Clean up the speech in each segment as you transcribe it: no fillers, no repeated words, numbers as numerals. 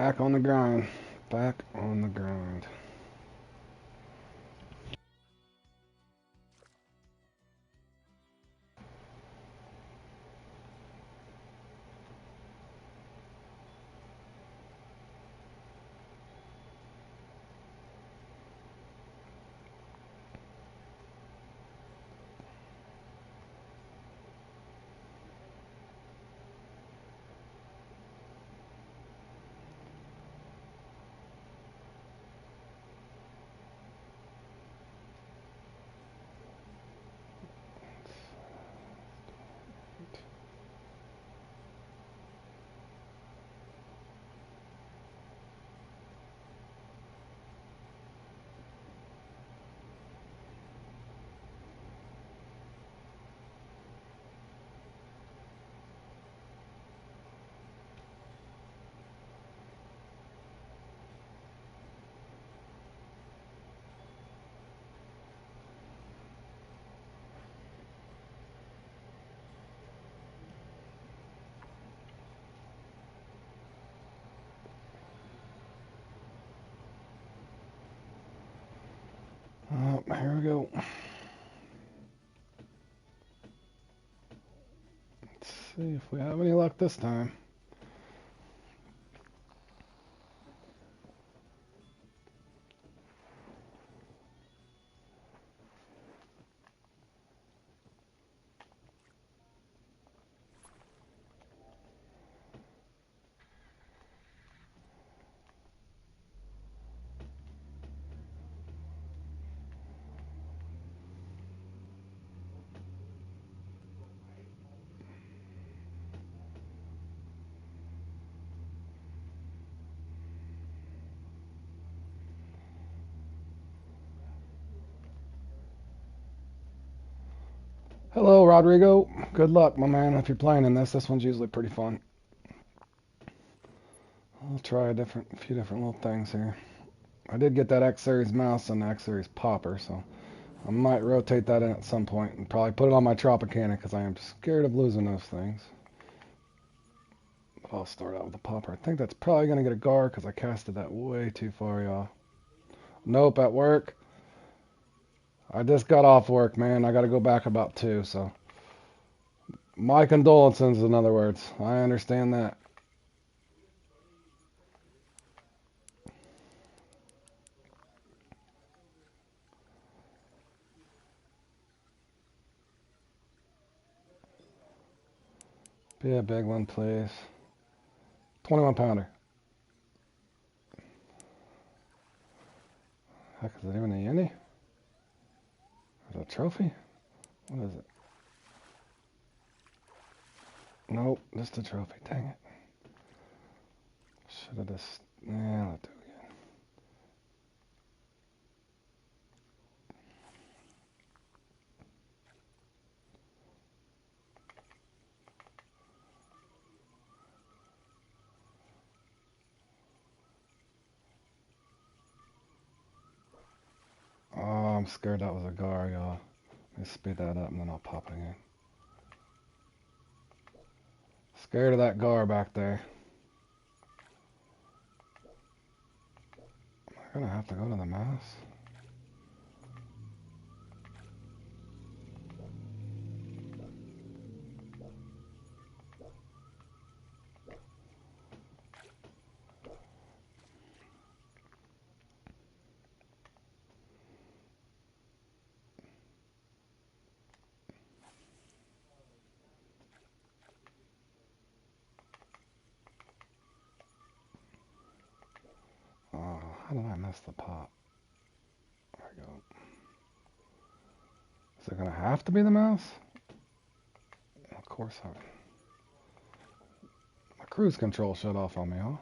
Back on the grind. Back on the grind. Oh, here we go. Let's see if we have any luck this time. Hello, Rodrigo. Good luck, my man. If you're playing in this one's usually pretty fun. I'll try a few different little things here. I did get that X Series mouse and the X Series popper, so I might rotate that in at some point and probably put it on my Tropicana because I am scared of losing those things. But I'll start out with the popper. I think that's probably going to get a guard because I casted that way too far, y'all. Nope, at work. I just got off work, man. I got to go back about 2, so my condolences, in other words. I understand that. Be a big one, please. 21 pounder. Heck, is it even a Yenny? Is it a trophy? What is it? Nope, just a trophy. Dang it. Should have just... Yeah, let's do it again. Oh, I'm scared that was a gar, y'all. Let me speed that up and then I'll pop it again. Scared of that gar back there. Am I gonna have to go to the mouse? Oh, how did I miss the pop? There we go. Is it gonna have to be the mouse? Of course I... My cruise control shut off on me, huh?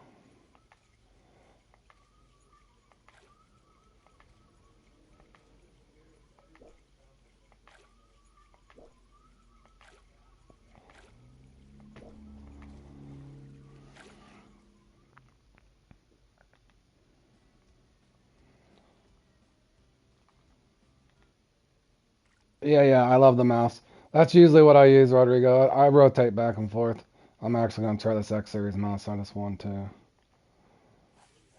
Yeah, I love the mouse. That's usually what I use, Rodrigo. I rotate back and forth. I'm actually going to try this X Series mouse on this one, too.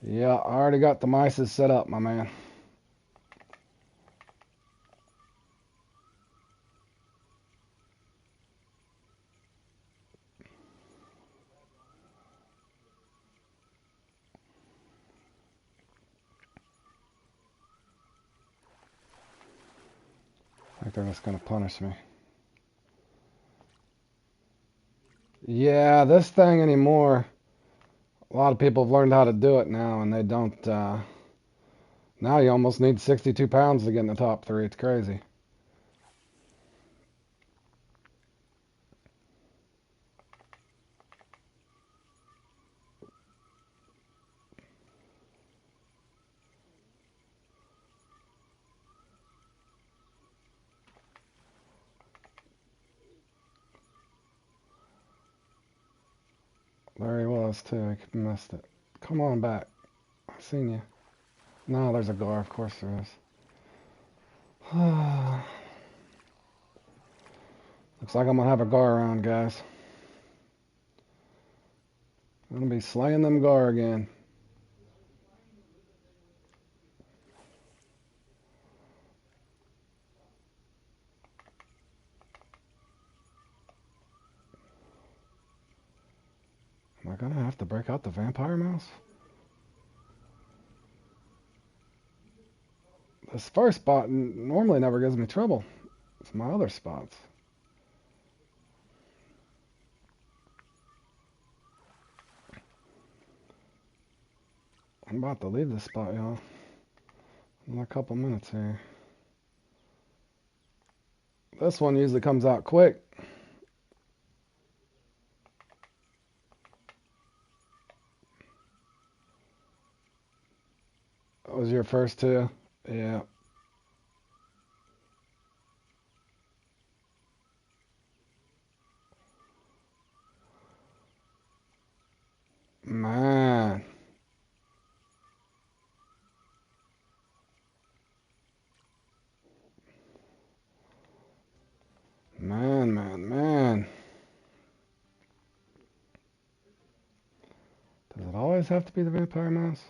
Yeah, I already got the mices set up, my man. I think they're just gonna punish me. Yeah, this thing anymore. A lot of people have learned how to do it now, and they don't. Now you almost need 62 pounds to get in the top three. It's crazy. There he was too. He missed it. Come on back. I seen you. No, there's a gar. Of course there is. Looks like I'm gonna have a gar around, guys. I'm gonna be slaying them gar again. Am I gonna have to break out the vampire mouse? This first spot normally never gives me trouble. It's my other spots. I'm about to leave this spot, y'all. In a couple minutes here. This one usually comes out quick. That was your first two? Yeah. Man. Man. Does it always have to be the vampire mouse?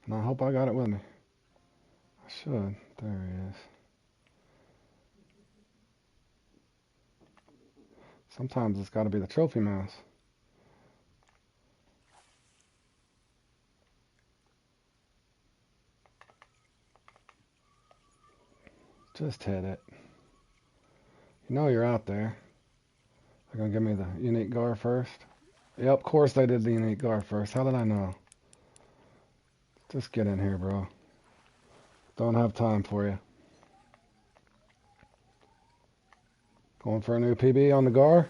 And I hope I got it with me. I should. There he is. Sometimes it's got to be the trophy mouse. Just hit it. You know you're out there. They're going to give me the unique gar first. Yep, of course they did the unique gar first. How did I know? Just get in here, bro. Don't have time for you. Going for a new PB on the gar.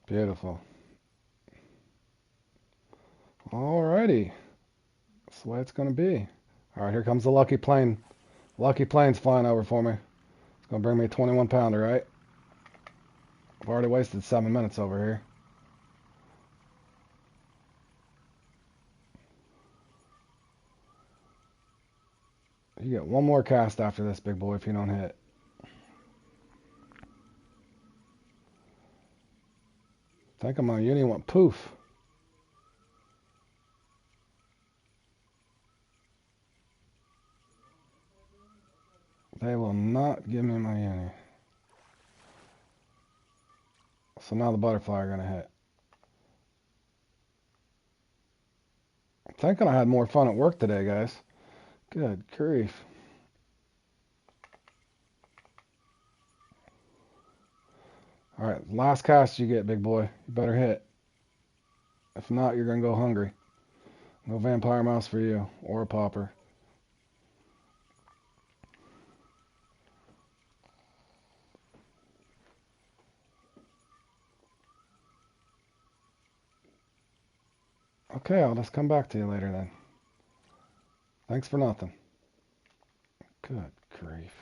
Beautiful. Alrighty. That's the way it's going to be. Alright, here comes the lucky plane. Lucky plane's flying over for me. It's going to bring me a 21 pounder, right? I've already wasted 7 minutes over here. You get one more cast after this, big boy, if you don't hit. I think my uni went poof. They will not give me my uni. So now the butterfly are going to hit. I'm thinking I had more fun at work today, guys. Good grief. Alright, last cast you get, big boy. You better hit. If not, you're going to go hungry. No vampire mouse for you, or a popper. Okay, I'll just come back to you later then. Thanks for nothing. Good grief.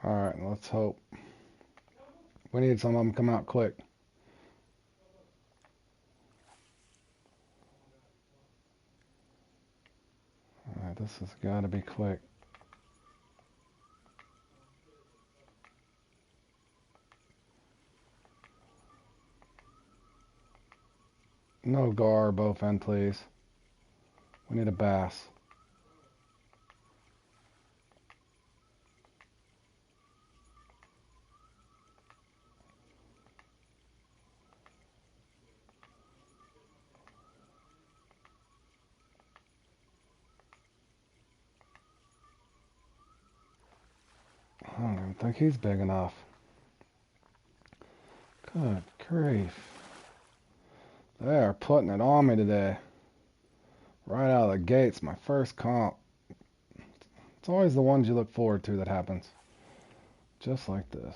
Alright, let's hope. We need some of them to come out quick. Alright, this has got to be quick. No gar, both end, please. We need a bass. I don't even think he's big enough. Good grief. They are putting it on me today. Right out of the gates, my first comp. It's always the ones you look forward to that happens. Just like this.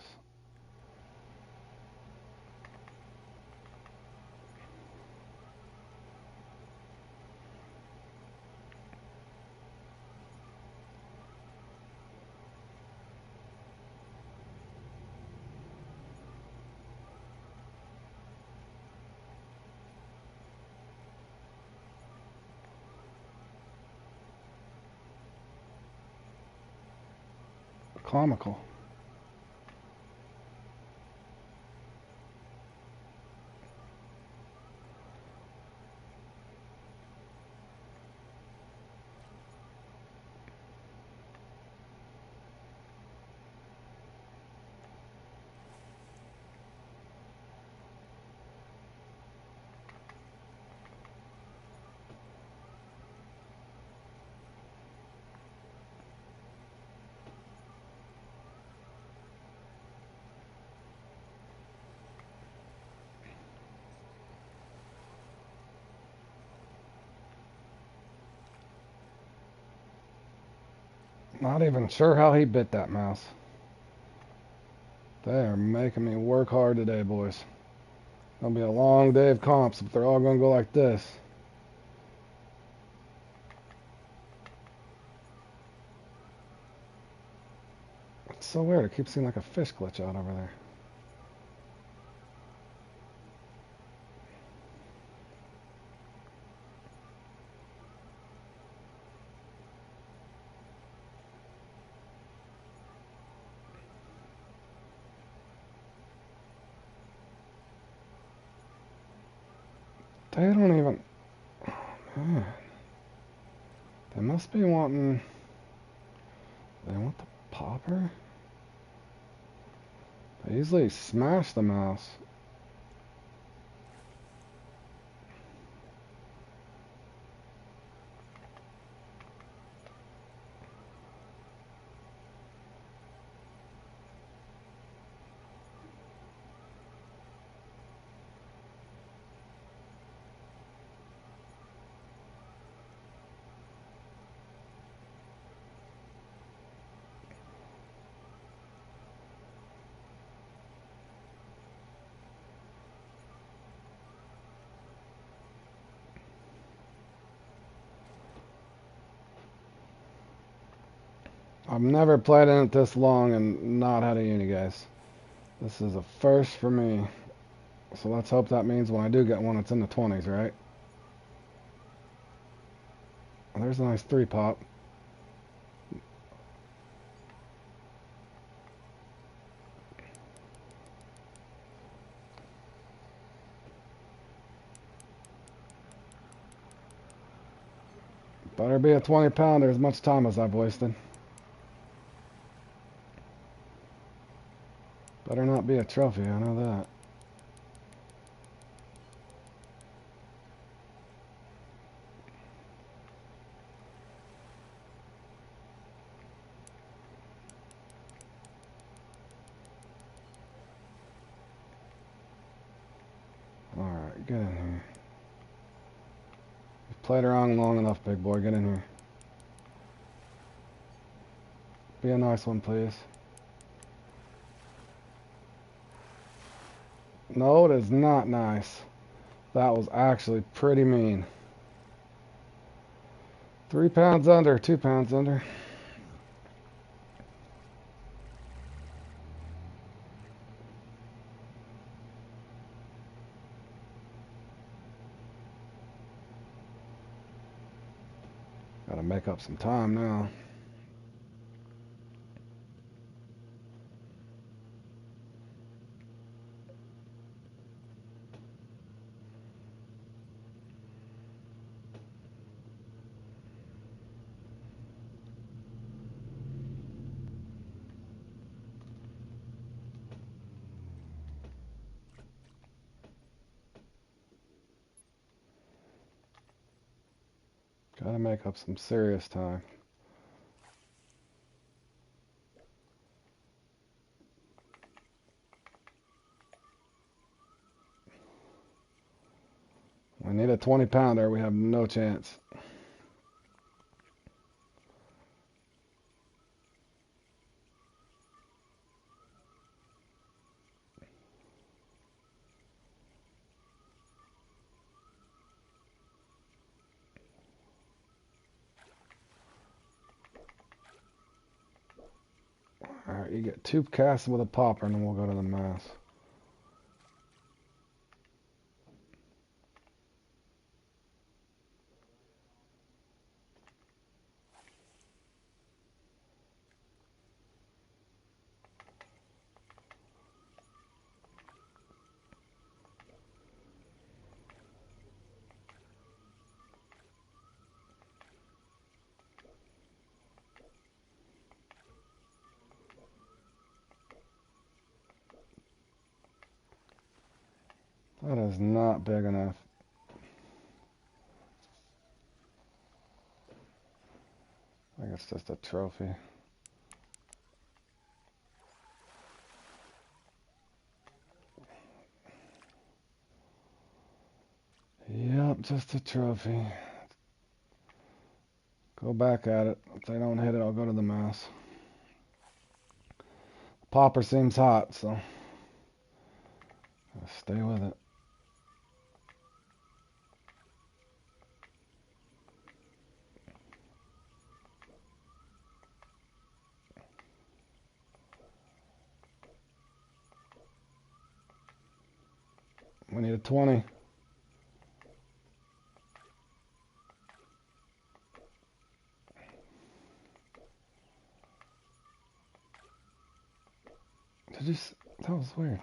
Comical. Not even sure how he bit that mouse. They are making me work hard today, boys. It'll be a long day of comps if they're all going to go like this. It's so weird. It keeps seeming like a fish glitch out over there. They don't even... Oh, man. They must be wanting... They want the popper? They easily smash the mouse. I've never played in it this long and not had a uni, guys. This is a first for me. So let's hope that means when I do get one, it's in the 20s, right? There's a nice 3-pop. Better be a 20-pounder as much time as I've wasted. Better not be a trophy, I know that. Alright, get in here. You've played around long enough, big boy. Get in here. Be a nice one, please. No, it is not nice. That was actually pretty mean. 3 pounds under, 2 pounds under. Gotta make up some time now. Gotta make up some serious time. We need a 20 pounder. We have no chance. Alright, you get 2 casts with a popper and then we'll go to the mass. That is not big enough. I think it's just a trophy. Yep, just a trophy. Go back at it. If they don't hit it, I'll go to the mass. Popper seems hot, so I'll stay with it. We need a 20. That was weird.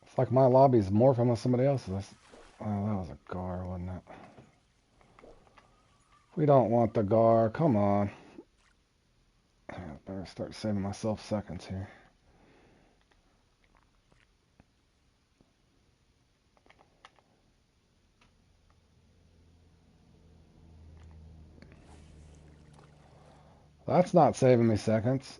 It's like my lobby's morphing with somebody else's. Oh, that was a gar, wasn't it? We don't want the gar. Come on. I better start saving myself seconds here. That's not saving me seconds.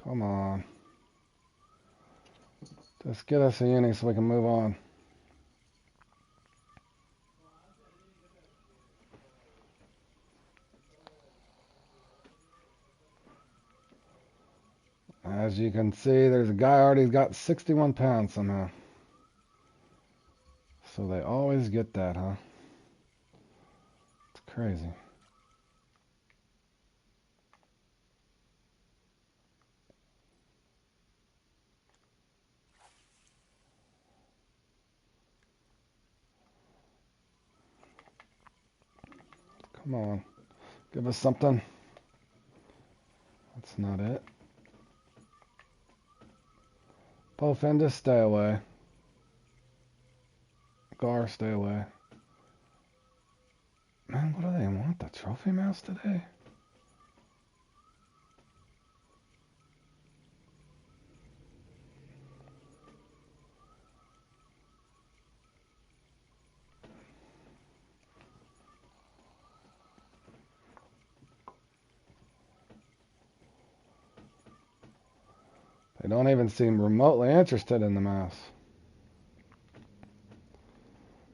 Come on. Just get us a uni so we can move on. As you can see, there's a guy already got 61 pounds somehow. So they always get that, huh? It's crazy. Come on. Give us something. That's not it. Pofendus, stay away. Gar, stay away. Man, what do they want? The trophy mouse today? They don't even seem remotely interested in the mouse.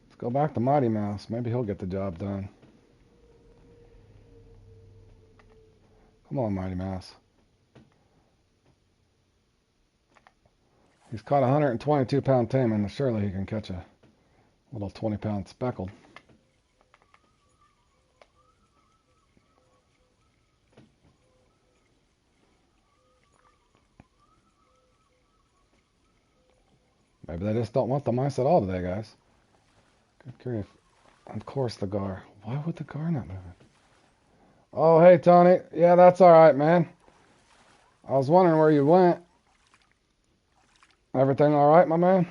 Let's go back to Mighty Mouse. Maybe he'll get the job done. Come on, Mighty Mouse. He's caught a 122-pound tame, and surely he can catch a little 20-pound speckled. Maybe they just don't want the mice at all today, guys. Good grief. Of course the gar. Why would the gar not move it? Oh, hey, Tony. Yeah, that's all right, man. I was wondering where you went. Everything all right, my man?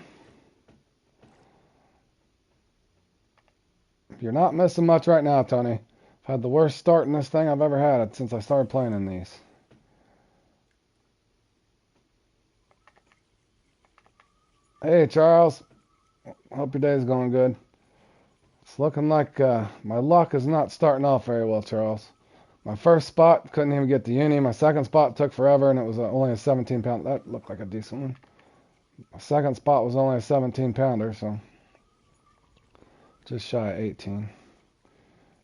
You're not missing much right now, Tony. I've had the worst start in this thing I've ever had since I started playing in these. Hey, Charles. Hope your day's going good. It's looking like my luck is not starting off very well, Charles. My first spot, couldn't even get the uni. My second spot took forever, and it was only a 17-pound. That looked like a decent one. My second spot was only a 17-pounder, so just shy of 18.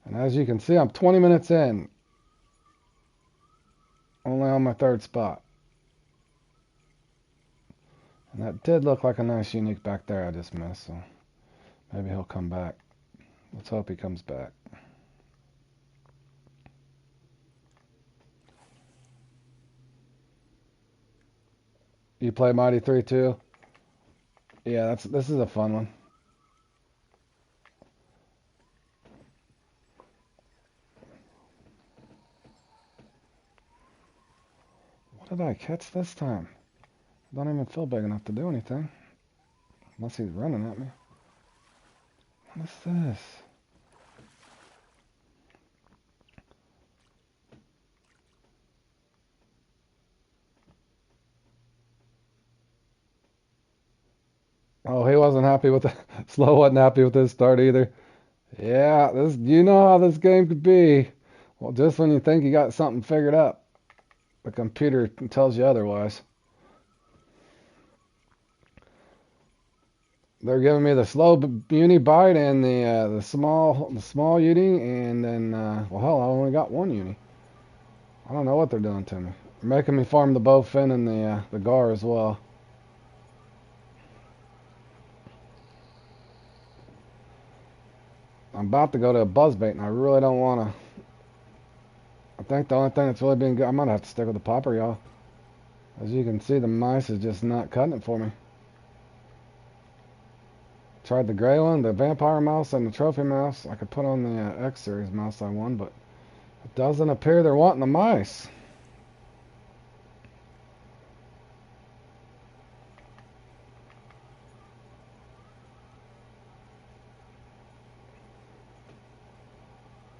And as you can see, I'm 20 minutes in, only on my third spot. And that did look like a nice unique back there I just missed, so maybe he'll come back. Let's hope he comes back. You play Mighty 3 too? Yeah, this is a fun one. What did I catch this time? I don't even feel big enough to do anything. Unless he's running at me. What is this? Oh, he wasn't happy with the Slow wasn't happy with his start either. Yeah, you know how this game could be. Well, just when you think you got something figured out, the computer tells you otherwise. They're giving me the slow uni bite and the small uni, and then well, hell, I only got one uni. I don't know what they're doing to me. They're making me farm the bowfin and the gar as well. I'm about to go to a buzzbait, and I really don't want to. I think the only thing that's really been good, I might have to stick with the popper, y'all. As you can see, the mice is just not cutting it for me. Tried the gray one, the vampire mouse, and the trophy mouse. I could put on the X series mouse I won, but it doesn't appear they're wanting the mice.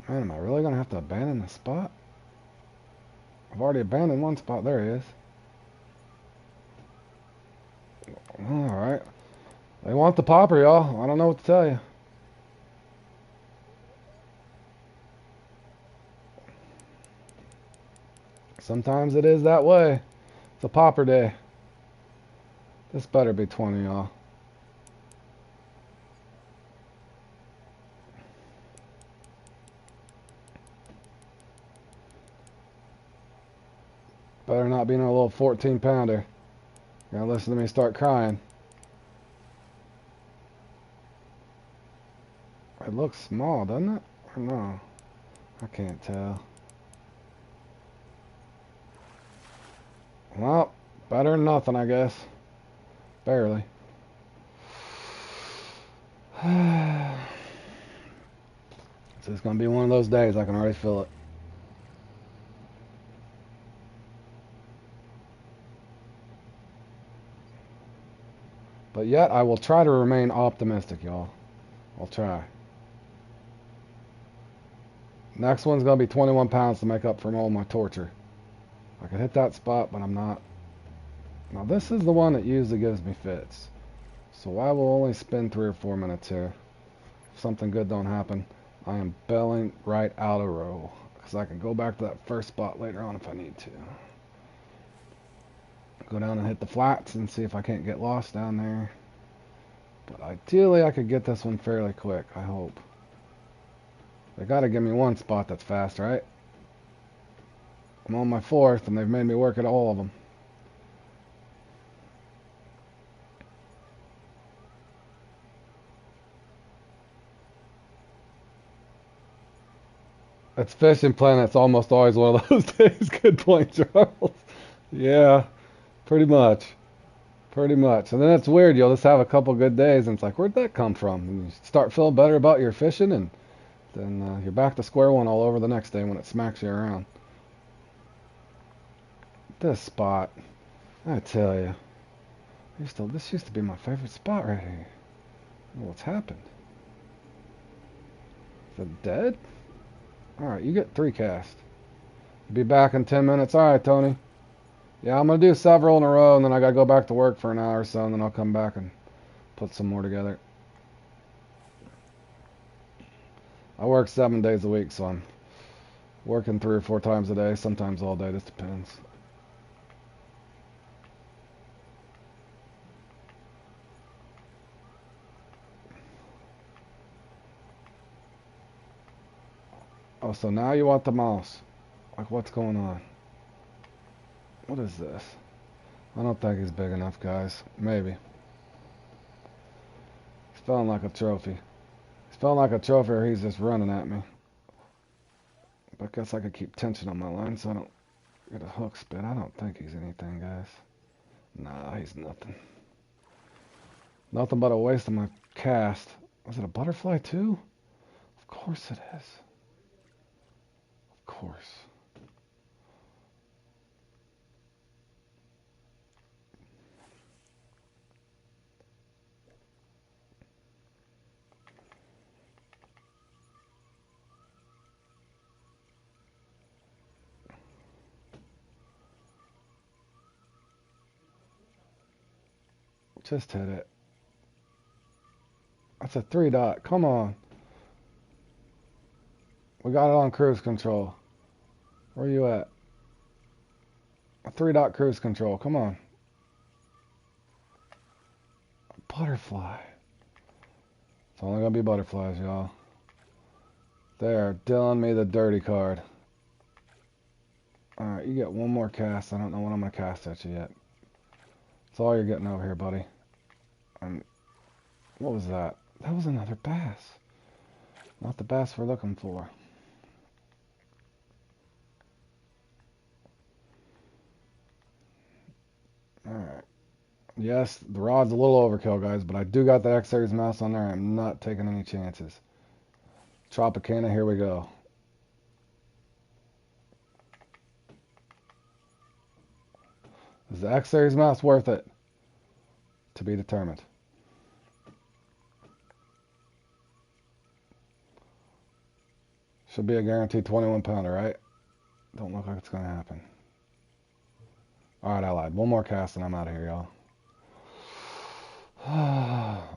Man, am I really going to have to abandon the spot? I've already abandoned one spot. There he is. Alright. They want the popper, y'all. I don't know what to tell you. Sometimes it is that way. It's a popper day. This better be 20, y'all. Better not be no little 14-pounder. You're gonna listen to me start crying. It looks small, doesn't it? Or no? I can't tell. Well, better than nothing, I guess. Barely. It's just gonna be one of those days. I can already feel it. But yet, I will try to remain optimistic, y'all. I'll try. Next one's going to be 21 pounds to make up for all my torture. I could hit that spot, but I'm not. Now, this is the one that usually gives me fits. So I will only spend 3 or 4 minutes here. If something good don't happen, I am bailing right out of row. Because I can go back to that first spot later on if I need to. Go down and hit the flats and see if I can't get lost down there. But ideally, I could get this one fairly quick, I hope. They gotta give me one spot that's fast, right? I'm on my 4th, and they've made me work at all of them. It's Fishing Planet's almost always one of those days. Good point, Charles. Yeah, pretty much. Pretty much. And then it's weird. You'll just have a couple good days, and it's like, where'd that come from? And you start feeling better about your fishing, and then you're back to square one all over the next day when it smacks you around. This spot, I tell you, this used to be my favorite spot right here. What's happened? Is it dead? Alright, you get 3 casts. Be back in 10 minutes. Alright, Tony. Yeah, I'm going to do several in a row, and then I got to go back to work for an hour or so, and then I'll come back and put some more together. I work 7 days a week, so I'm working 3 or 4 times a day, sometimes all day. This depends. Oh, so now you want the mouse. Like, what's going on? What is this? I don't think he's big enough, guys. Maybe. He's feeling like a trophy. He's feeling like a trophy, or he's just running at me. But I guess I could keep tension on my line so I don't get a hook spit. I don't think he's anything, guys. Nah, he's nothing. Nothing but a waste of my cast. Was it a butterfly, too? Of course it is. Of course. Just hit it. That's a 3 dot. Come on. We got it on cruise control. Where you at? A 3 dot cruise control. Come on. A butterfly. It's only going to be butterflies, y'all. They're dealing me the dirty card. Alright, you get one more cast. I don't know what I'm going to cast at you yet. That's all you're getting over here, buddy. What was that? That was another bass. Not the bass we're looking for. Alright. Yes, the rod's a little overkill, guys, but I do got that X-Series mouse on there. I'm not taking any chances. Tropicana, here we go. Is the X-Series mouse worth it? To be determined. Should be a guaranteed 21 pounder, right? Don't look like it's going to happen. Alright, I lied. One more cast and I'm out of here, y'all.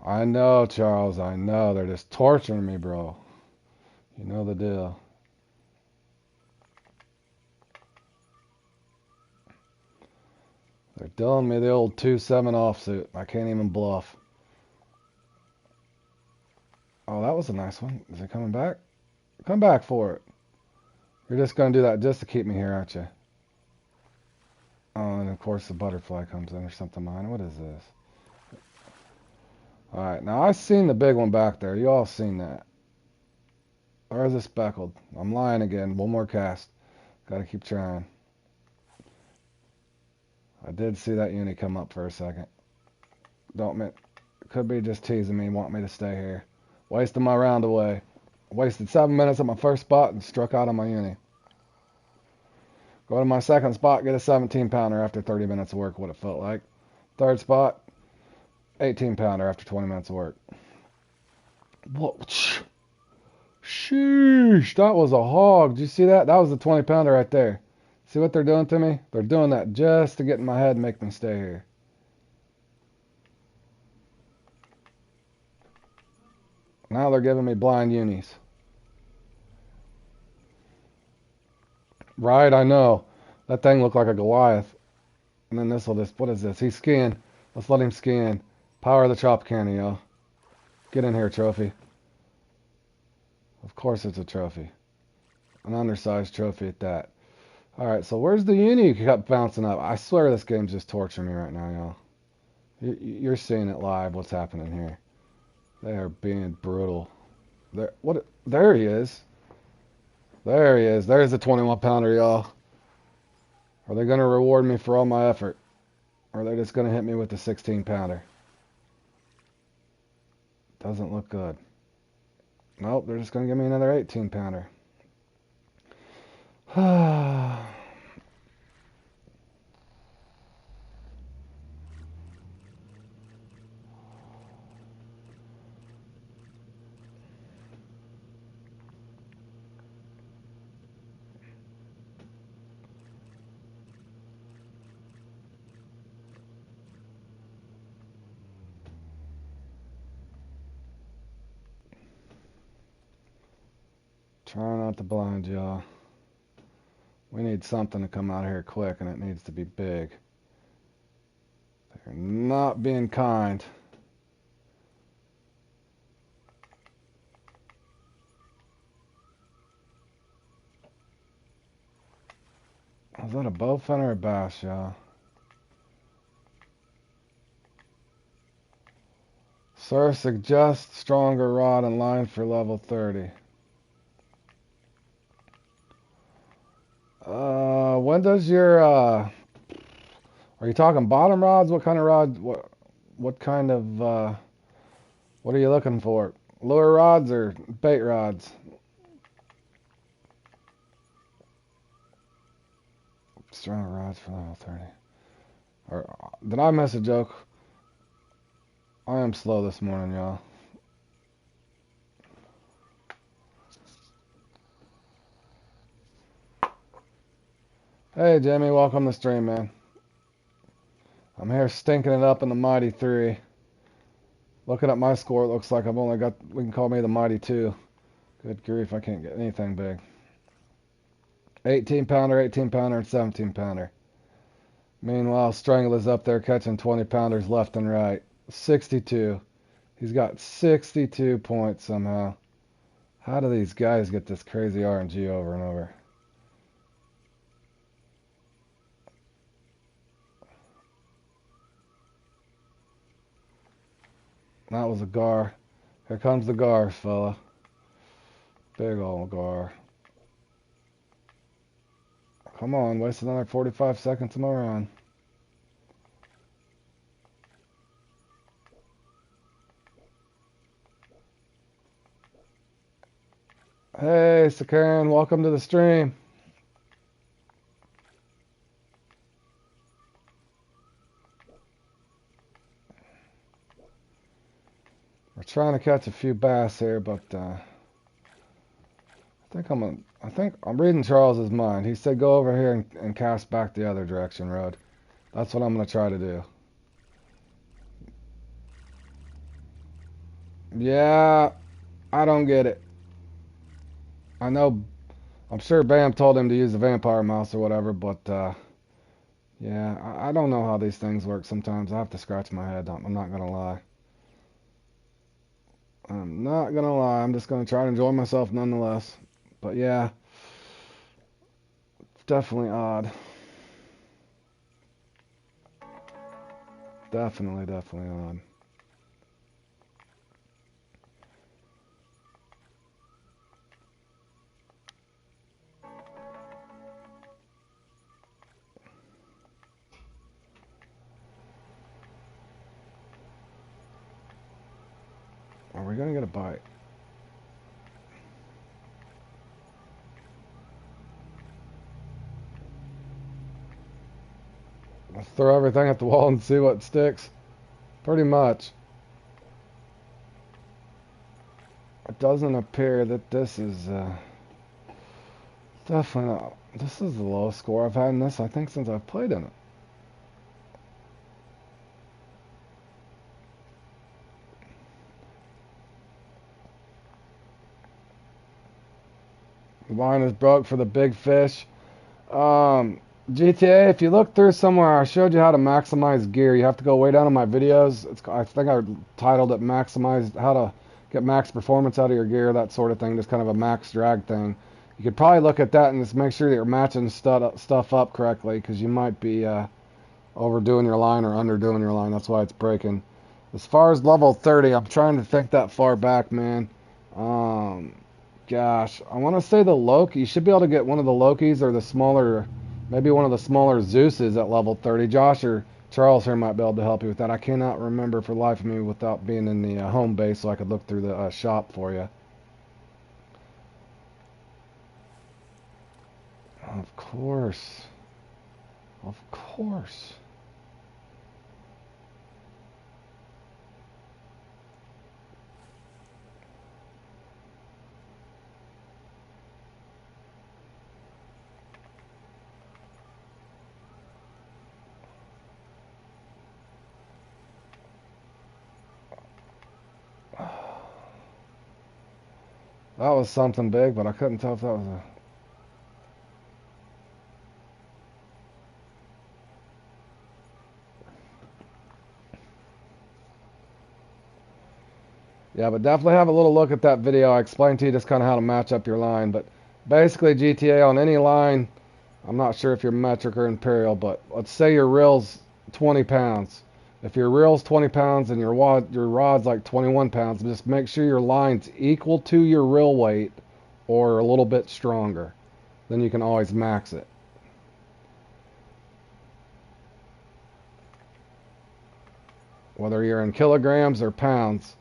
I know, Charles. I know. They're just torturing me, bro. You know the deal. They're dealing me the old 2-7 offsuit. I can't even bluff. Oh, that was a nice one. Is it coming back? Come back for it. You're just going to do that just to keep me here, aren't you? Oh, and of course the butterfly comes in or something behind it. What is this? Alright, now I've seen the big one back there. You all seen that. Or is it speckled? I'm lying again. One more cast. Gotta keep trying. I did see that uni come up for a second. Could be just teasing me, want me to stay here. Wasting my round away. Wasted 7 minutes at my first spot and struck out on my uni. Go to my second spot, get a 17 pounder after 30 minutes of work, what it felt like. Third spot, 18 pounder after 20 minutes of work. What? Sheesh, that was a hog. Did you see that? That was the 20 pounder right there. See what they're doing to me? They're doing that just to get in my head and make me stay here. Now they're giving me blind unis. Right, I know. That thing looked like a Goliath. And then this will just, what is this? He's skiing. Let's let him ski in. Power of the Tropicana, y'all. Get in here, trophy. Of course it's a trophy. An undersized trophy at that. Alright, so where's the uni you kept bouncing up? I swear this game's just torturing me right now, y'all. You're seeing it live, what's happening here. They are being brutal. There he is. There he is. There's the 21 pounder, y'all. Are they going to reward me for all my effort? Or are they just going to hit me with the 16 pounder? Doesn't look good. Nope, they're just going to give me another 18 pounder. Try not to blind y'all. We need something to come out here quick, and it needs to be big. They're not being kind. Was that a bowfin or a bass, y'all? Sir, suggest stronger rod and line for level 30. When does your, are you talking bottom rods? What kind of rods, what kind of, what are you looking for? Lure rods or bait rods? Stronger rods for level 30. Or, did I miss a joke? I am slow this morning, y'all. Hey, Jimmy, welcome to the stream, man. I'm here stinking it up in the Mighty 3. Looking at my score, it looks like I've only got, we can call me the Mighty 2. Good grief, I can't get anything big. 18 pounder, 18 pounder, and 17 pounder. Meanwhile, Strangle is up there catching 20 pounders left and right. 62. He's got 62 points somehow. How do these guys get this crazy RNG over and over? That was a gar. Here comes the gar, fella. Big old gar. Come on, waste another 45 seconds of my run. Hey, Sakaran, welcome to the stream. We're trying to catch a few bass here, but I think I'm reading Charles's mind. He said go over here and cast back the other direction, Rod. That's what I'm gonna try to do. Yeah, I don't get it. I know, I'm sure Bam told him to use the vampire mouse or whatever, but yeah, I don't know how these things work sometimes. I have to scratch my head. I'm not gonna lie. I'm not gonna lie. I'm just gonna try to enjoy myself nonetheless. But yeah, definitely odd. Definitely odd. Are we gonna get a bite? Let's throw everything at the wall and see what sticks. Pretty much. It doesn't appear that this is definitely not. This is the lowest score I've had in this, I think, since I've played in it. The line is broke for the big fish. GTA, if you look through somewhere, I showed you how to maximize gear. You have to go way down in my videos. I think I titled it "Maximize How to Get Max Performance Out of Your Gear," that sort of thing. Just kind of a max drag thing. You could probably look at that and just make sure that you're matching stuff up correctly, because you might be overdoing your line or underdoing your line. That's why it's breaking. As far as level 30, I'm trying to think that far back, man. Gosh, I want to say the Loki. You should be able to get one of the Lokis or the smaller, maybe one of the smaller Zeuses at level 30. Josh or Charles here might be able to help you with that. I cannot remember for the life of me without being in the home base so I could look through the shop for you. Of course. Of course. That was something big, but I couldn't tell if that was a... Yeah, but definitely have a little look at that video. I explained to you just kind of how to match up your line. But basically, GTA on any line, I'm not sure if you're metric or imperial, but let's say your reel's 20 pounds. If your reel's 20 pounds and your rod's like 21 pounds, just make sure your line's equal to your reel weight or a little bit stronger. Then you can always max it. Whether you're in kilograms or pounds,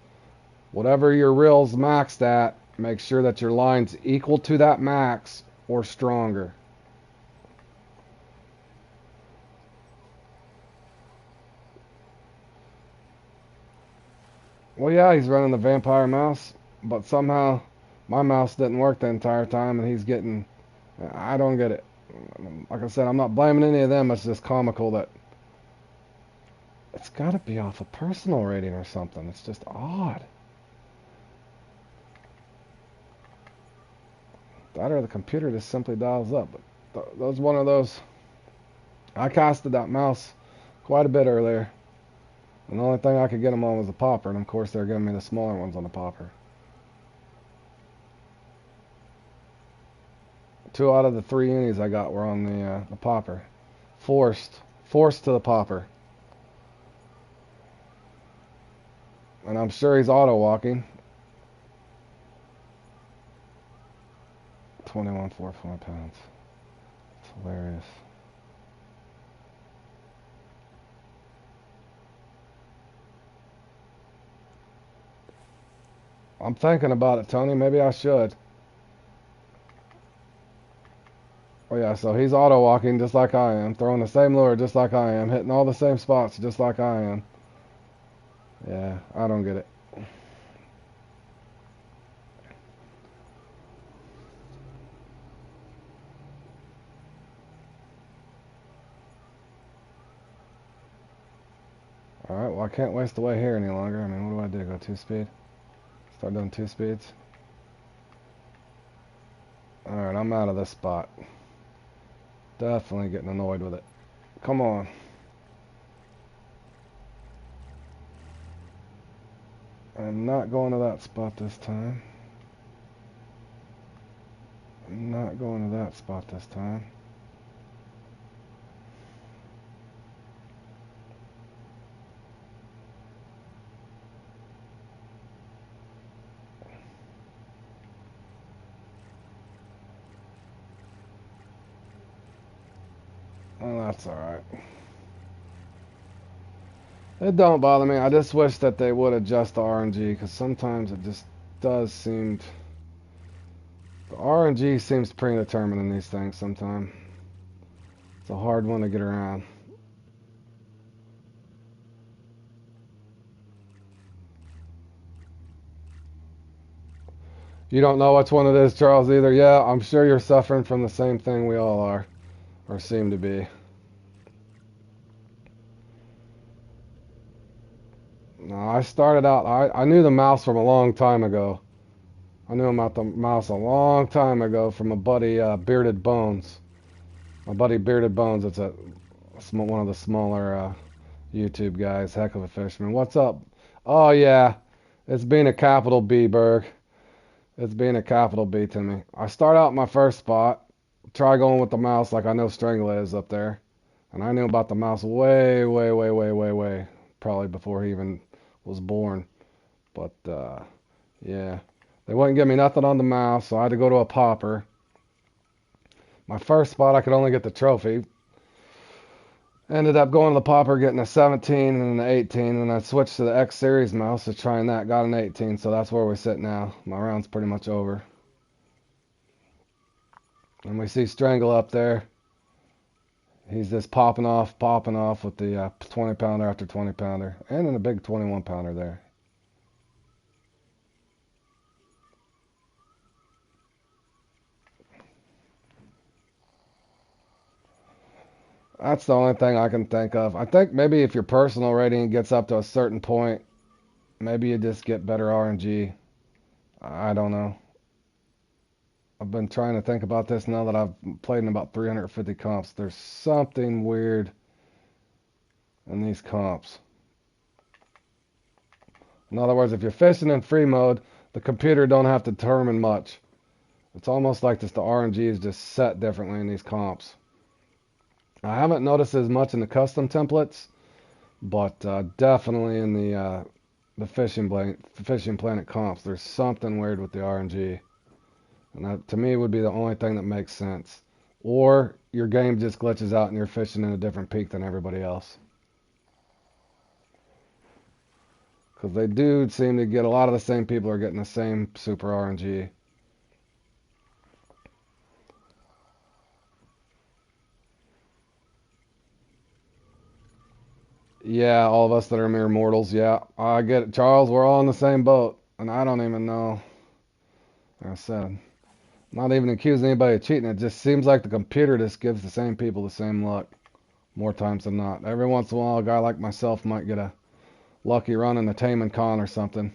whatever your reel's maxed at, make sure that your line's equal to that max or stronger. Well, yeah, he's running the vampire mouse, but somehow my mouse didn't work the entire time, and he's getting... I don't get it. Like I said, I'm not blaming any of them. It's just comical that... It's got to be off a personal rating or something. It's just odd. That or the computer just simply dials up. But that was one of those... I casted that mouse quite a bit earlier. And the only thing I could get them on was the popper, and of course they're giving me the smaller ones on the popper. 2 out of the 3 unis I got were on the popper. Forced to the popper. And I'm sure he's auto walking. 21.44 pounds. It's hilarious. I'm thinking about it, Tony. Maybe I should. Oh yeah, so he's auto walking just like I am, throwing the same lure just like I am, hitting all the same spots just like I am. Yeah, I don't get it. Alright, well I can't waste away here any longer. I mean, what do? Go 2-speed? Start doing 2 speeds? Alright, I'm out of this spot. Definitely getting annoyed with it. Come on. I'm not going to that spot this time. I'm not going to that spot this time. Well, that's alright. It don't bother me. I just wish that they would adjust the RNG, because sometimes it just does seem... The RNG seems predetermined in these things sometimes. It's a hard one to get around. You don't know which one it is, Charles, either. Yeah, I'm sure you're suffering from the same thing we all are, or seem to be. No, I started out, I knew the mouse from a long time ago. I knew about the mouse a long time ago from a buddy, Bearded Bones. My buddy Bearded Bones, it's one of the smaller YouTube guys, heck of a fisherman. What's up? Oh yeah, it's being a capital B, Berg. It's being a capital B to me. I start out my first spot, try going with the mouse like I know Strangle is up there. And I knew about the mouse way, probably before he even was born. But, yeah. They wouldn't give me nothing on the mouse, so I had to go to a popper. My first spot, I could only get the trophy. Ended up going to the popper, getting a 17 and an 18, and I switched to the X Series mouse to trying that. Got an 18, so that's where we sit now. My round's pretty much over. And we see Strangle up there. He's just popping off with the 20 pounder after 20 pounder, and then a big 21 pounder there. That's the only thing I can think of. I think maybe if your personal rating gets up to a certain point, maybe you just get better RNG. I don't know. I've been trying to think about this now that I've played in about 350 comps. There's something weird in these comps. In other words, if you're fishing in free mode, the computer don't have to determine much. It's almost like just the RNG is just set differently in these comps. I haven't noticed as much in the custom templates, but definitely in the fishing planet comps, there's something weird with the RNG, and that to me would be the only thing that makes sense. Or your game just glitches out and you're fishing in a different peak than everybody else. Because they do seem to get a lot of the same people are getting the same super RNG. Yeah, all of us that are mere mortals. Yeah, I get it, Charles. We're all in the same boat, and I don't even know. Like I said, not even accusing anybody of cheating. It just seems like the computer just gives the same people the same luck more times than not. Every once in a while, a guy like myself might get a lucky run in the Tame Con or something.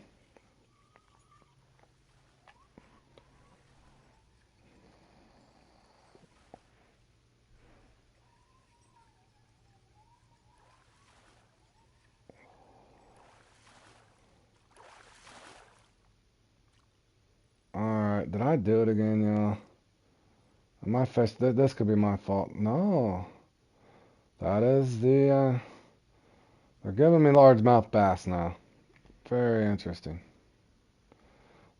Alright, did I do it again, y'all? My fish, this could be my fault. No, that is they're giving me largemouth bass now. Very interesting.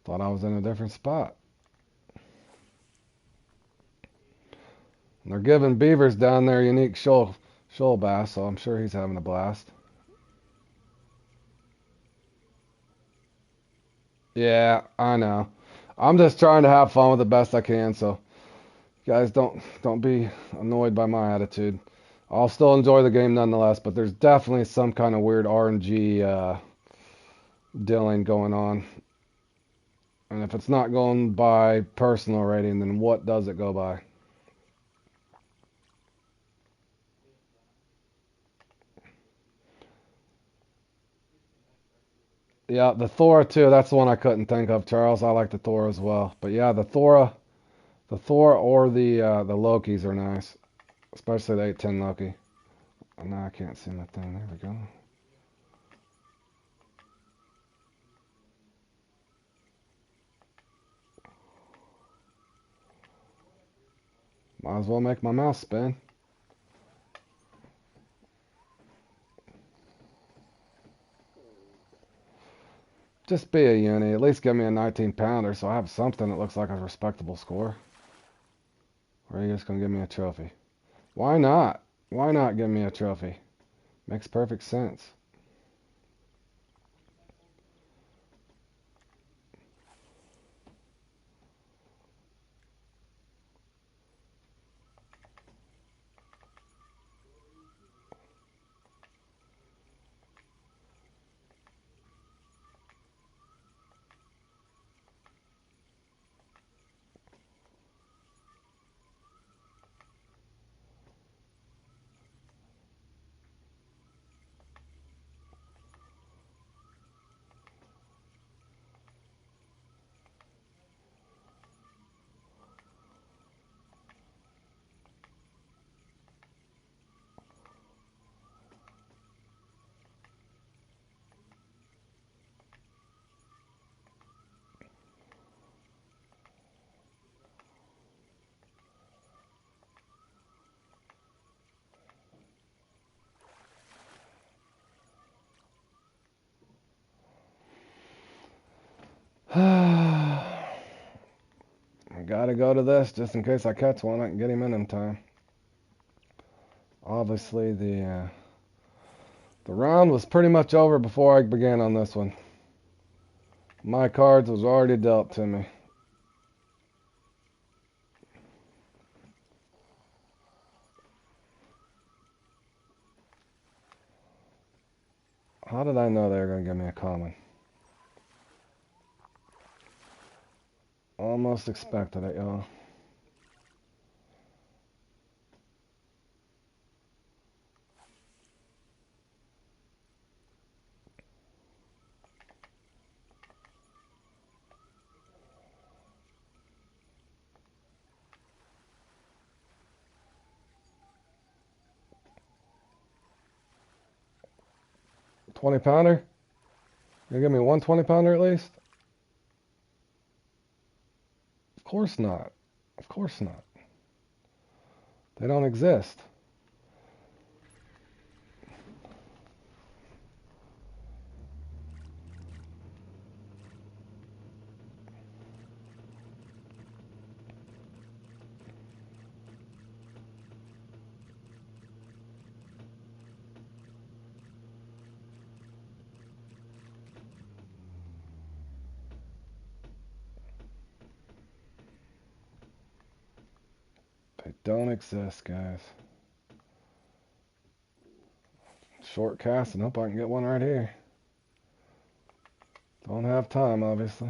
Thought I was in a different spot. And they're giving beavers down there unique shoal bass, so I'm sure he's having a blast. Yeah, I know. I'm just trying to have fun with the best I can, so guys don't be annoyed by my attitude. I'll still enjoy the game nonetheless, but there's definitely some kind of weird RNG dealing going on. And if it's not going by personal rating, then what does it go by? Yeah, the Thora too. That's the one I couldn't think of, Charles. I like the Thora as well. But yeah, the Thora or the Lokis are nice, especially the 810 Loki. Oh, now I can't see my thing. There we go. Might as well make my mouse spin. Just be a uni. At least give me a 19 pounder so I have something that looks like a respectable score. Or are you just going to give me a trophy? Why not? Why not give me a trophy? Makes perfect sense. I gotta go to this just in case I catch one. I can get him in time. Obviously, the round was pretty much over before I began on this one. My cards was already dealt to me. How did I know they were going to give me a common? Almost expected it, y'all. $20-pounder? You give me one 20-pounder at least? Of course not. Of course not. They don't exist. They don't exist, guys. Short cast and hope I can get one right here. Don't have time, obviously.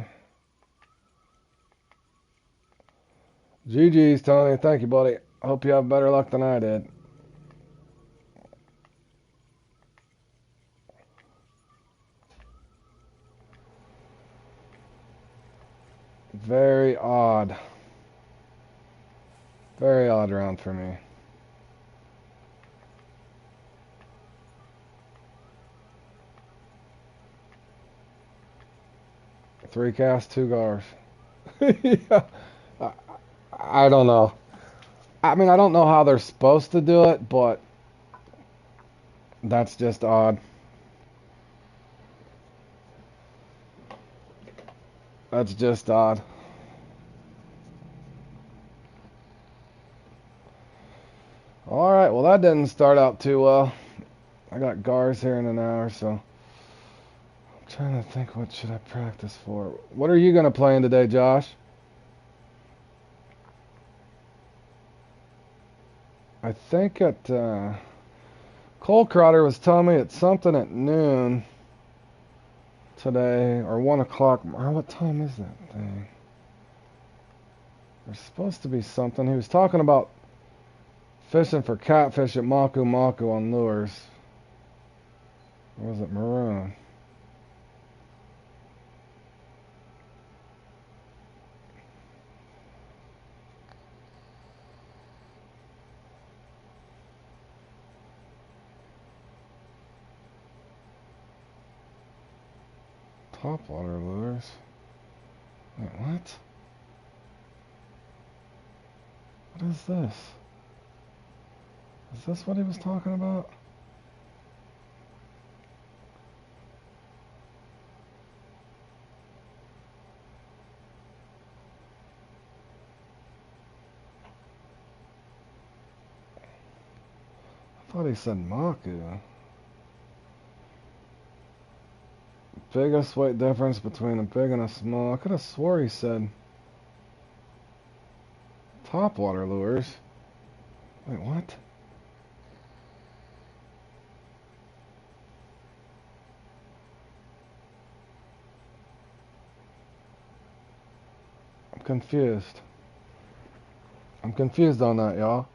GG's, Tony. Thank you, buddy. Hope you have better luck than I did. Very odd. Very odd round for me. Three casts, two gars. Yeah. I don't know. I mean, I don't know how they're supposed to do it, but that's just odd. That's just odd. Alright, well that didn't start out too well. I got gars here in an hour, so I'm trying to think, what should I practice for? What are you going to play in today, Josh? I think at Cole Crowder was telling me it's something at noon today, or 1 o'clock. What time is that thing? There's supposed to be something. He was talking about fishing for catfish at Maku Maku on lures. Or was it maroon? Topwater lures? Wait, what? What is this? Is this what he was talking about? I thought he said Maku. Biggest weight difference between a big and a small. I could have swore he said topwater lures. Wait, what? I'm confused. I'm confused on that, y'all.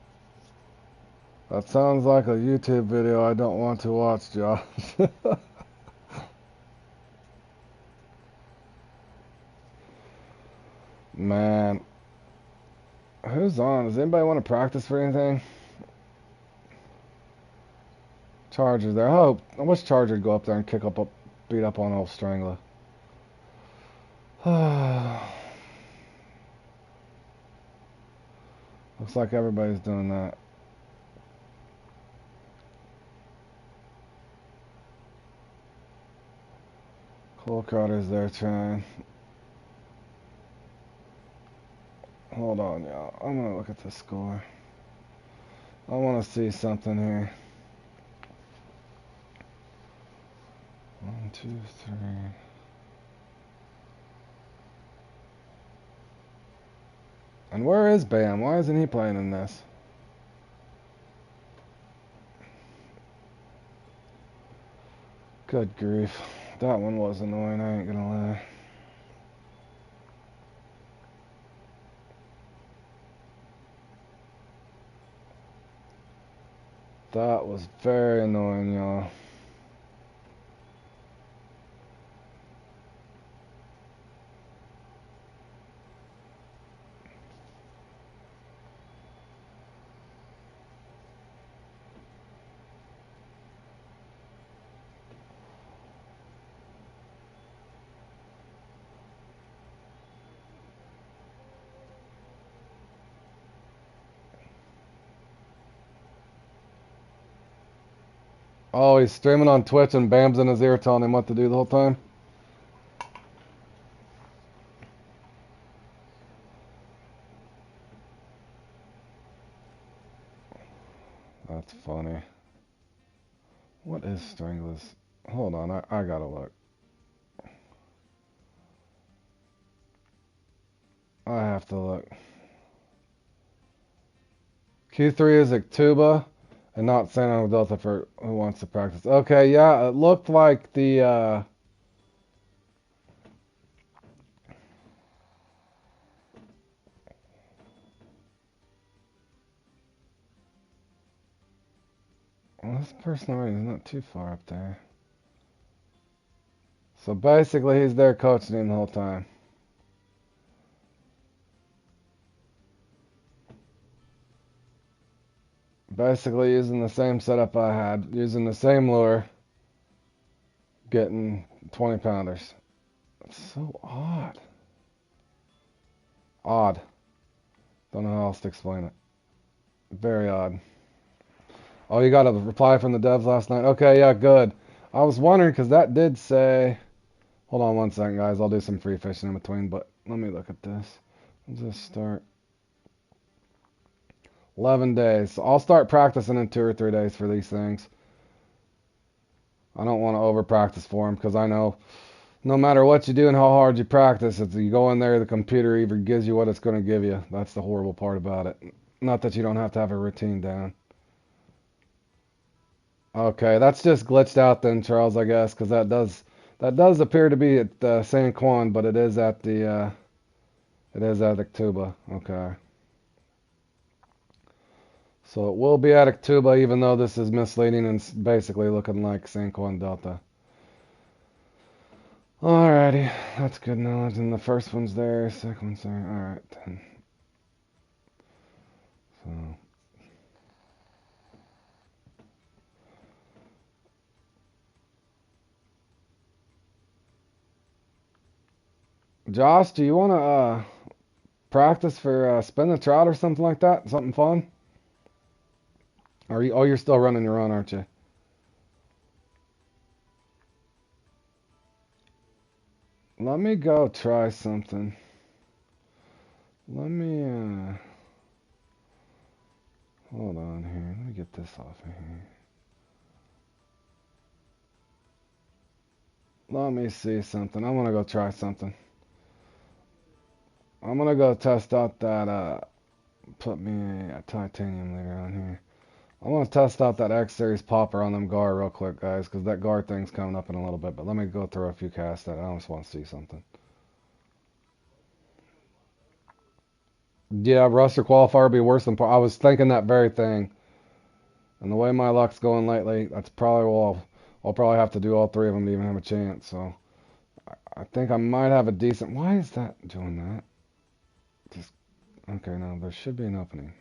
That sounds like a YouTube video I don't want to watch, Josh. Man. Who's on? Does anybody want to practice for anything? Charger there. Oh, I wish Charger'd go up there and beat up on old Strangler. Looks like everybody's doing that. Cole Carter's there trying. Hold on, y'all. I'm gonna look at the score. I want to see something here. 1, 2, 3. And where is Bam? Why isn't he playing in this? Good grief. That one was annoying, I ain't gonna lie. That was very annoying, y'all. Oh, he's streaming on Twitch and Bam's in his ear telling him what to do the whole time? That's funny. What is Stranglers? Hold on, I gotta look. I have to look. Q3 is Ictuba and not San Diego Delta for who wants to practice. Okay, yeah, it looked like the well, this person already is not too far up there. So basically he's there coaching him the whole time. Basically using the same setup I had, using the same lure, getting 20 pounders. It's so odd. Odd. Don't know how else to explain it. Very odd. Oh, you got a reply from the devs last night? Okay, yeah, good. I was wondering because that did say... Hold on one second, guys. I'll do some free fishing in between, but let me look at this. Let's just start. 11 days. So I'll start practicing in 2 or 3 days for these things. I don't want to over practice for them because I know no matter what you do and how hard you practice, it's, you go in there, the computer either gives you what it's going to give you. That's the horrible part about it. Not that you don't have to have a routine down. Okay, that's just glitched out then, Charles, I guess, because that does appear to be at San Juan, but it is at the Ictuba. Okay. So it will be at Ictuba, even though this is misleading and basically looking like San Juan Delta. Alrighty, that's good knowledge. And the first one's there, second one's there. Alright, then. So. Josh, do you want to practice for spin the trout or something like that? Something fun? Or you, oh, you're still running your own, aren't you? Let me go try something. Let me, hold on here. Let me get this off of here. Let me see something. I want to go try something. I'm going to go test out that, put me a titanium leader on here. I want to test out that X Series popper on them gar real quick, guys, because that gar thing's coming up in a little bit. But let me go through a few casts that I just want to see something. Yeah, Rust or Qualifier would be worse than... I was thinking that very thing. And the way my luck's going lately, that's probably what I'll probably have to do all 3 of them to even have a chance. So I think I might have a decent... Why is that doing that? Just okay, now there should be an opening.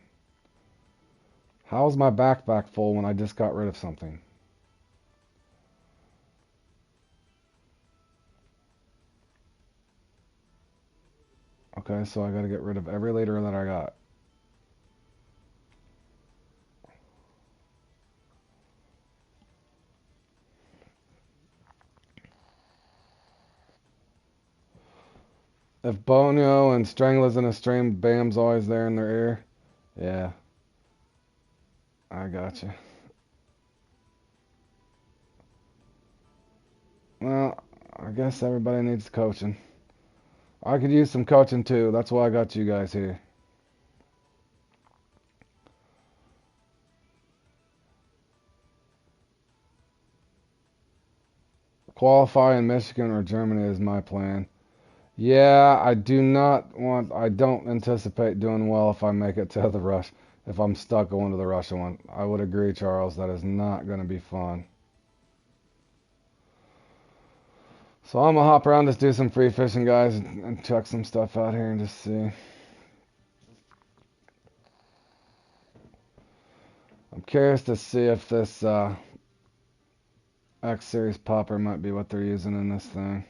How's my backpack full when I just got rid of something? Okay, so I gotta get rid of every leader that I got. If Bonio and Strangler's in a stream, Bam's always there in their ear. Yeah. I got you. Well, I guess everybody needs coaching. I could use some coaching too. That's why I got you guys here. Qualify in Michigan or Germany is my plan. Yeah, I don't anticipate doing well if I make it to the rush, if I'm stuck going to the Russian one. I would agree, Charles, that is not going to be fun. So I'm going to hop around, just do some free fishing, guys, and check some stuff out here and just see. I'm curious to see if this X Series popper might be what they're using in this thing.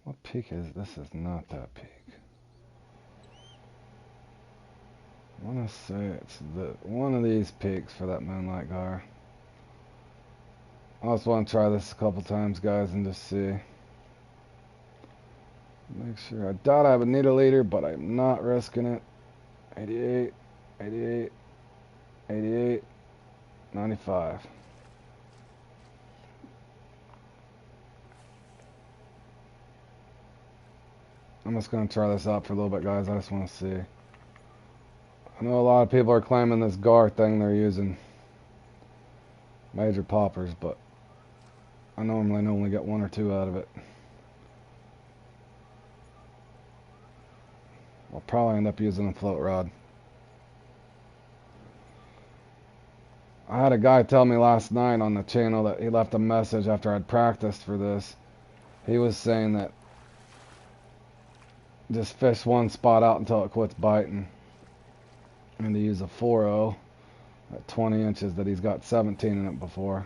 What peak is this? Is not that peak. I want to say it's one of these peaks for that Moonlight gar. I just want to try this a couple times, guys, and just see. Make sure. I doubt I would need a leader, but I'm not risking it. 88, 88, 88, 95. I'm just going to try this out for a little bit, guys. I just want to see. I know a lot of people are claiming this gar thing they're using major poppers, but I normally only get one or two out of it. I'll probably end up using a float rod. I had a guy tell me last night on the channel that he left a message after I'd practiced for this. He was saying that just fish one spot out until it quits biting. And to use a 4.0 at 20 inches that he's got 17 in it before.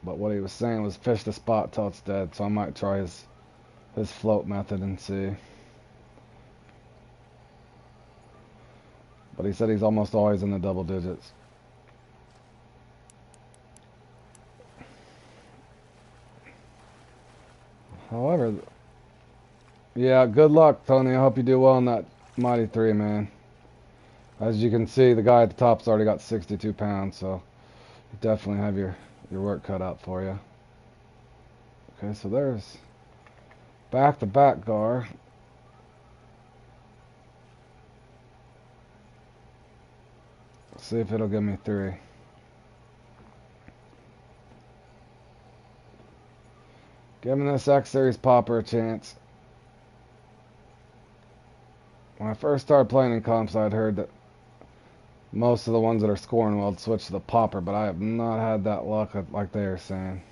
But what he was saying was fish the spot till it's dead. So I might try his float method and see. But he said he's almost always in the double digits. However, yeah, good luck, Tony. I hope you do well in that Mighty 3, man. As you can see, the guy at the top's already got 62 pounds, so you definitely have your work cut out for you. Okay, so there's back-to-back gar. Let's see if it'll give me 3. Giving this X Series popper a chance. When I first started playing in comps, I'd heard that most of the ones that are scoring well would switch to the popper, but I have not had that luck like they are saying.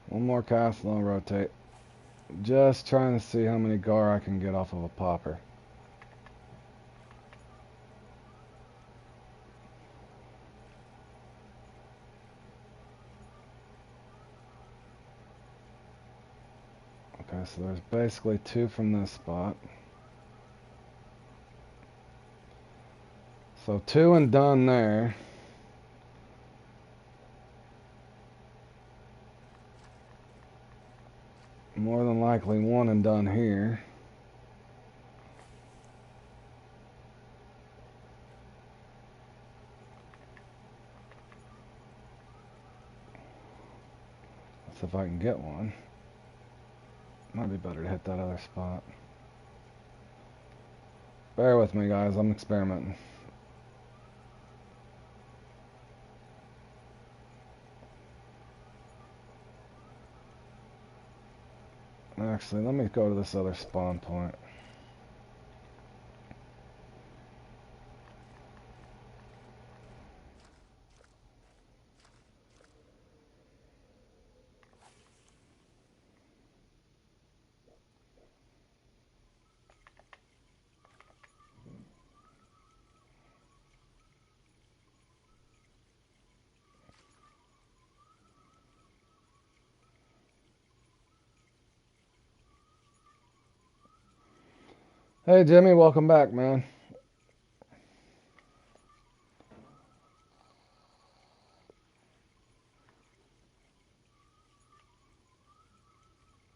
One more cast and I'll rotate. Just trying to see how many gar I can get off of a popper. Okay, so there's basically 2 from this spot. So 2 and done there. More than likely 1 and done here. if I can get one. Might be better to hit that other spot. Bear with me, guys. I'm experimenting. Actually, let me go to this other spawn point. Hey, Jimmy, welcome back, man.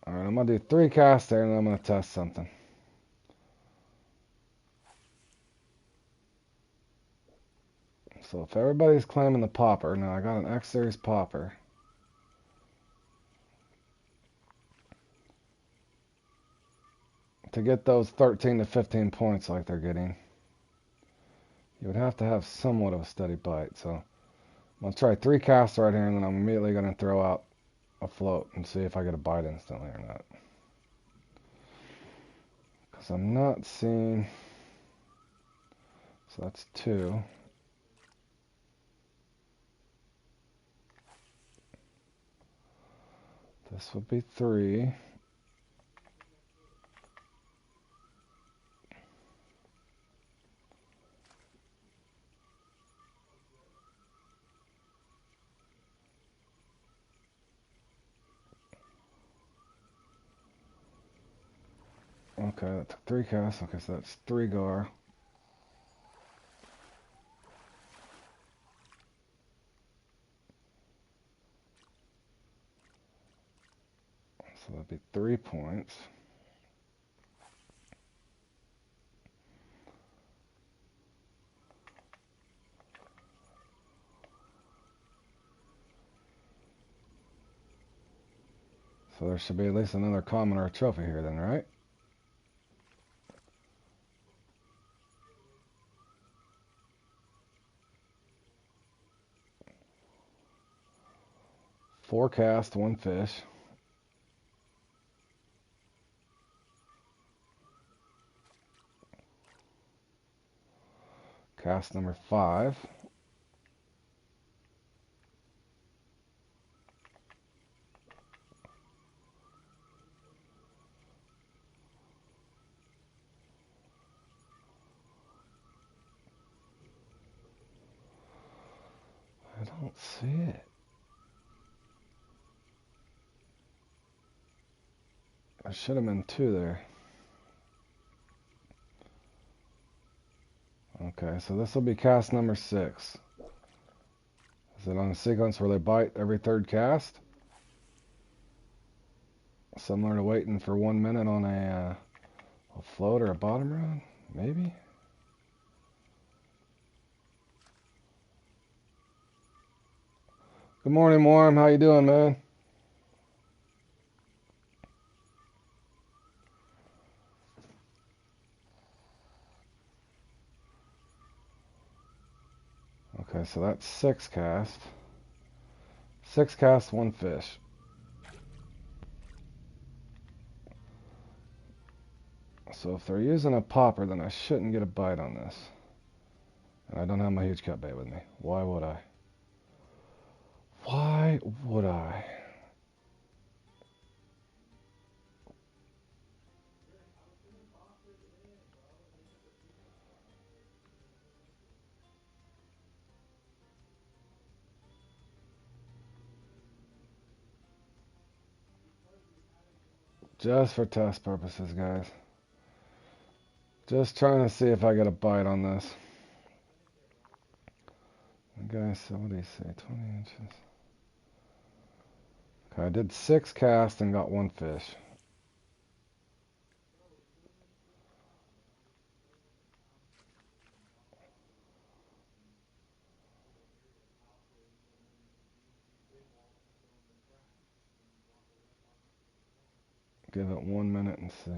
Alright, I'm going to do 3 casts there, and then I'm going to test something. So if everybody's claiming the popper, now I got an X Series popper. To get those 13 to 15 points like they're getting, you would have to have somewhat of a steady bite. So I'm going to try 3 casts right here, and then I'm immediately going to throw out a float and see if I get a bite instantly or not. Because I'm not seeing... So that's 2. This would be 3. Okay, that took 3 casts. Okay, so that's 3 gar. So that'd be 3 points. So there should be at least another common or a trophy here then, right? Four cast, 1 fish. Cast number 5. I don't see it. There should have been 2 there. Okay, so this will be cast number 6. Is it on a sequence where they bite every 3rd cast? Similar to waiting for 1 minute on a float or a bottom rod? Maybe? Good morning, Warm. How you doing, man? Okay, so that's 6 cast. 6 cast, 1 fish. So if they're using a popper, then I shouldn't get a bite on this. And I don't have my huge cut bait with me. Why would I? Why would I? Just for test purposes, guys. Just trying to see if I get a bite on this. Okay, so what do you say? 20 inches. Okay, I did 6 casts and got 1 fish. Give it 1 minute and see.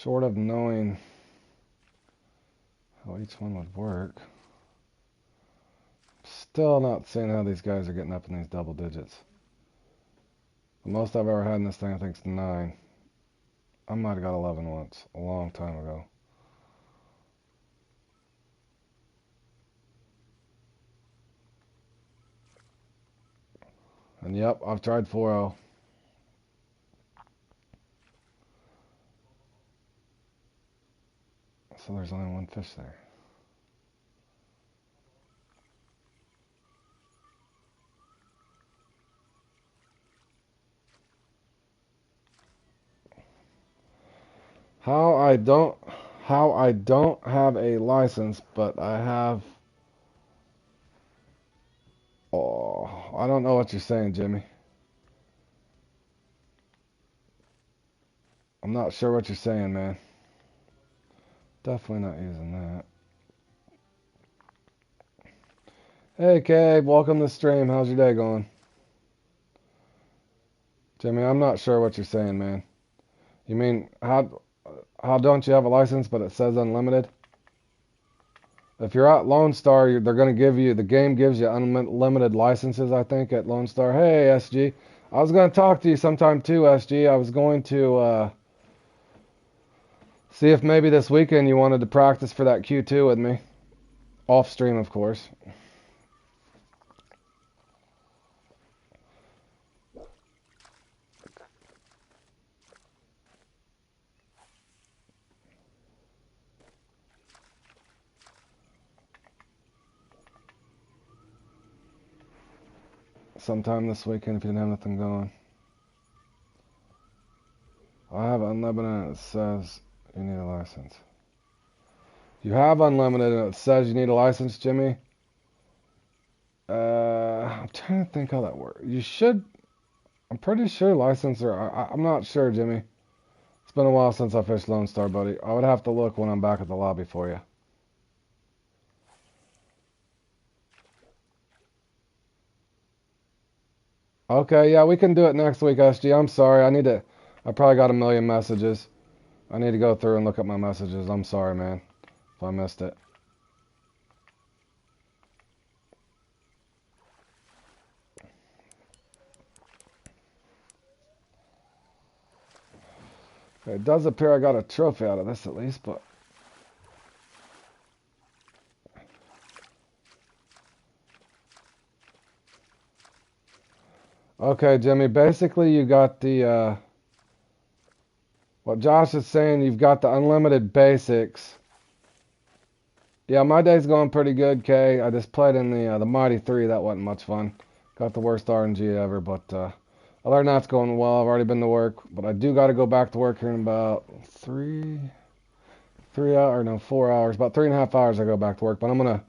Short of knowing how each one would work, still not seeing how these guys are getting up in these double digits. The most I've ever had in this thing, I think, is 9. I might have got 11 once, a long time ago. And yep, I've tried 4-0. So there's only one fish there. How I don't have a license, but I have. Oh, I don't know what you're saying, Jimmy. I'm not sure what you're saying, man. Definitely not using that. Hey, Cade, welcome to the stream. How's your day going? Jimmy, I'm not sure what you're saying, man. You mean, how don't you have a license, but it says unlimited? If you're at Lone Star, they're going to give you, the game gives you unlimited licenses, I think, at Lone Star. Hey, SG. I was going to talk to you sometime too, SG. I was going to see if maybe this weekend you wanted to practice for that Q2 with me. Off stream, of course. Sometime this weekend if you didn't have nothing going. I have unlimited and it says you need a license. You have unlimited and it says you need a license, Jimmy? I'm trying to think how that works. You should, I'm pretty sure license or, I'm not sure, Jimmy. It's been a while since I fished Lone Star, buddy. I would have to look when I'm back at the lobby for you. Okay, yeah, we can do it next week, SG. I'm sorry. I probably got a million messages. I need to go through and look at my messages. I'm sorry, man, if I missed it. It does appear I got a trophy out of this at least, but... Okay, Jimmy, basically you got the, what Josh is saying, you've got the unlimited basics. Yeah, my day's going pretty good, Kay. I just played in the Mighty 3. That wasn't much fun. Got the worst RNG ever, but other than that, it's going well. I've already been to work, but I do got to go back to work here in about 4 hours, about 3.5 hours I go back to work. But I'm going to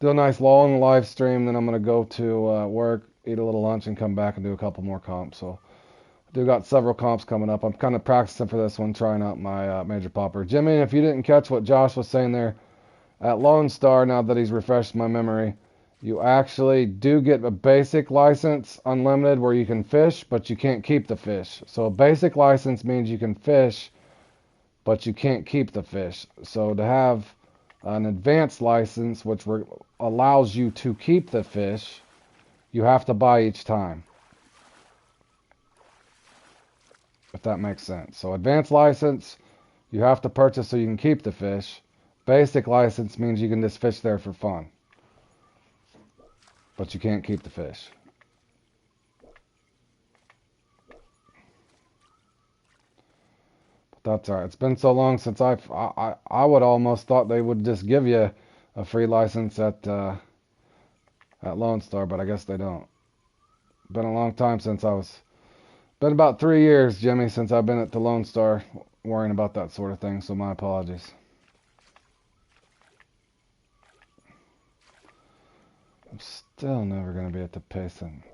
do a nice long live stream, then I'm going to go to work, eat a little lunch, and come back and do a couple more comps. So I do got several comps coming up. I'm kind of practicing for this one, trying out my Major Popper. Jimmy, if you didn't catch what Josh was saying there, at Lone Star, now that he's refreshed my memory, you actually do get a basic license, unlimited, where you can fish, but you can't keep the fish. So a basic license means you can fish, but you can't keep the fish. So to have an advanced license, which allows you to keep the fish, you have to buy each time. If that makes sense. So advanced license, you have to purchase so you can keep the fish. Basic license means you can just fish there for fun. But you can't keep the fish. But that's alright. It's been so long since I would almost thought they would just give you a free license at Lone Star, but I guess they don't. Been a long time since been about 3 years, Jimmy, since I've been at the Lone Star worrying about that sort of thing, so my apologies. I'm still never going to be at the pacing.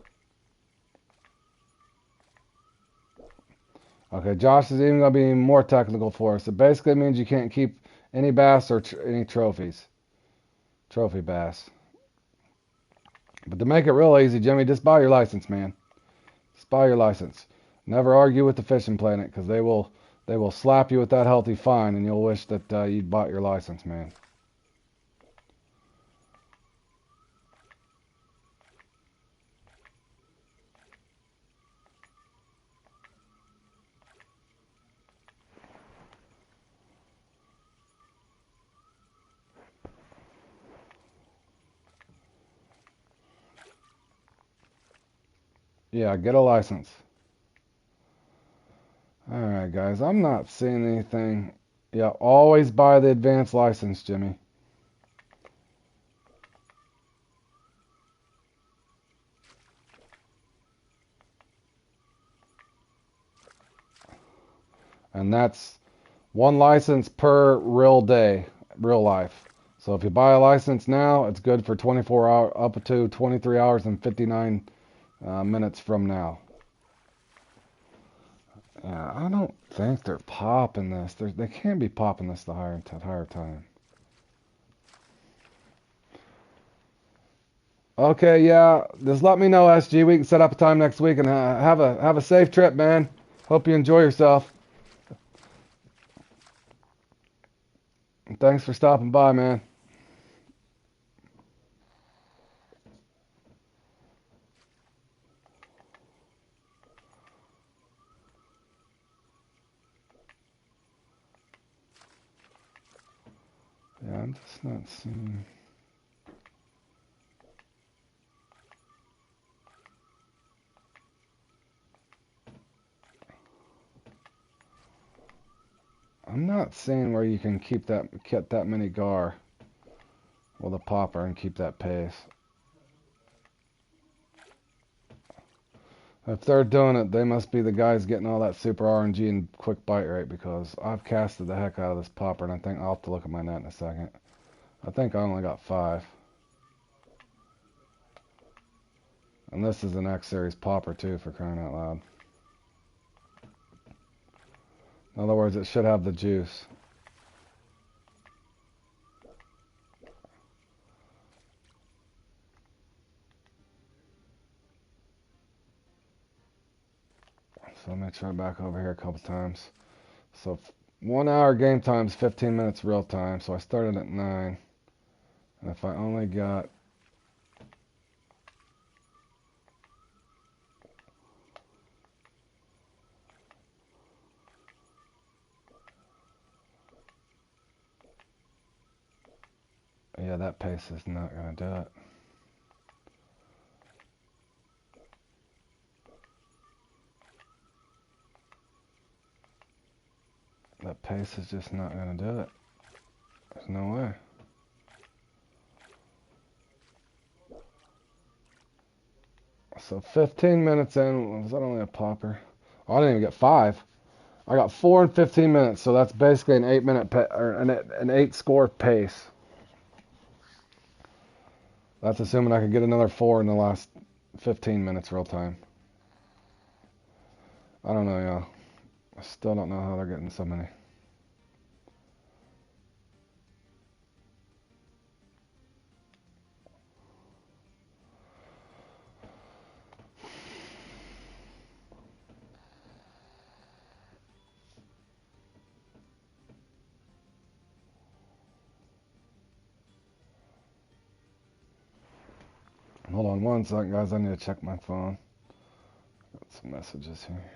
Okay, Josh is even going to be more technical for us. It basically means you can't keep any bass or any trophies. Trophy bass. But to make it real easy, Jimmy, just buy your license, man. Just buy your license. Never argue with the fishing planet, because they will slap you with that healthy fine, and you'll wish that you'd bought your license, man. Yeah, get a license. Alright, guys, I'm not seeing anything. Yeah, always buy the advanced license, Jimmy. And that's one license per real day, real life. So if you buy a license now, it's good for 24 hours, up to 23 hours and 59 minutes from now. Yeah, I don't think they're popping this. They can't be popping this the higher time. Okay, yeah. Just let me know, SG. We can set up a time next week and have a safe trip, man. Hope you enjoy yourself. And thanks for stopping by, man. Yeah, I'm just not seeing. I'm not seeing where you can get that many gar with a popper and keep that pace. If they're doing it, they must be the guys getting all that super RNG and quick bite rate, because I've casted the heck out of this popper, and I think I'll have to look at my net in a second. I think I only got 5. And this is an X series popper too, for crying out loud. In other words, it should have the juice. So let me try back over here a couple times. So 1 hour game time is 15 minutes real time. So I started at 9. And if I only got... Yeah, that pace is not going to do it. That pace is just not going to do it. There's no way. So 15 minutes in, was that only a popper? Oh, I didn't even get 5. I got 4 in 15 minutes, so that's basically an 8-minute or an 8-score pace. That's assuming I could get another 4 in the last 15 minutes real time. I don't know, y'all. I still don't know how they're getting so many. Hold on one second, guys. I need to check my phone. Got some messages here.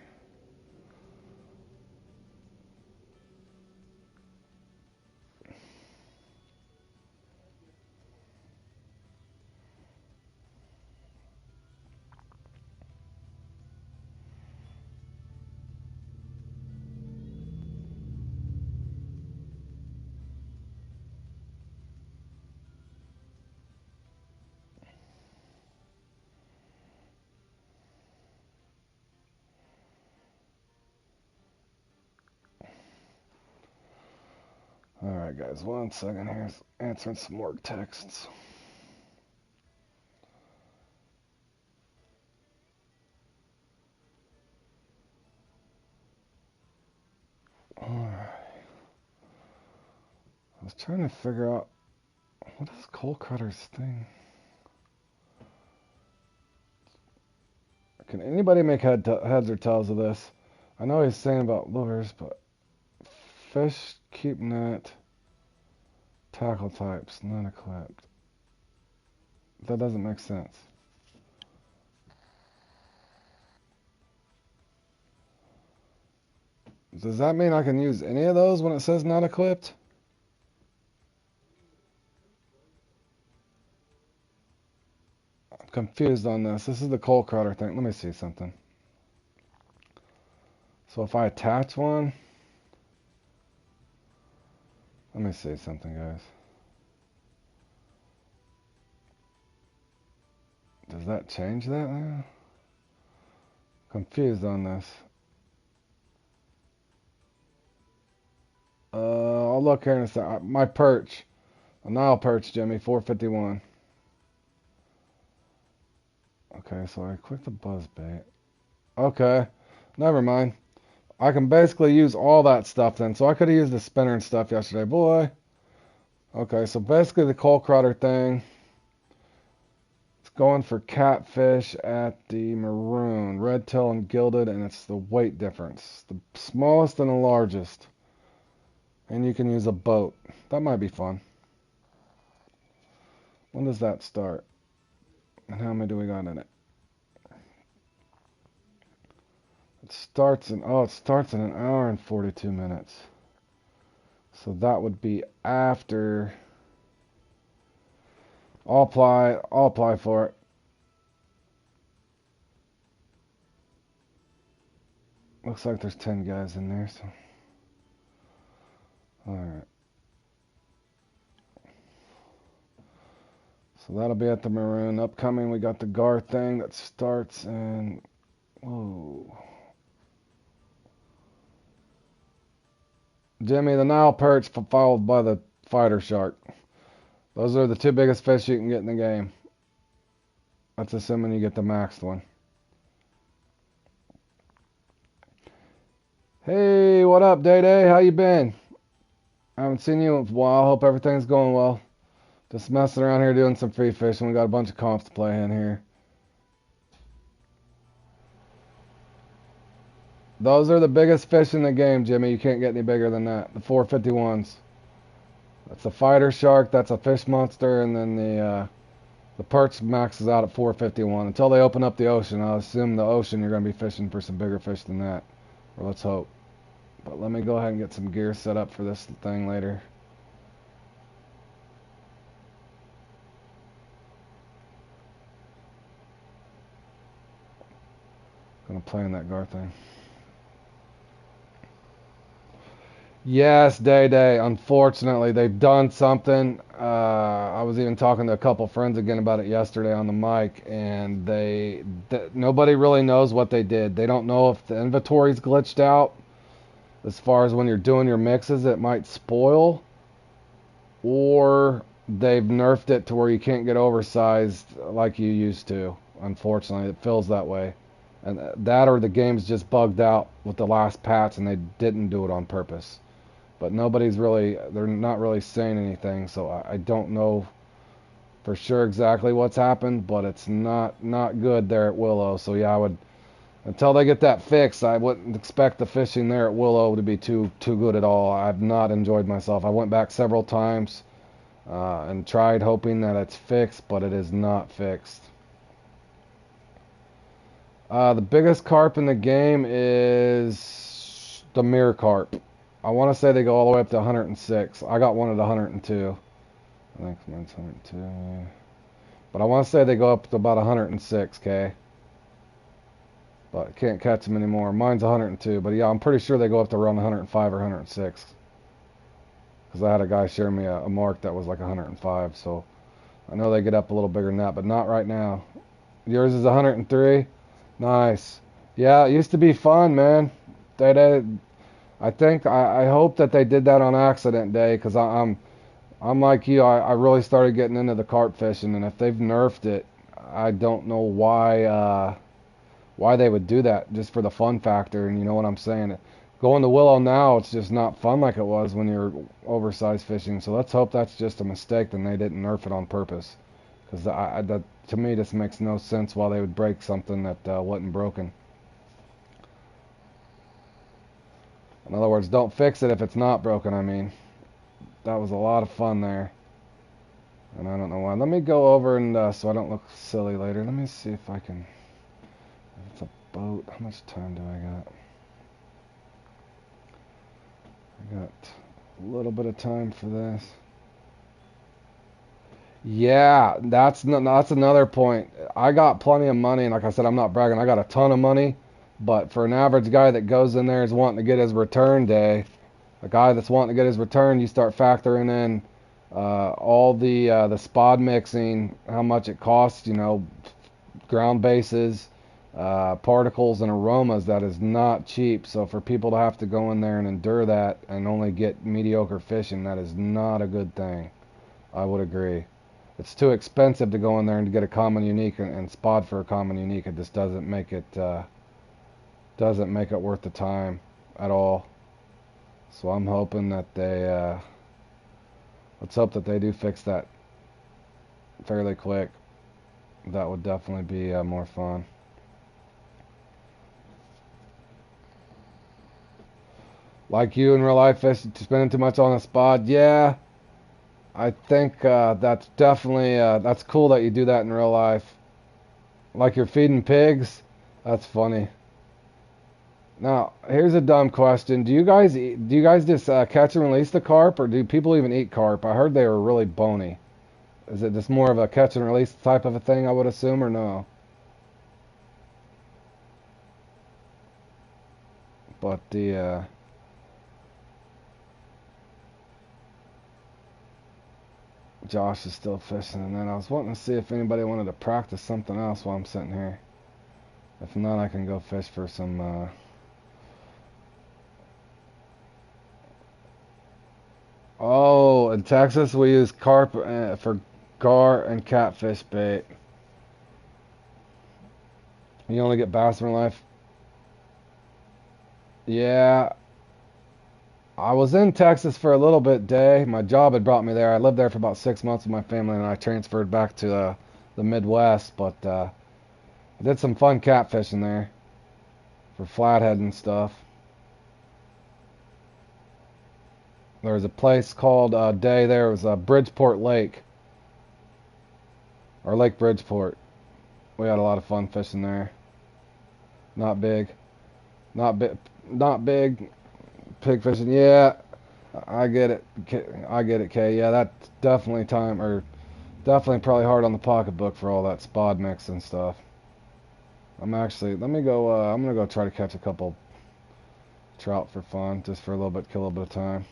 Alright, guys. 1 second here. Answering some more texts. Alright. I was trying to figure out, what is Cole Crutter's thing? Can anybody make heads or tails of this? I know he's saying about lures, but fish, keep net, tackle types, not equipped. That doesn't make sense. Does that mean I can use any of those when it says not equipped? I'm confused on this. This is the coal crawler thing. Let me see something. So if I attach one, let me see something, guys. Does that change that now? Confused on this. I'll look here in a second. My perch. A Nile perch, Jimmy, 451. Okay, so I click the buzz bait. Okay, never mind. I can basically use all that stuff then. So I could have used the spinner and stuff yesterday. Boy. Okay, so basically the coal crawler thing. It's going for catfish at the maroon. Red tail and gilded, and it's the weight difference. The smallest and the largest. And you can use a boat. That might be fun. When does that start? And how many do we got in it? It starts in an hour and 42 minutes. So that would be after. I'll apply for it. Looks like there's 10 guys in there, so. Alright. So that'll be at the maroon. Upcoming, we got the Gar thing that starts in. Whoa. Jimmy, the Nile perch followed by the fighter shark. Those are the two biggest fish you can get in the game. That's assuming you get the maxed one. Hey, what up, Day Day? How you been? I haven't seen you in a while. Hope everything's going well. Just messing around here doing some free fishing. We got a bunch of comps to play in here. Those are the biggest fish in the game, Jimmy. You can't get any bigger than that. The 451s. That's a fighter shark. That's a fish monster, and then the perch maxes out at 451. Until they open up the ocean, I'll assume the ocean you're going to be fishing for some bigger fish than that. Or let's hope. But let me go ahead and get some gear set up for this thing later. Gonna play in that Gar thing. Yes, Day Day. Unfortunately, they've done something. I was even talking to a couple friends again about it yesterday on the mic, and nobody really knows what they did. They don't know if the inventory's glitched out. As far as when you're doing your mixes, it might spoil, or they've nerfed it to where you can't get oversized like you used to. Unfortunately, it feels that way. And that or the game's just bugged out with the last patch and they didn't do it on purpose. But they're not really saying anything, so I don't know for sure exactly what's happened, but it's not good there at Willow. So yeah, until they get that fixed, I wouldn't expect the fishing there at Willow to be too good at all. I've not enjoyed myself. I went back several times and tried hoping that it's fixed, but it is not fixed. The biggest carp in the game is the mirror carp. I want to say they go all the way up to 106. I got one at 102. I think mine's 102. Yeah. But I want to say they go up to about 106K. But I can't catch them anymore. Mine's 102. But yeah, I'm pretty sure they go up to around 105 or 106. Because I had a guy share me a mark that was like 105. So I know they get up a little bigger than that, but not right now. Yours is 103? Nice. Yeah, it used to be fun, man. I hope that they did that on accident, Day, because I'm like you. I really started getting into the carp fishing, and if they've nerfed it, I don't know why they would do that, just for the fun factor. And you know what I'm saying? Going to Willow now, it's just not fun like it was when you're oversized fishing. So let's hope that's just a mistake, and they didn't nerf it on purpose, because that to me, this makes no sense why they would break something that wasn't broken. In other words, don't fix it if it's not broken, I mean. That was a lot of fun there. And I don't know why. Let me go over and so I don't look silly later. Let me see if I can... If it's a boat, how much time do I got? I got a little bit of time for this. Yeah, that's another point. I got plenty of money, and like I said, I'm not bragging. I got a ton of money, but for an average guy that goes in there is wanting to get his return day, a guy that's wanting to get his return, you start factoring in all the spod mixing, how much it costs, you know, ground bases, particles, and aromas. That is not cheap. So for people to have to go in there and endure that and only get mediocre fishing, that is not a good thing. I would agree. It's too expensive to go in there and to get a common unique and spot for a common unique. It just doesn't make it worth the time at all. So I'm hoping that they let's hope that they do fix that fairly quick. That would definitely be more fun. Like you in real life, spending too much on a spot, yeah. I think that's definitely that's cool that you do that in real life. Like you're feeding pigs. That's funny. Now, here's a dumb question. Do you guys just catch and release the carp, or do people even eat carp? I heard they were really bony. Is it just more of a catch and release type of a thing, I would assume, or no? But the Josh is still fishing, and then I was wanting to see if anybody wanted to practice something else while I'm sitting here. If not, I can go fish for some Oh, in Texas we use carp for gar and catfish bait. You only get bass in real life? Yeah, I was in Texas for a little bit day. My job had brought me there. I lived there for about 6 months with my family, and I transferred back to the Midwest. But I did some fun catfishing there for flathead and stuff. There was a place called Day there. It was Bridgeport Lake, or Lake Bridgeport. We had a lot of fun fishing there. Not big. Not big. Pig fishing, yeah. I get it. I get it, Kay. Yeah, that's definitely definitely probably hard on the pocketbook for all that spod mix and stuff. Let me go, I'm gonna go try to catch a couple trout for fun, just for a little bit, kill a little bit of time.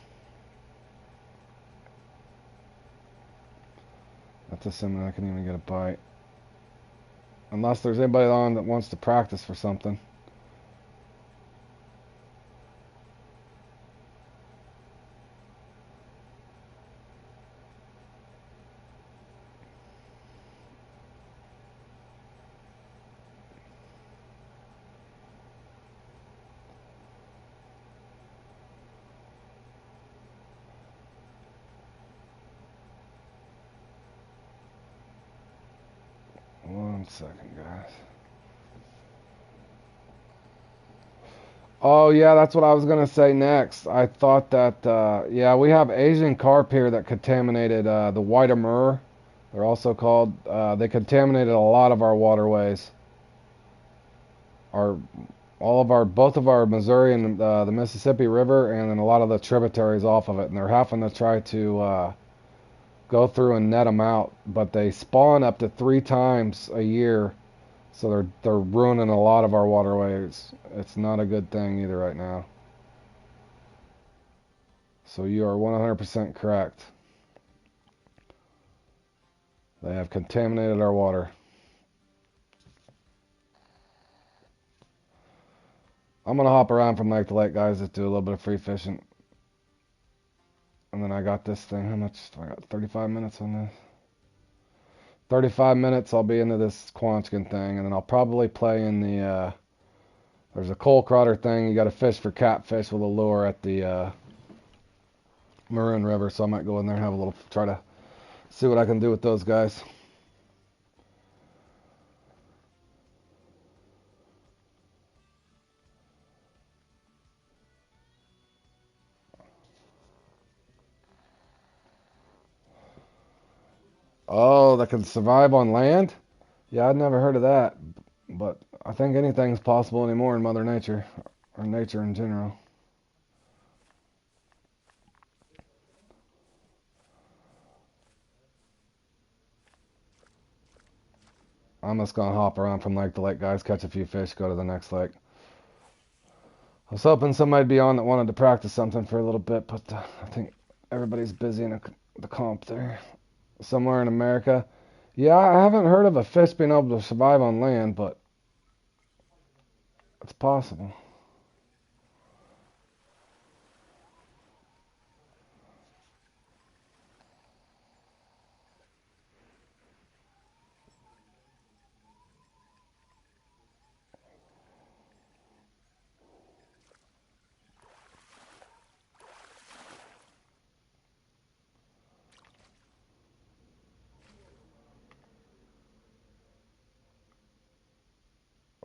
That's assuming I can even get a bite. Unless there's anybody on that wants to practice for something. One second, guys. Oh, yeah, that's what I was going to say next. I thought that, yeah, we have Asian carp here that contaminated the white amur. They're also called. They contaminated a lot of our waterways. Both of our Missouri and the Mississippi River, and then a lot of the tributaries off of it. And they're having to try to go through and net them out. But they spawn up to 3 times a year. So they're ruining a lot of our waterways. It's not a good thing either right now. So you are 100% correct. They have contaminated our water. I'm going to hop around from lake to lake, guys. Just do a little bit of free fishing. And then I got this thing. How much? I got 35 minutes on this. 35 minutes, I'll be into this Quanchkin thing, and then I'll probably play in the, there's a coal crawler thing. You got to fish for catfish with a lure at the Maroon River, so I might go in there and have a little, try to see what I can do with those guys. Oh, that can survive on land? Yeah, I'd never heard of that. But I think anything's possible anymore in Mother Nature, or nature in general. I'm just gonna hop around from lake to lake, guys, catch a few fish, go to the next lake. I was hoping somebody'd be on that wanted to practice something for a little bit, but I think everybody's busy in the comp there. Somewhere in America. Yeah, I haven't heard of a fish being able to survive on land, but it's possible.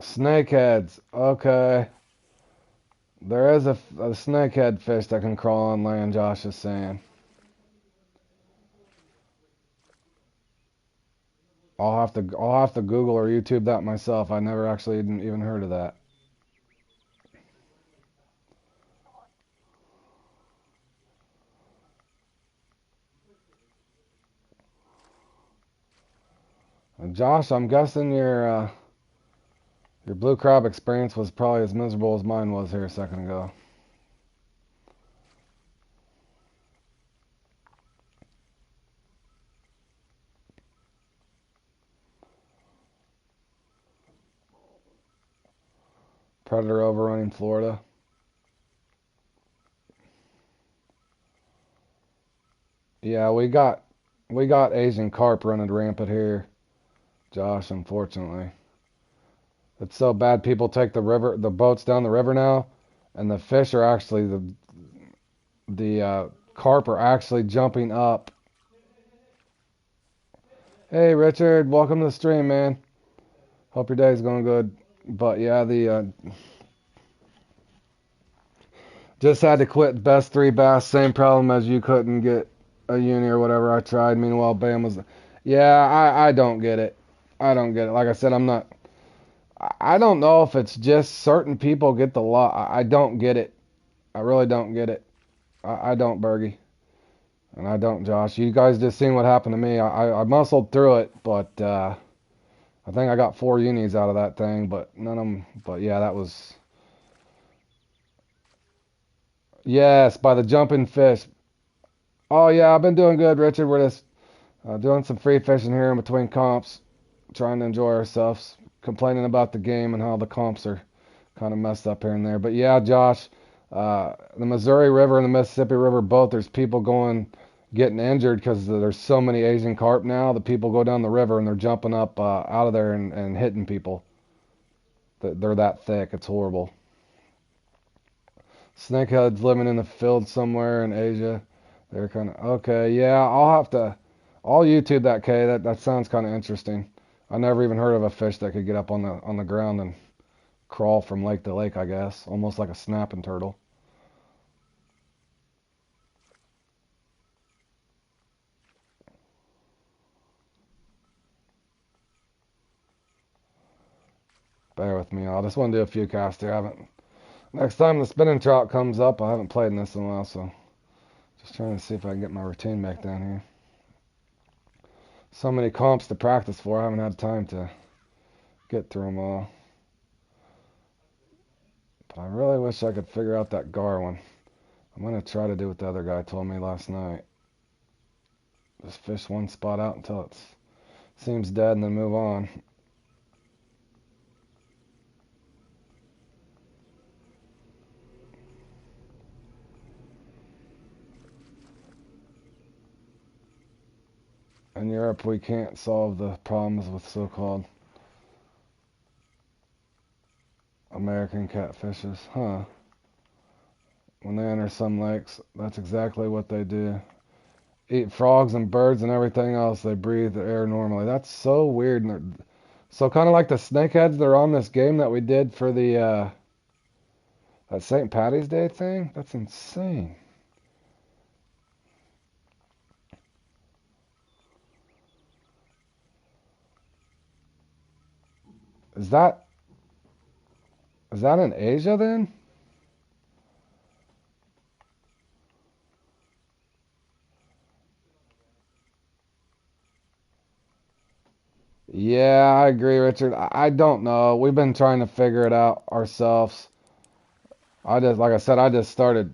Snakeheads. Okay. There is a snakehead fish that can crawl on land, Josh is saying. I'll have to Google or YouTube that myself. I never actually even heard of that. And Josh, I'm guessing your blue crab experience was probably as miserable as mine was here a second ago. Predator overrunning Florida. Yeah, we got Asian carp running rampant here, Josh, unfortunately. It's so bad people take the boats down the river now, and the fish are actually the carp are actually jumping up. Hey Richard, welcome to the stream, man. Hope your day's going good. But yeah, the just had to quit best three bass. Same problem as you couldn't get a uni or whatever. I tried. Meanwhile, Bam was. Yeah, I don't get it. I don't get it. Like I said, I'm not. I don't know if it's just certain people get the law. I don't get it. I really don't get it. I don't, Bergie. And I don't, Josh. You guys just seen what happened to me. I muscled through it, but I think I got 4 unis out of that thing, but none of them. But yeah, that was. Yes, by the jumping fish. Oh yeah, I've been doing good, Richard. We're just doing some free fishing here in between comps, trying to enjoy ourselves, complaining about the game and how the comps are kind of messed up here and there. But yeah, Josh, the Missouri River and the Mississippi River, both, there's people getting injured because there's so many Asian carp now. The people go down the river and they're jumping up out of there and hitting people. They're that thick. It's horrible. Snakeheads living in the field somewhere in Asia. They're kind of okay. Yeah, I'll YouTube that. K. That sounds kind of interesting. I never even heard of a fish that could get up on the ground and crawl from lake to lake. I guess almost like a snapping turtle. Bear with me. I just want to do a few casts here. I haven't. Next time the spinning trout comes up, I haven't played in this in a while, so just trying to see if I can get my routine back down here. So many comps to practice for. I haven't had time to get through them all. But I really wish I could figure out that gar one. I'm going to try to do what the other guy told me last night. Just fish one spot out until it seems dead and then move on. In Europe, we can't solve the problems with so-called American catfishes. Huh. When they enter some lakes, that's exactly what they do. Eat frogs and birds and everything else. They breathe the air normally. That's so weird. So kind of like the snakeheads, they're on this game that we did for the that St. Patty's Day thing. That's insane. Is that in Asia then? Yeah, I agree, Richard. I don't know. We've been trying to figure it out ourselves. Like I said, I just started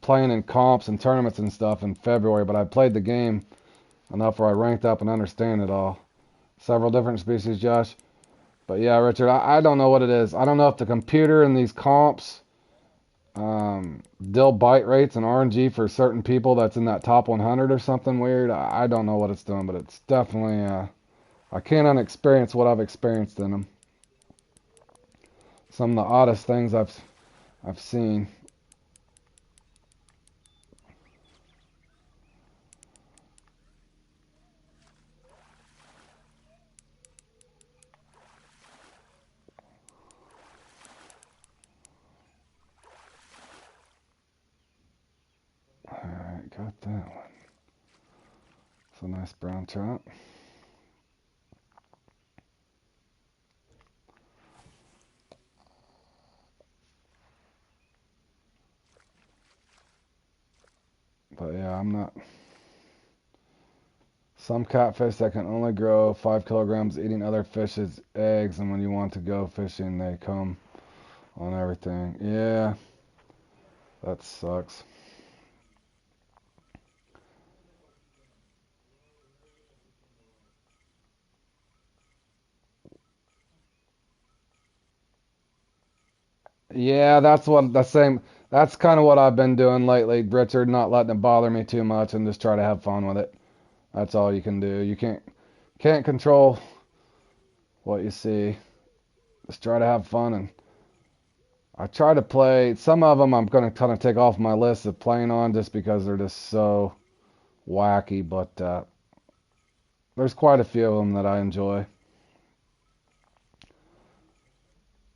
playing in comps and tournaments and stuff in February, but I played the game enough where I ranked up and understand it all. Several different species, Josh. But yeah, Richard, I don't know what it is. I don't know if the computer in these comps deal bite rates and RNG for certain people that's in that top 100 or something weird. I don't know what it's doing, but it's definitely, I can't unexperience what I've experienced in them. Some of the oddest things I've seen. Alright, got that one. It's a nice brown trout. But yeah, I'm not. Some catfish that can only grow 5 kilograms eating other fish's eggs, and when you want to go fishing, they come on everything. Yeah, that sucks. Yeah, that's kind of what I've been doing lately, Richard, not letting it bother me too much and just try to have fun with it. That's all you can do. You can't control what you see. Just try to have fun, and I try to play some of them I'm going to kind of take off my list of playing on just because they're just so wacky, but there's quite a few of them that I enjoy.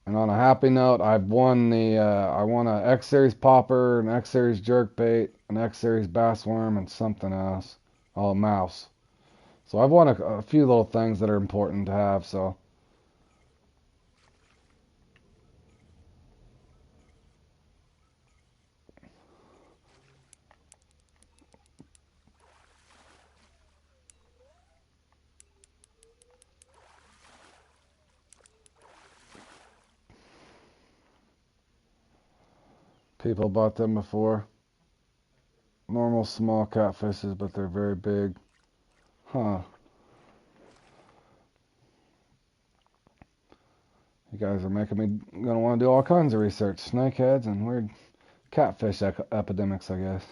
And on a happy note, I won a X Series popper, an X Series jerkbait, an X Series bass worm, and something else. Oh, a mouse. So I've won a few little things that are important to have. So people bought them before. Normal small catfishes, but they're very big. Huh. You guys are making me gonna want to do all kinds of research. Snakeheads and weird catfish epidemics, I guess.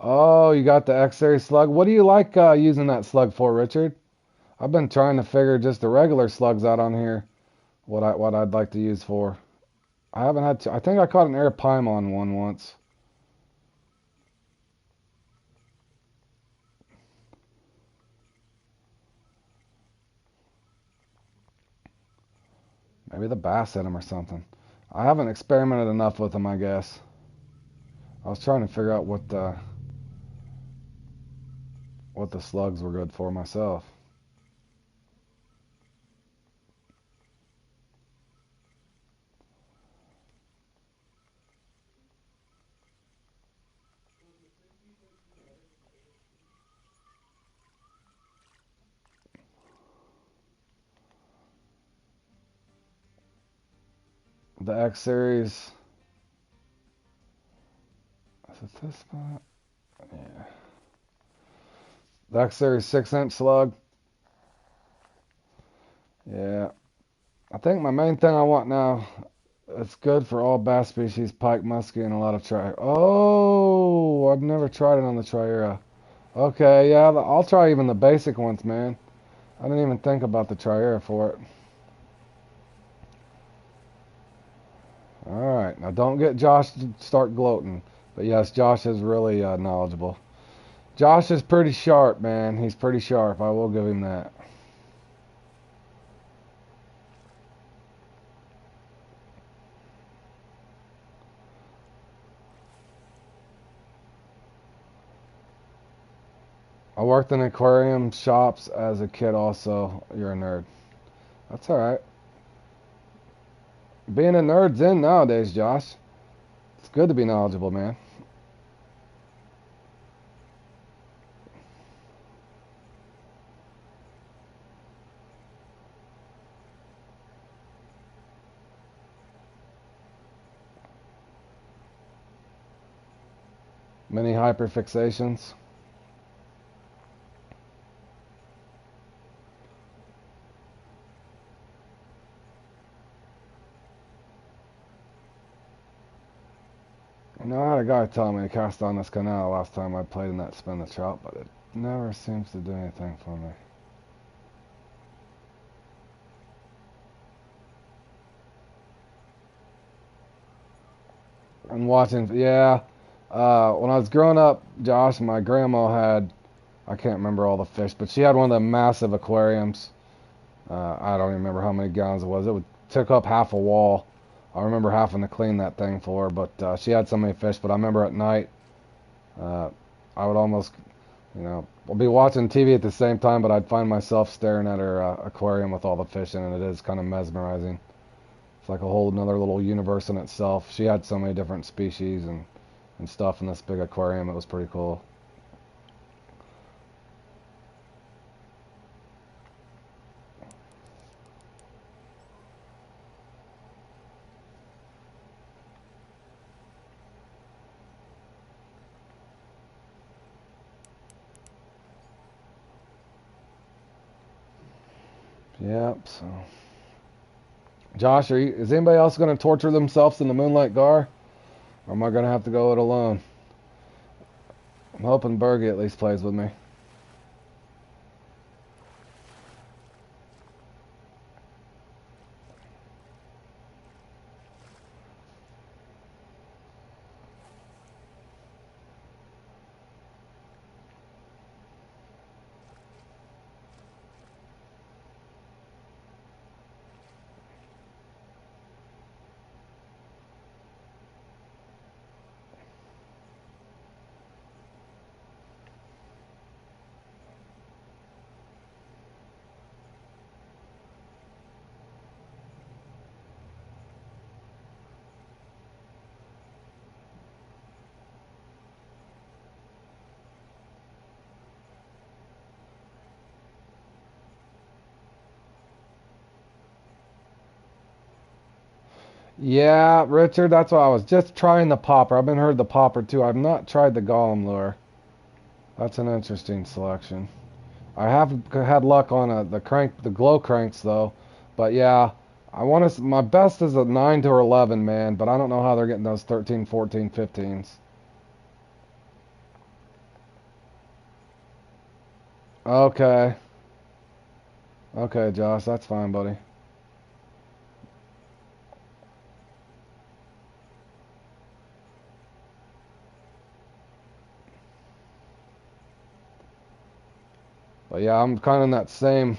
Oh, you got the X Series slug. What do you like using that slug for, Richard? I've been trying to figure just the regular slugs out on here. What I'd like to use for. I haven't had to. I think I caught an air on one once. Maybe the bass hit him or something. I haven't experimented enough with them, I guess. I was trying to figure out what the slugs were good for myself. The X Series. Is it this spot? Yeah. The X Series 6-inch slug. Yeah. I think my main thing I want now, it's good for all bass species, pike, muskie, and a lot of tri. Oh, I've never tried it on the Triera. Okay, yeah, I'll try even the basic ones, man. I didn't even think about the Triera for it. All right, now don't get Josh to start gloating. But yes, Josh is really knowledgeable. Josh is pretty sharp, man. He's pretty sharp. I will give him that. I worked in aquarium shops as a kid also. You're a nerd. That's alright. Being a nerd's in nowadays, Josh. It's good to be knowledgeable, man. Many hyperfixations. You know, I had a guy tell me to cast on this canal last time I played in that spin the trout, but it never seems to do anything for me. And watching, yeah. When I was growing up, Josh, my grandma had, I can't remember all the fish, but she had one of the massive aquariums. I don't even remember how many gallons it was. It would took up half a wall. I remember having to clean that thing for her, but she had so many fish. But I remember at night, uh, I would almost, I'll be watching TV at the same time, but I'd find myself staring at her aquarium with all the fish in it. It is kind of mesmerizing. It's like a whole another little universe in itself. She had so many different species and stuff in this big aquarium. It was pretty cool. Yep. So, Josh, is anybody else going to torture themselves in the Moonlight Gar, or am I going to have to go it alone? I'm hoping Bergie at least plays with me. Yeah, Richard, that's why I was just trying the popper. I've been heard the popper too. I've not tried the Gollum lure. That's an interesting selection. I have had luck on the glow cranks though, but yeah, I want to. My best is a 9 to 11, man, but I don't know how they're getting those 13, 14, 15s. Okay, okay, Josh, that's fine, buddy. But yeah, I'm kind of in that same.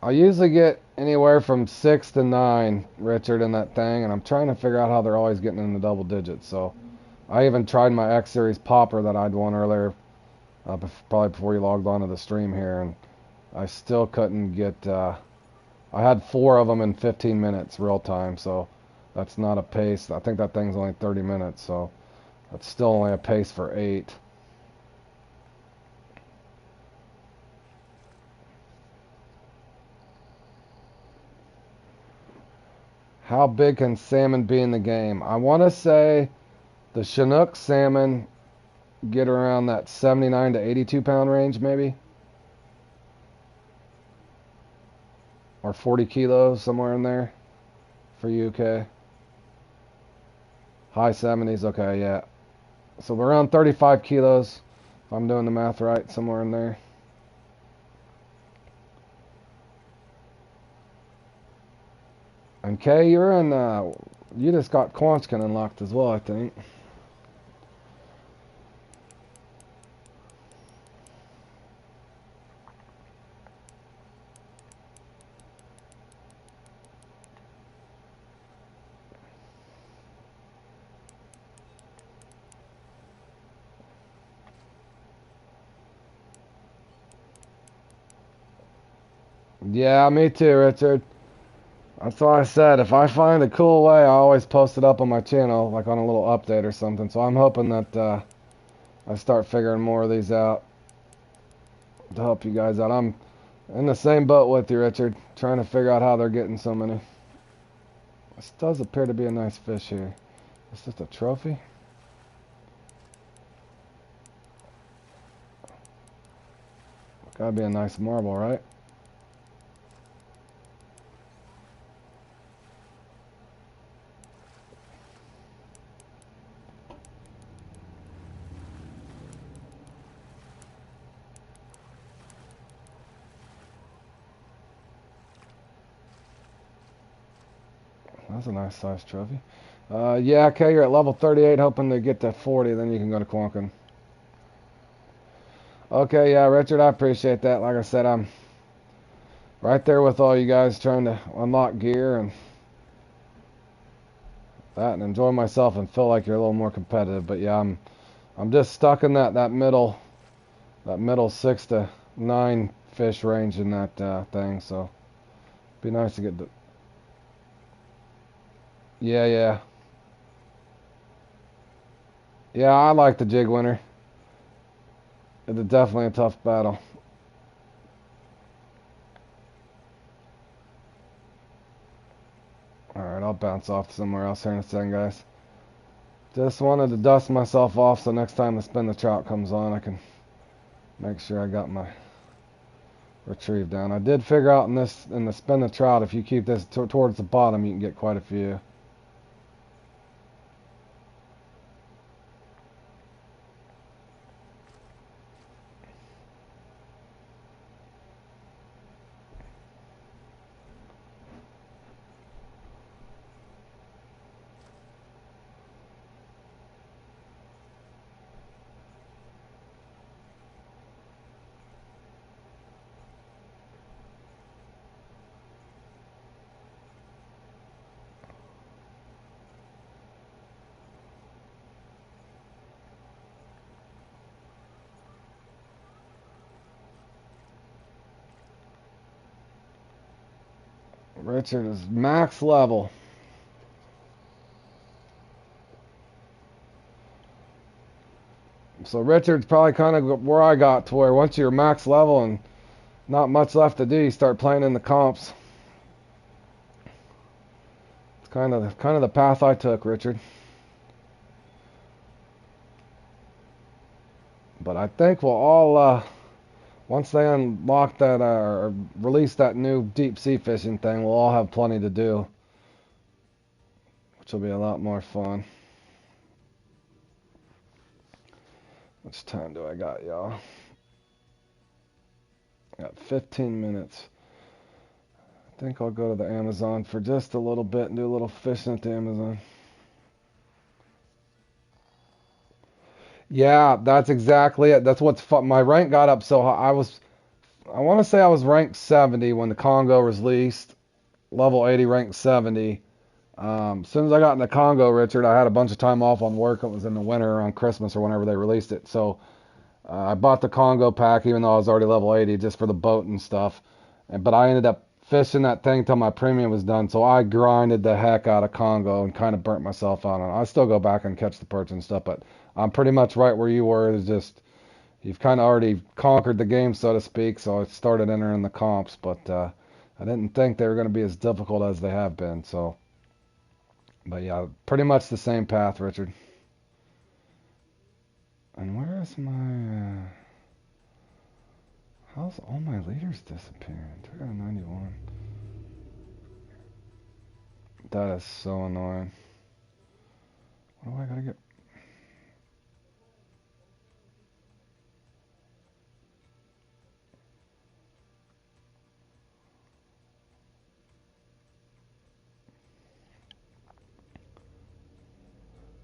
I usually get anywhere from 6 to 9, Richard, in that thing, and I'm trying to figure out how they're always getting in the double digits. So I even tried my X Series popper that I'd won earlier, probably before you logged on to the stream here, and I still couldn't get. I had 4 of them in 15 minutes real time, so that's not a pace. I think that thing's only 30 minutes, so that's still only a pace for 8. How big can salmon be in the game? I want to say the Chinook salmon get around that 79 to 82 pound range, maybe, or 40 kilos, somewhere in there for UK. High 70s, okay, yeah. So we're around 35 kilos, if I'm doing the math right, somewhere in there. And Kay, you just got Quanchkin unlocked as well, I think. Yeah, me too, Richard. That's why I said if I find a cool way, I always post it up on my channel, like on a little update or something. So I'm hoping that I start figuring more of these out to help you guys out. I'm in the same boat with you, Richard, trying to figure out how they're getting so many. This does appear to be a nice fish here. Is this a trophy? Gotta be a nice marble, right? That's a nice size trophy. Yeah, okay, you're at level 38, hoping to get to 40, then you can go to Quonkin. Okay, yeah, Richard, I appreciate that. Like I said, I'm right there with all you guys trying to unlock gear and that and enjoy myself and feel like you're a little more competitive. But yeah, I'm just stuck in that middle 6 to 9 fish range in that thing, so it'd be nice to get the yeah. Yeah, I like the jig winner. It's definitely a tough battle. Alright, I'll bounce off somewhere else here in a second, guys. Just wanted to dust myself off so next time the spin the trout comes on, I can make sure I got my retrieve down. I did figure out in the spin the trout, if you keep this towards the bottom, you can get quite a few. Richard is max level. So Richard's probably kind of where I got to, where once you're max level and not much left to do, you start playing in the comps. It's kind of the path I took, Richard. But I think we'll all once they unlock that or release that new deep sea fishing thing, we'll all have plenty to do, which will be a lot more fun. How much time do I got, y'all? Got 15 minutes. I think I'll go to the Amazon for just a little bit and do a little fishing at the Amazon. Yeah, that's exactly it. That's what's fun. My rank got up so high. I want to say I was ranked 70 when the Congo was released. Level 80, ranked 70. As soon as I got in the Congo, Richard, I had a bunch of time off on work. It was in the winter around Christmas or whenever they released it. So I bought the Congo pack even though I was already level 80 just for the boat and stuff. But I ended up fishing that thing till my premium was done. So I grinded the heck out of Congo and kind of burnt myself out on it. I still go back and catch the perch and stuff, but I'm pretty much right where you were. It's just you've kind of already conquered the game, so to speak. So I started entering the comps, but I didn't think they were going to be as difficult as they have been. So, but yeah, pretty much the same path, Richard. And where is my? How's all my leaders disappearing? 391. That is so annoying. What do I gotta get?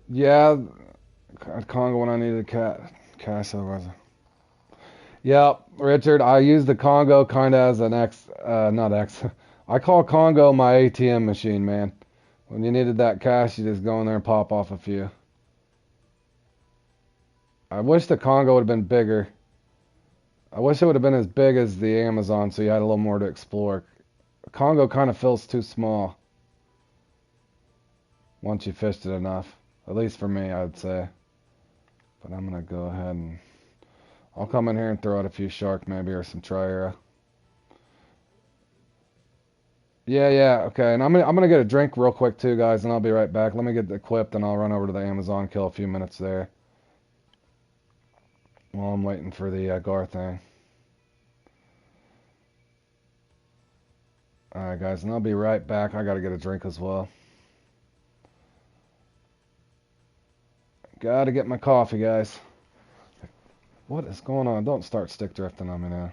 Yeah, Congo when I needed a cash over. Yep, Richard, I use the Congo kind of as an not X. I call Congo my ATM machine, man. When you needed that cash, you just go in there and pop off a few. I wish the Congo would have been bigger. I wish it would have been as big as the Amazon so you had a little more to explore. Congo kind of feels too small once you fished it enough. At least for me, I'd say. But I'm going to go ahead and... I'll come in here and throw out a few shark maybe or some triera. Yeah, okay. And I'm gonna get a drink real quick too, guys, and I'll be right back. Let me get equipped and I'll run over to the Amazon, kill a few minutes there while I'm waiting for the gar thing. Alright, guys, and I'll be right back. I gotta get a drink as well. Gotta get my coffee, guys. What is going on? Don't start stick drifting on me now.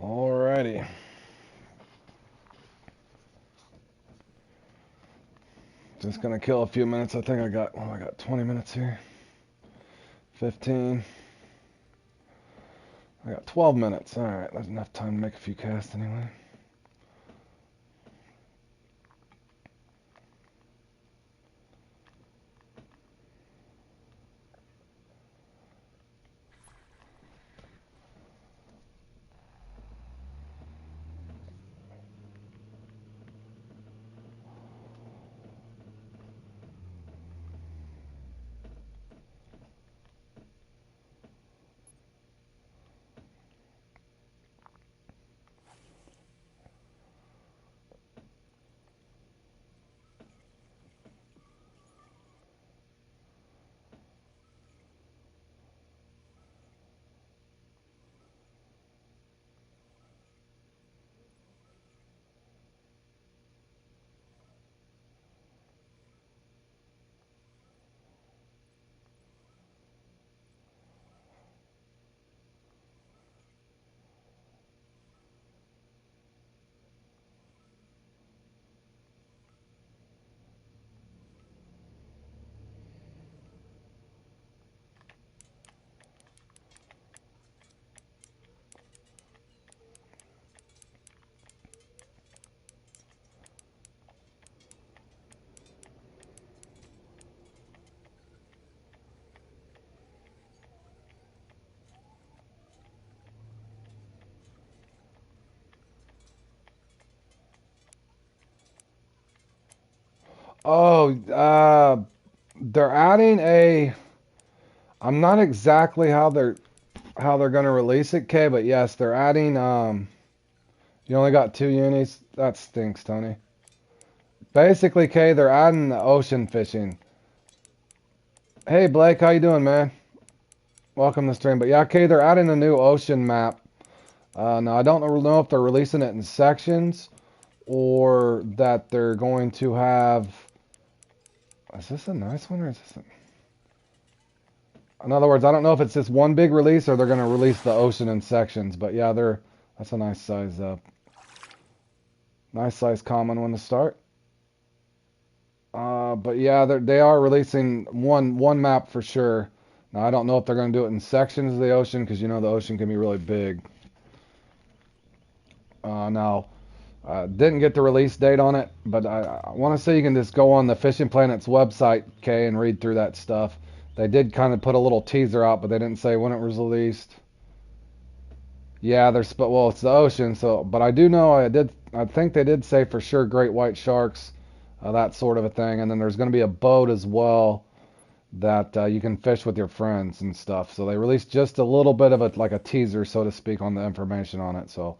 Alrighty. Just gonna kill a few minutes. I think I got 20 minutes here. 15. I got 12 minutes. Alright, that's enough time to make a few casts anyway. Oh, they're adding a. I'm not exactly how they're gonna release it, Kay, but yes, they're adding. You only got 2 unis. That stinks, Tony. Basically, Kay, they're adding the ocean fishing. Hey, Blake, how you doing, man? Welcome to the stream. But yeah, Kay, they're adding a new ocean map. Now I don't know if they're releasing it in sections or that they're going to have. Is this a nice one or is this? In other words, I don't know if it's just one big release or they're going to release the ocean in sections. But yeah, that's a nice size common one to start. But yeah, they are releasing one map for sure. Now I don't know if they're going to do it in sections of the ocean because you know the ocean can be really big. Now Didn't get the release date on it, but I want to say you can just go on the Fishing Planet's website, Kay, and read through that stuff. They did kind of put a little teaser out, but they didn't say when it was released. Yeah, well, it's the ocean, so but I do know I think they did say for sure great white sharks, that sort of a thing, and then there's going to be a boat as well that you can fish with your friends and stuff. So they released just a little bit of like a teaser, so to speak, on the information on it. So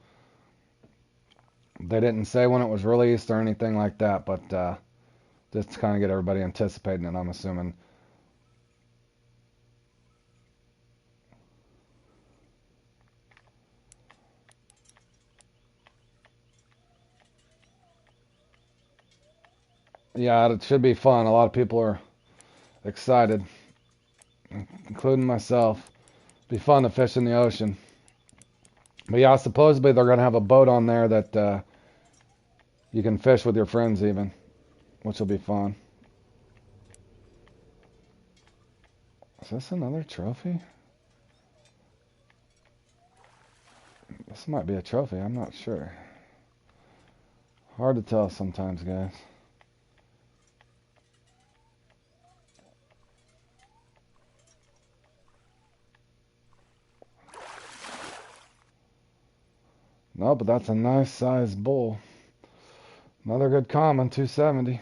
they didn't say when it was released or anything like that, but just to kind of get everybody anticipating it, I'm assuming. Yeah, it should be fun. A lot of people are excited, including myself. Be fun to fish in the ocean. But yeah, supposedly they're gonna have a boat on there that you can fish with your friends even, which will be fun. Is this another trophy? This might be a trophy, I'm not sure. Hard to tell sometimes, guys. No, but that's a nice sized bull. Another good common, 270.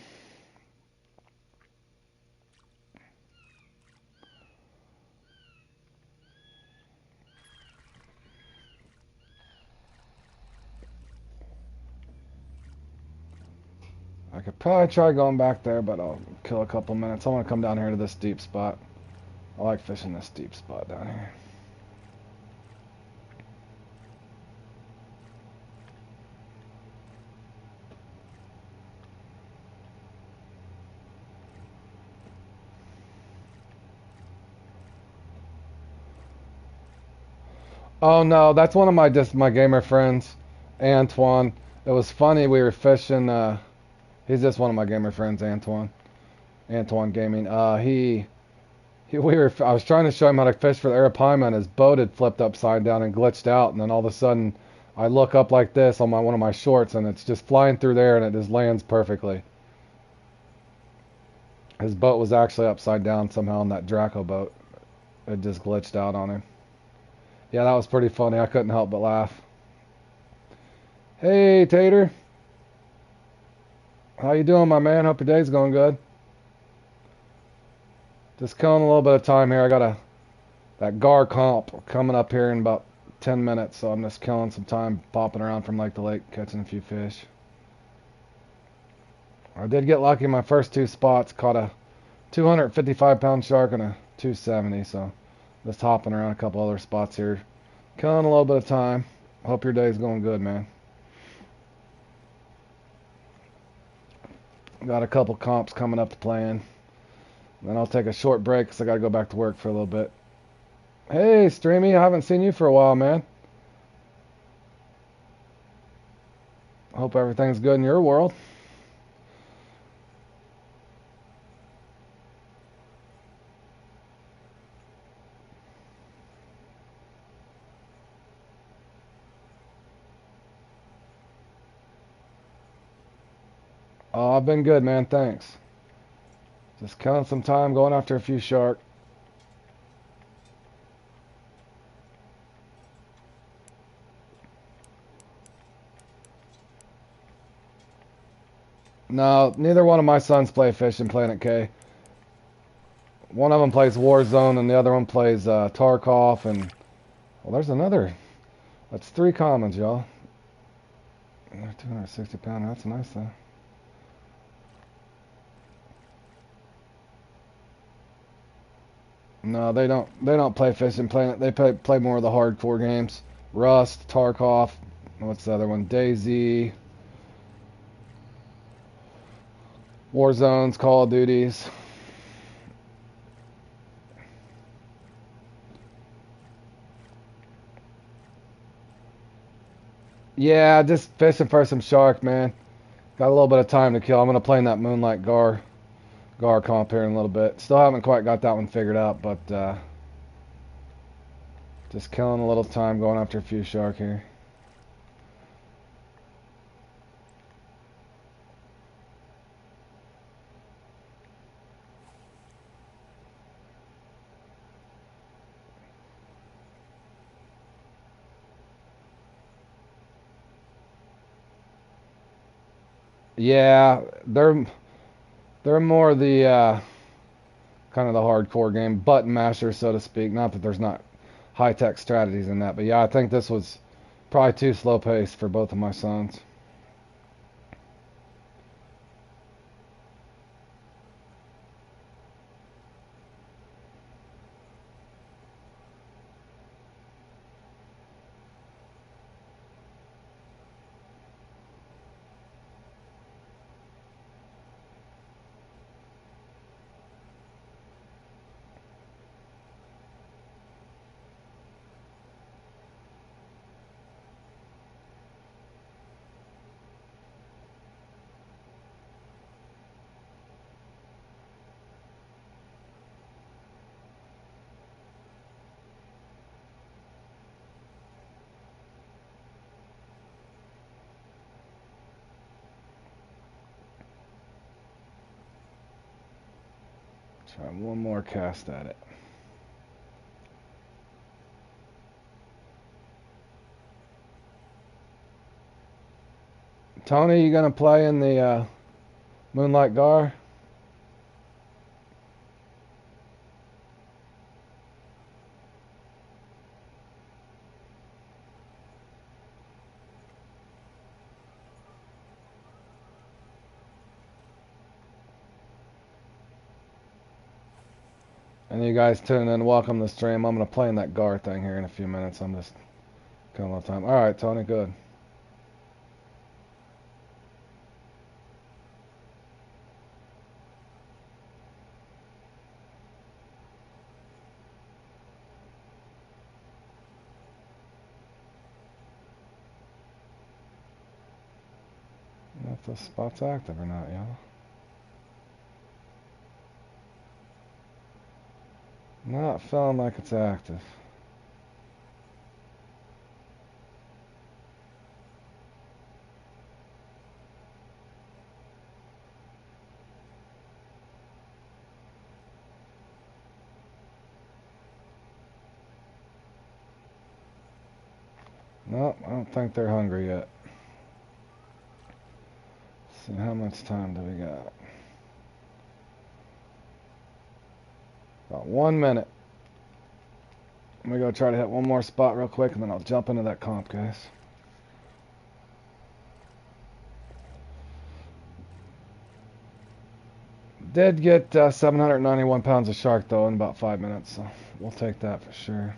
I could probably try going back there, but I'll kill a couple minutes. I want to come down here to this deep spot. I like fishing this deep spot down here. Oh no, that's one of my gamer friends, Antoine. It was funny. We were fishing. He's just one of my gamer friends, Antoine. Antoine Gaming. I was trying to show him how to fish for the Arapaima, and his boat had flipped upside down and glitched out. And then all of a sudden, I look up like this on one of my shorts, and it's just flying through there, and it just lands perfectly. His boat was actually upside down somehow on that Draco boat. It just glitched out on him. Yeah, that was pretty funny. I couldn't help but laugh. Hey, Tater. How you doing, my man? Hope your day's going good. Just killing a little bit of time here. I got that gar comp coming up here in about 10 minutes, so I'm just killing some time, popping around from lake to lake, catching a few fish. I did get lucky in my first two spots. Caught a 255-pound shark and a 270, so just hopping around a couple other spots here. Killing a little bit of time. Hope your day's going good, man. Got a couple comps coming up to playing. Then I'll take a short break because I got to go back to work for a little bit. Hey, Streamy, I haven't seen you for a while, man. Hope everything's good in your world. Oh, I've been good, man. Thanks. Just killing some time, going after a few shark. No, neither one of my sons play Fishing Planet K. One of them plays Warzone, and the other one plays Tarkov, and well, there's another. That's 3 commons, y'all. 260 pounder. That's nice, though. No, they don't. They don't play Fishing Planet. They play more of the hardcore games. Rust, Tarkov. What's the other one? DayZ. Warzones, Call of Duties. Yeah, just fishing for some shark, man. Got a little bit of time to kill. I'm gonna play in that Moonlight Gar comp here in a little bit. Still haven't quite got that one figured out, but just killing a little time going after a few shark here. Yeah, they're more the kind of the hardcore game, button masher, so to speak. Not that there's not high-tech strategies in that, but yeah, I think this was probably too slow paced for both of my sons. Try one more cast at it. Tony, you gonna play in the Moonlight Gar? And you guys tune in, welcome to the stream. I'm gonna play in that Gar thing here in a few minutes. I'm just killing a little time. All right, Tony, good. If the spot's active or not, y'all. Not feeling like it's active. Nope, I don't think they're hungry yet. Let's see, how much time do we got? About 1 minute. I'm gonna go try to hit one more spot real quick and then I'll jump into that comp, guys. Did get 791 pounds of shark though in about 5 minutes, so we'll take that for sure.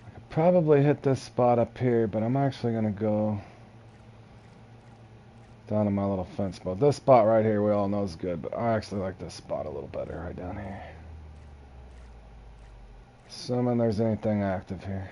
I could probably hit this spot up here, but I'm actually gonna go down to my little fence spot. This spot right here we all know is good, but I actually like this spot a little better right down here. Assuming there's anything active here.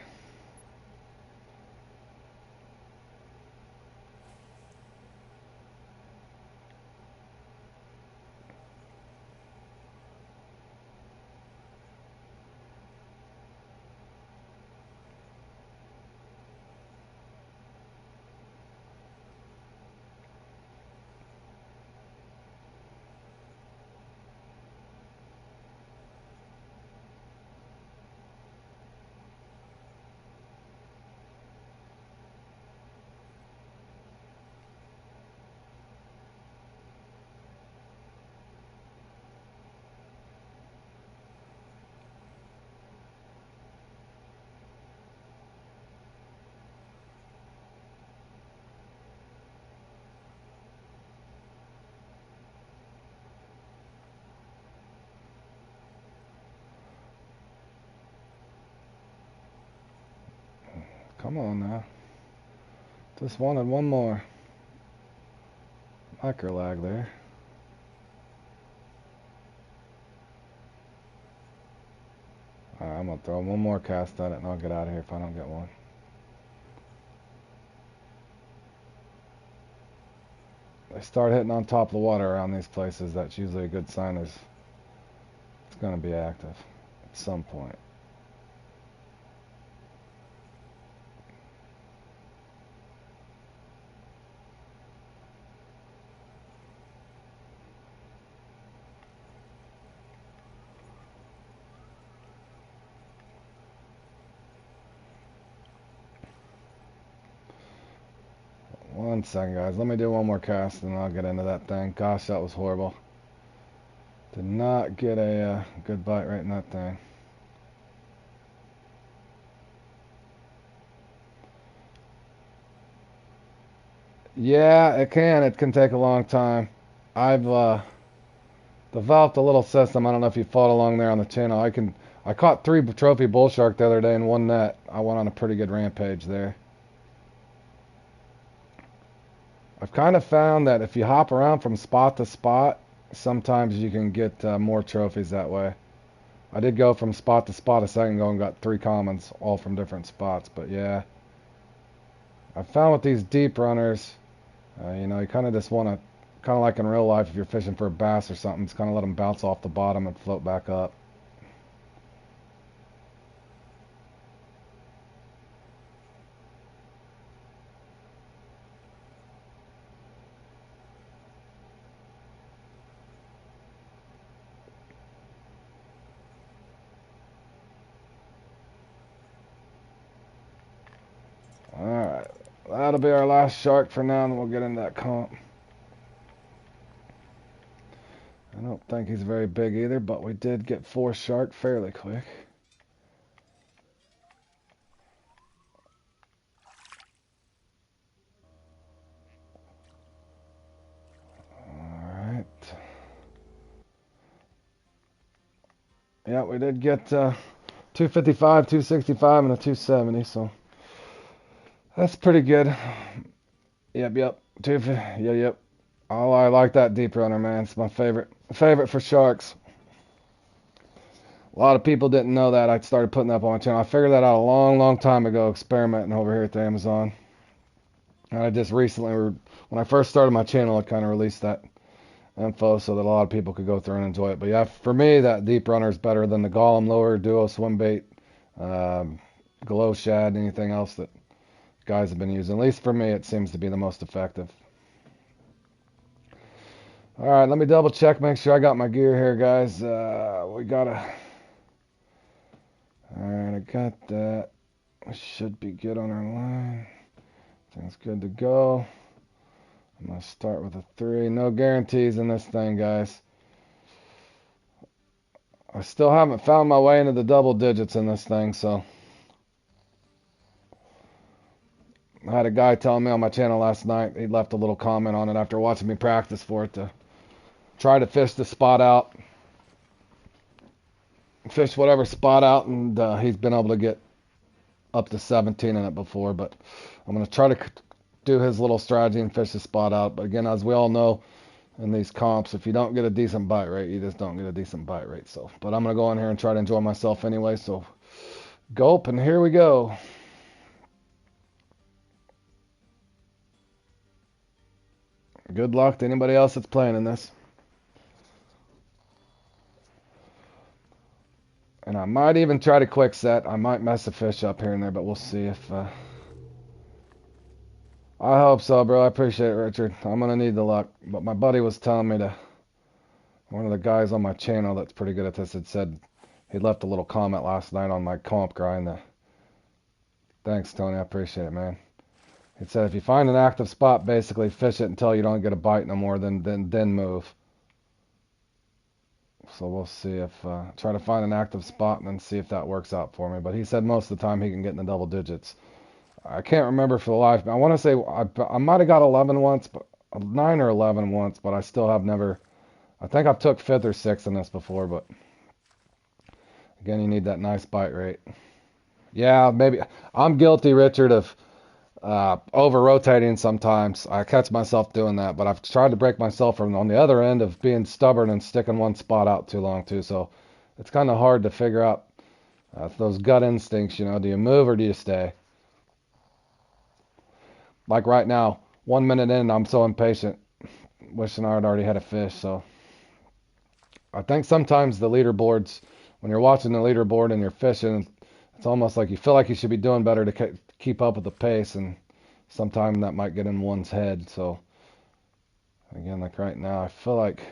Come on now. Just wanted one more. Micro lag there. Alright, I'm gonna throw one more cast at it and I'll get out of here if I don't get one. They start hitting on top of the water around these places. That's usually a good sign it's gonna be active at some point. One second, guys. Let me do one more cast and I'll get into that thing. Gosh, that was horrible. Did not get a good bite right in that thing. Yeah, it can. It can take a long time. I've developed a little system. I don't know if you followed along there on the channel. I caught 3 trophy bull shark the other day in one net. I went on a pretty good rampage there. I've kind of found that if you hop around from spot to spot, sometimes you can get more trophies that way. I did go from spot to spot a second ago and got 3 commons, all from different spots. But yeah, I found with these deep runners, you know, you kind of just want to, kind of like in real life, if you're fishing for a bass or something, just kind of let them bounce off the bottom and float back up. Alright, that'll be our last shark for now, and we'll get into that comp. I don't think he's very big either, but we did get 4 shark fairly quick. Alright. Yeah, we did get 255, 265, and a 270, so that's pretty good. Yep. Yep. Oh, I like that deep runner, man. It's my favorite for sharks. A lot of people didn't know that. I started putting that up on my channel. I figured that out a long time ago, experimenting over here at the Amazon. And I just recently, when I first started my channel, I kind of released that info so that a lot of people could go through and enjoy it. But yeah, for me, that deep runner is better than the Gollum lure, duo swim bait, glow shad, anything else that guys have been using. At least for me, it seems to be the most effective. All right, let me double check, make sure I got my gear here, guys. We gotta. All right, I got that. We should be good on our line. Thing's good to go. I'm gonna start with a 3. No guarantees in this thing, guys. I still haven't found my way into the double digits in this thing, so. I had a guy telling me on my channel last night, he left a little comment on it after watching me practice for it, to try to fish the spot out. Fish whatever spot out, and he's been able to get up to 17 in it before, but I'm going to try to do his little strategy and fish the spot out. But again, as we all know in these comps, if you don't get a decent bite rate, you just don't get a decent bite rate. So, but I'm going to go in here and try to enjoy myself anyway, so gulp, and here we go. Good luck to anybody else that's playing in this. And I might even try to quick set. I might mess a fish up here and there, but we'll see if... I hope so, bro. I appreciate it, Richard. I'm going to need the luck. But my buddy was telling me to... One of the guys on my channel that's pretty good at this had said... He left a little comment last night on my comp grind. Thanks, Tony. I appreciate it, man. He said if you find an active spot, basically fish it until you don't get a bite no more, then move. So we'll see if, try to find an active spot and then see if that works out for me. But he said most of the time he can get in the double digits. I can't remember for the life. I want to say I might have got 11 once, but 9 or 11 once, but I still have never. I think I've took 5th or 6th in this before, but again, you need that nice bite rate. Yeah, maybe I'm guilty, Richard, of over rotating sometimes. I catch myself doing that, but I've tried to break myself from on the other end of being stubborn and sticking one spot out too long too. So it's kind of hard to figure out those gut instincts, you know, do you move or do you stay? Like right now, 1 minute in, I'm so impatient, wishing I'd already had a fish. So I think sometimes the leaderboards, when you're watching the leaderboard and you're fishing, it's almost like you feel like you should be doing better to keep up with the pace, and sometimes that might get in one's head. So again, like right now, I feel like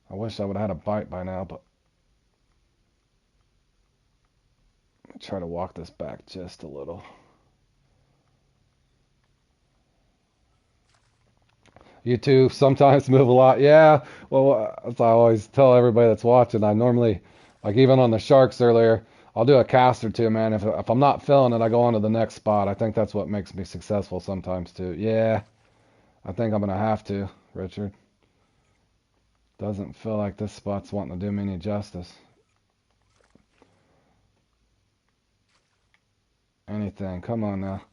I wish I would have had a bite by now, but let me try to walk this back just a little. You two sometimes move a lot. Yeah. Well, as I always tell everybody that's watching, I normally, like even on the sharks earlier, I'll do a cast or two, man. If I'm not feeling it, I go on to the next spot. I think that's what makes me successful sometimes too. Yeah. I think I'm gonna have to, Richard. Doesn't feel like this spot's wanting to do me any justice. Anything. Come on now.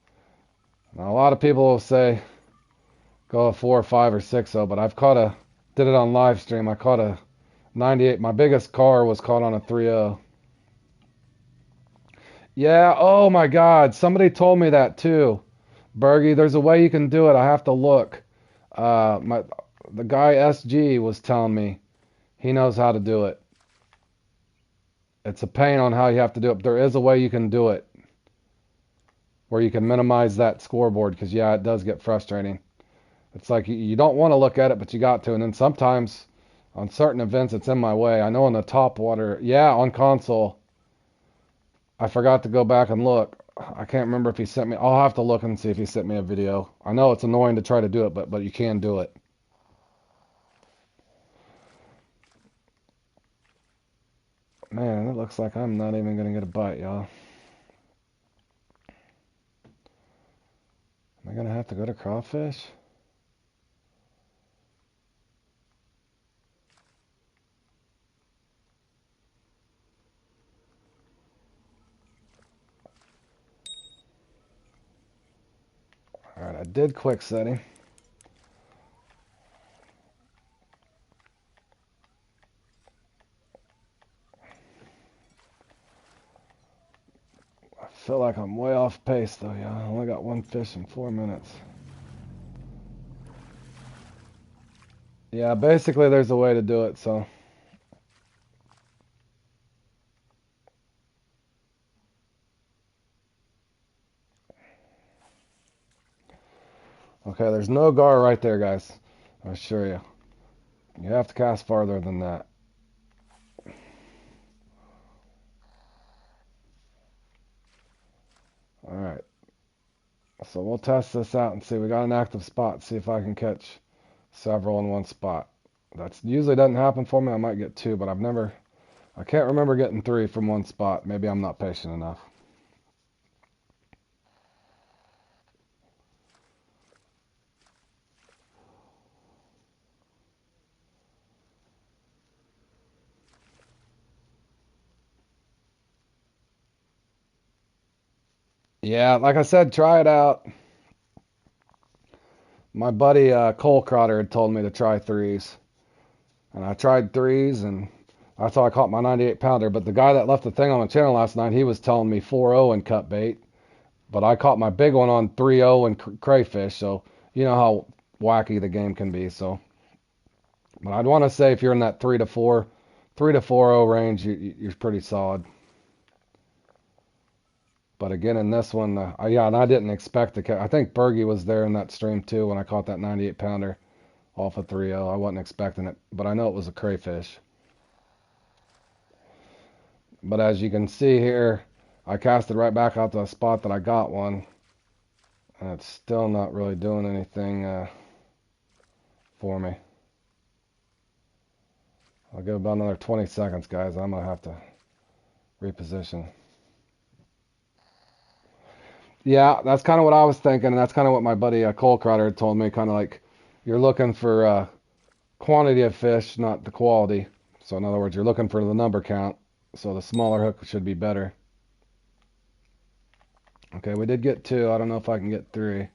Now a lot of people will say go a 4 or 5 or 6 0, but I've caught did it on live stream. I caught a 98. My biggest car was caught on a 3 0. Yeah, oh my God. Somebody told me that too. Bergie, there's a way you can do it. I have to look. The guy SG was telling me he knows how to do it. It's a pain on how you have to do it, but there is a way you can do it where you can minimize that scoreboard because, yeah, it does get frustrating. It's like you don't want to look at it, but you got to. And then sometimes on certain events, it's in my way. I know on the top water, yeah, on console, I forgot to go back and look. I can't remember if he sent me. I'll have to look and see if he sent me a video. I know it's annoying to try to do it, but you can do it. Man, it looks like I'm not even going to get a bite, y'all. Am I going to have to go to crawfish? Alright, I did quick setting. I feel like I'm way off pace though, y'all. I only got one fish in 4 minutes. Yeah, basically there's a way to do it, so. Okay, there's no gar right there, guys. I assure you. You have to cast farther than that. Alright. So we'll test this out and see. We got an active spot. See if I can catch several in one spot. That's usually doesn't happen for me. I might get 2, but I can't remember getting 3 from one spot. Maybe I'm not patient enough. Yeah, like I said, try it out. My buddy Cole Crotter had told me to try 3s. And I tried 3s, and that's how I caught my 98 pounder. But the guy that left the thing on the channel last night, he was telling me 4-0 and cut bait. But I caught my big one on 3-0 and crayfish. So you know how wacky the game can be. So, but I'd want to say if you're in that 3 to 4, 3 to 4-0 range, you're pretty solid. But again, in this one, yeah, and I didn't expect to catch. I think Bergie was there in that stream too when I caught that 98 pounder off of 3-0. I wasn't expecting it, but I know it was a crayfish. But as you can see here, I cast it right back out to the spot that I got one. And it's still not really doing anything for me. I'll give about another 20 seconds, guys. I'm going to have to reposition. Yeah, that's kind of what I was thinking, and that's kind of what my buddy Cole Crotter had told me. Kind of like you're looking for quantity of fish, not the quality. So in other words, you're looking for the number count. So the smaller hook should be better. Okay, we did get 2. I don't know if I can get 3.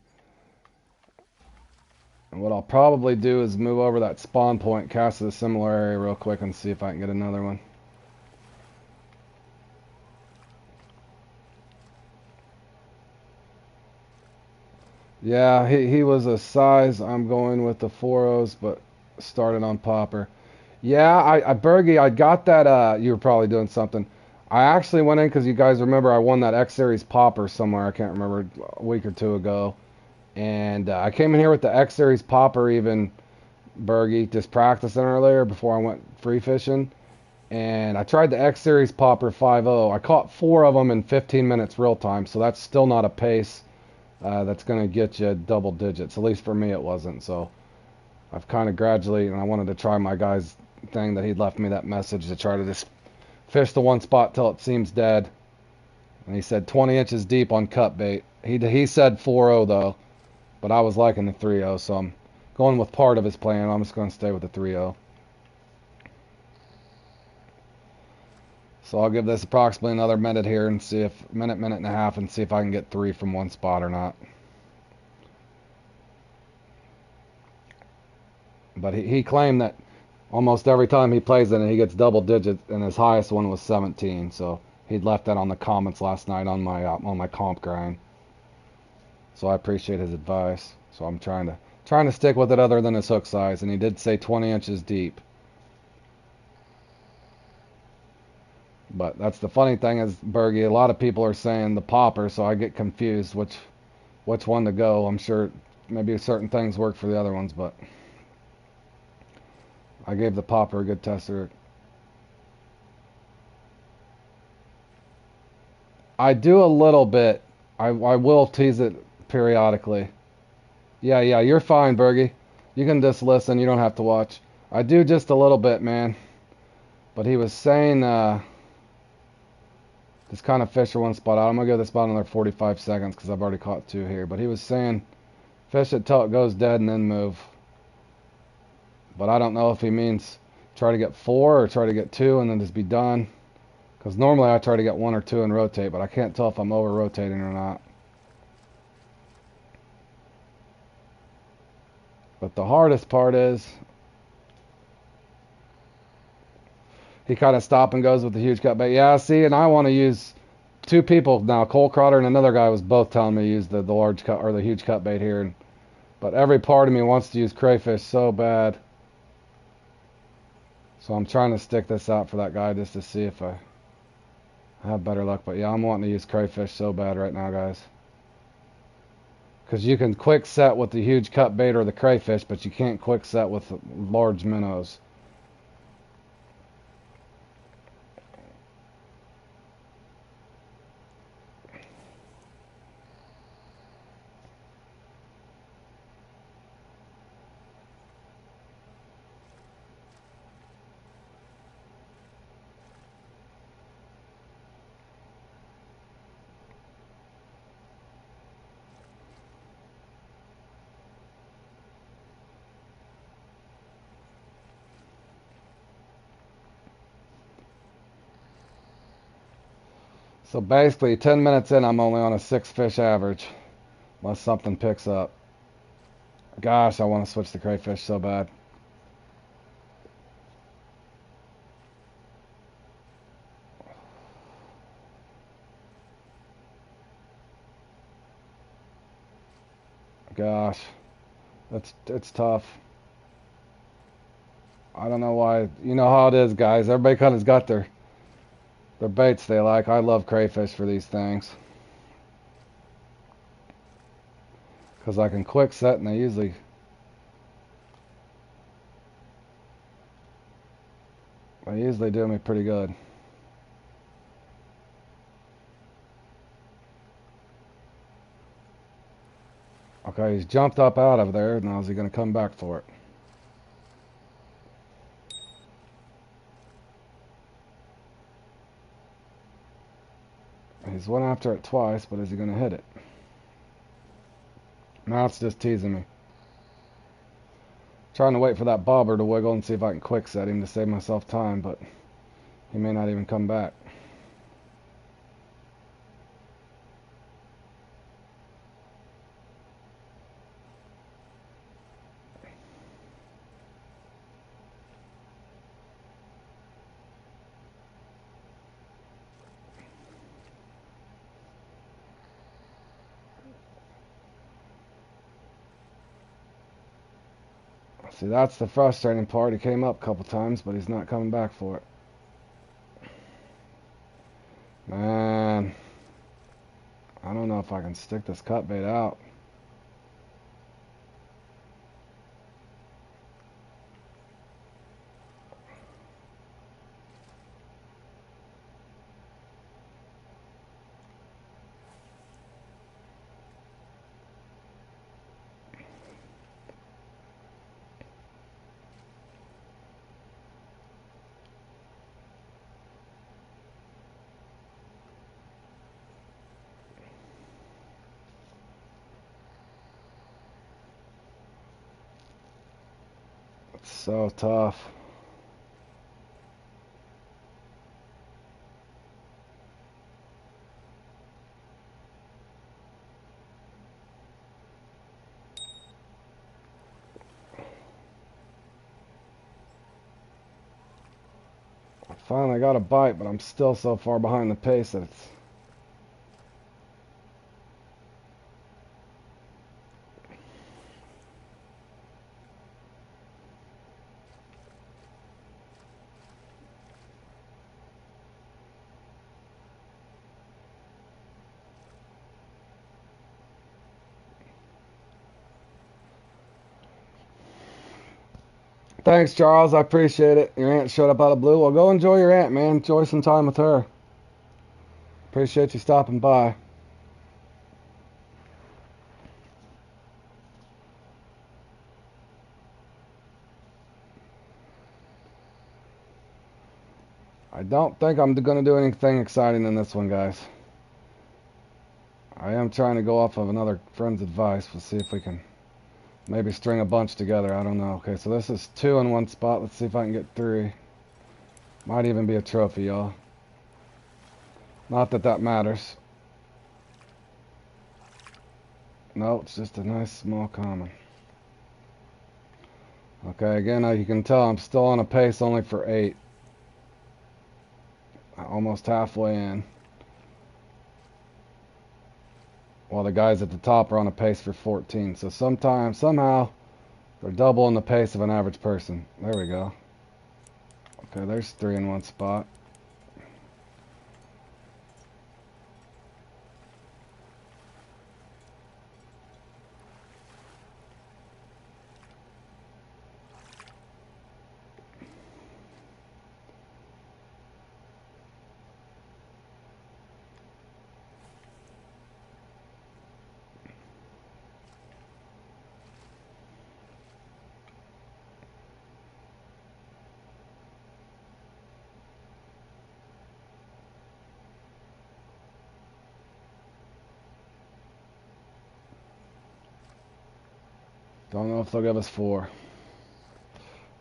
And what I'll probably do is move over that spawn point, cast to a similar area real quick, and see if I can get another one. Yeah, he was a size. I'm going with the 4-0s, but started on popper. Yeah, Bergie, I got that. You were probably doing something. I actually went in because you guys remember I won that X Series popper somewhere. I can't remember, a week or 2 ago. And I came in here with the X Series popper even, Bergie, just practicing earlier before I went free fishing. And I tried the X Series popper 5-0. I caught 4 of them in 15 minutes real time, so that's still not a pace that's going to get you double digits. At least for me it wasn't. So I've kind of gradually, and I wanted to try my guy's thing that he'd left me that message to try to just fish the one spot till it seems dead. And he said 20 inches deep on cut bait. He said 4-0 though, but I was liking the 3-0, so I'm going with part of his plan. I'm just going to stay with the 3-0. So I'll give this approximately another minute here and see if, minute and a half, and see if I can get 3 from one spot or not. But he claimed that almost every time he plays in it, he gets double digits, and his highest one was 17. So he'd left that on the comments last night on my comp grind. So I appreciate his advice. So I'm trying to stick with it other than his hook size, and he did say 20 inches deep. But that's the funny thing is, Bergie, a lot of people are saying the popper, so I get confused which one to go. I'm sure maybe certain things work for the other ones, but I gave the popper a good tester. I do a little bit. I will tease it periodically. Yeah, you're fine, Bergie. You can just listen. You don't have to watch. I do just a little bit, man. But he was saying this kind of fish or one spot out. I'm going to give this about another 45 seconds because I've already caught 2 here. But he was saying fish it till it goes dead and then move. But I don't know if he means try to get 4 or try to get 2 and then just be done. Because normally I try to get 1 or 2 and rotate, but I can't tell if I'm over rotating or not. But the hardest part is he kind of stop and goes with the huge cut bait. Yeah, see, and I want to use 2 people now. Cole Crotter and another guy was both telling me to use the large cut or the huge cut bait here. But every part of me wants to use crayfish so bad. So I'm trying to stick this out for that guy just to see if I have better luck. But yeah, I'm wanting to use crayfish so bad right now, guys. Because you can quick set with the huge cut bait or the crayfish, but you can't quick set with large minnows. So basically, 10 minutes in, I'm only on a 6 fish average, unless something picks up. Gosh, I want to switch to crayfish so bad. Gosh, it's tough. I don't know why. You know how it is, guys. Everybody kind of's got their baits they like. I love crayfish for these things. Because I can quick set and they usually... do me pretty good. Okay, he's jumped up out of there. Now is he going to come back for it? He's went after it twice, but is he going to hit it? Now it's just teasing me. Trying to wait for that bobber to wiggle and see if I can quick set him to save myself time, but he may not even come back. See, that's the frustrating part. He came up a couple times, but he's not coming back for it. Man, I don't know if I can stick this cut bait out. It's so tough. I finally got a bite, but I'm still so far behind the pace that it's... Thanks, Charles. I appreciate it. Your aunt showed up out of blue. Well, go enjoy your aunt, man. Enjoy some time with her. Appreciate you stopping by. I don't think I'm going to do anything exciting in this one, guys. I am trying to go off of another friend's advice. We'll see if we can maybe string a bunch together. I don't know. Okay, so this is 2 in one spot. Let's see if I can get 3. Might even be a trophy, y'all. Not that that matters. No, it's just a nice small common. Okay, again, you can tell I'm still on a pace only for 8. Almost halfway in. While the guys at the top are on a pace for 14. So somehow, they're doubling the pace of an average person. There we go. Okay, there's 3 in one spot. Don't know if they'll give us 4.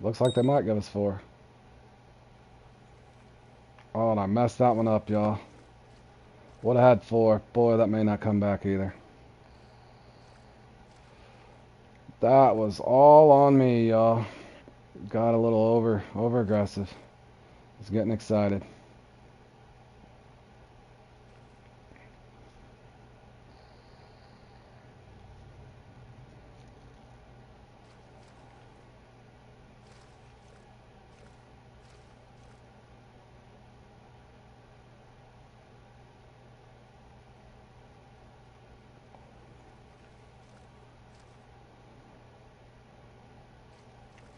Looks like they might give us 4. Oh, and I messed that one up, y'all. Would have had 4. Boy, that may not come back either. That was all on me, y'all. Got a little over aggressive. Was getting excited.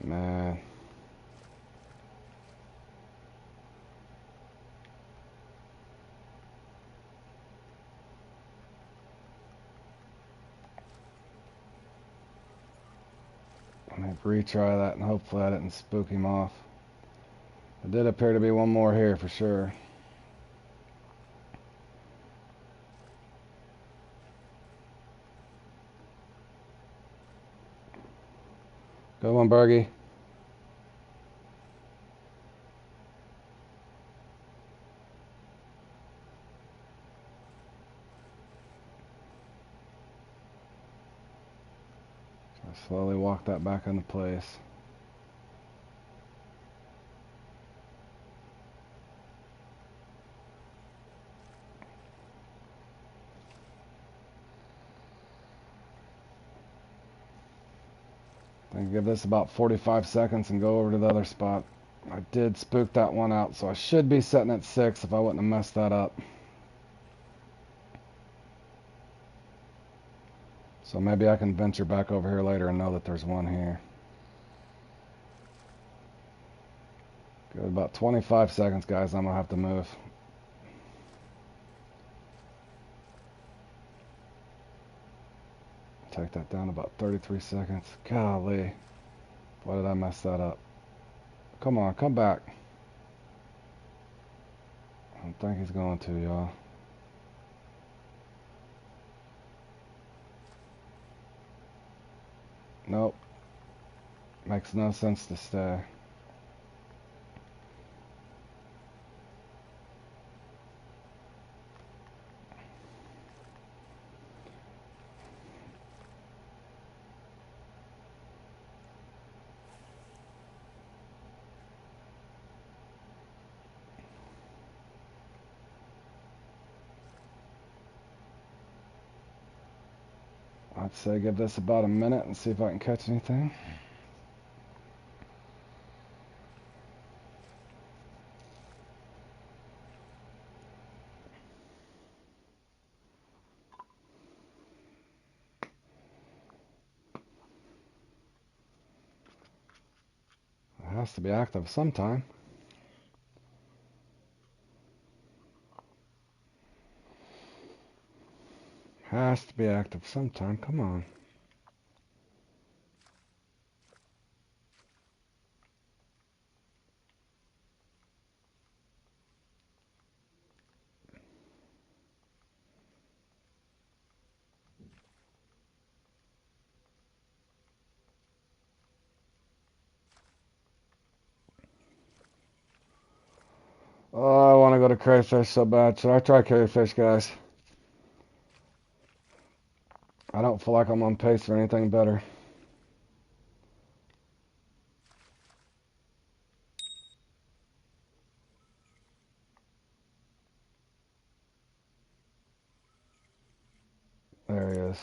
Man. Let me retry that and hopefully I didn't spook him off. There did appear to be one more here for sure. Good one, Bergie. Slowly walk that back into place. Then give this about 45 seconds and go over to the other spot. I did spook that one out, so I should be setting at 6 if I wouldn't have messed that up. So maybe I can venture back over here later and know that there's one here. Good, about 25 seconds, guys. I'm going to have to move. Take that down about 33 seconds. Golly. Why did I mess that up? Come on, come back. I don't think he's going to, y'all. Nope. Makes no sense to stay. I'd say give this about a minute and see if I can catch anything. It has to be active sometime. Has to be active sometime. Come on. Oh, I want to go to crayfish so bad. Should I try crayfish, guys? I don't feel like I'm on pace for anything better. There he is.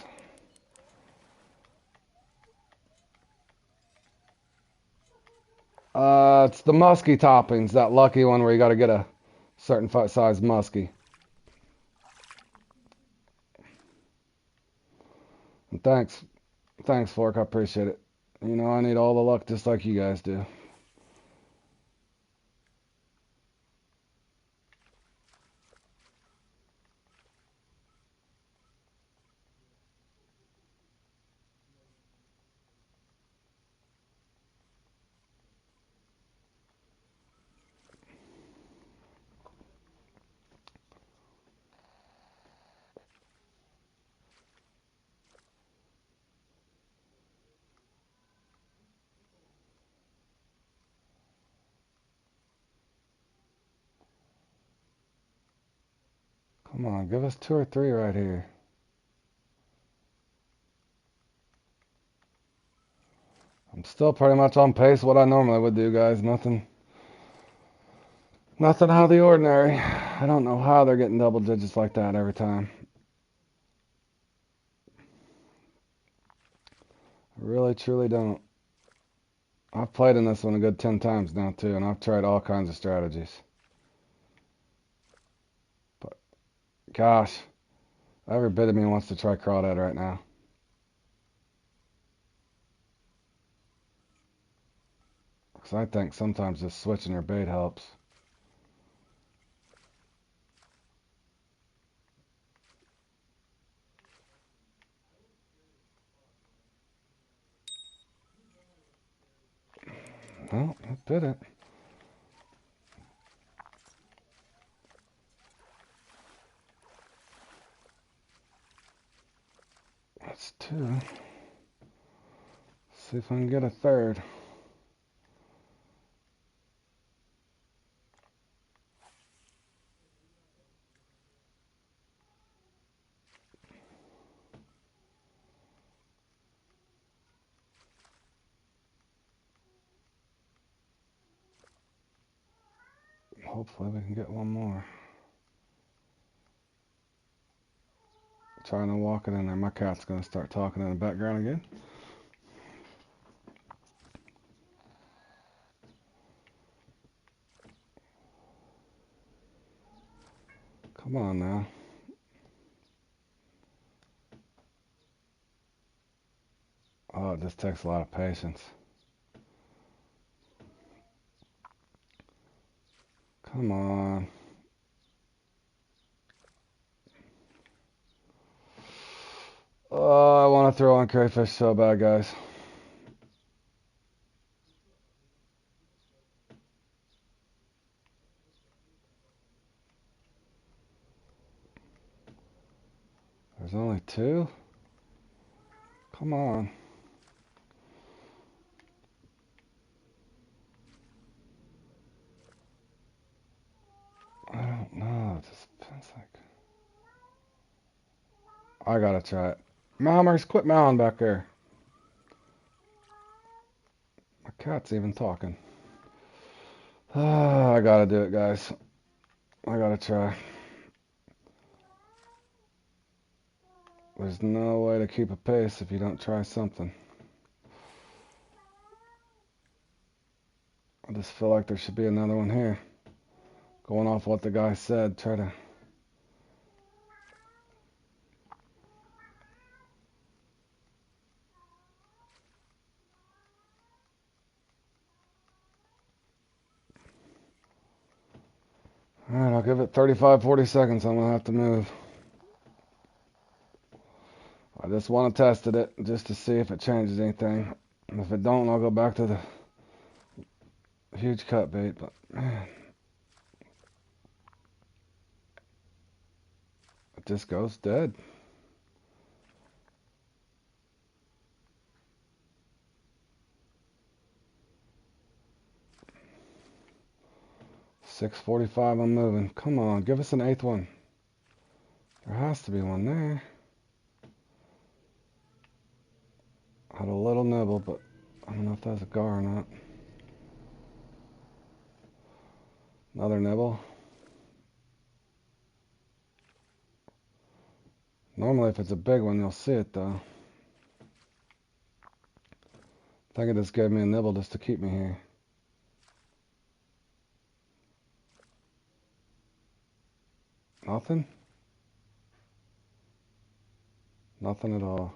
It's the musky toppings, that lucky one where you got to get a certain size musky. And thanks, Fork. I appreciate it. You know, I need all the luck just like you guys do. Come on, give us 2 or 3 right here. I'm still pretty much on pace what I normally would do, guys. Nothing out of the ordinary. I don't know how they're getting double digits like that every time. I really, truly don't. I've played in this one a good 10 times now, too, and I've tried all kinds of strategies. But, gosh, every bit of me wants to try crawdad right now. Because I think sometimes just switching your bait helps. Well, it didn't. That's 2. See if I can get a 3rd. Hopefully we can get one more. Trying to walk it in there. My cat's going to start talking in the background again. Come on now. Oh, it just takes a lot of patience. Come on. Oh, I want to throw on crayfish so bad, guys. There's only 2? Come on. I gotta try it. Malmers, quit mowing back there. My cat's even talking. I gotta do it, guys. I gotta try. There's no way to keep a pace if you don't try something. I just feel like there should be another one here. Going off what the guy said, try to... Alright, I'll give it 35, 40 seconds. I'm gonna have to move. I just want to test it just to see if it changes anything. And if it don't, I'll go back to the huge cut bait. But man, it just goes dead. $6.45, I'm moving. Come on, give us an eighth one. There has to be one there. Had a little nibble, but I don't know if that's a gar or not. Another nibble. Normally, if it's a big one, you'll see it though. I think it just gave me a nibble just to keep me here. Nothing? Nothing at all.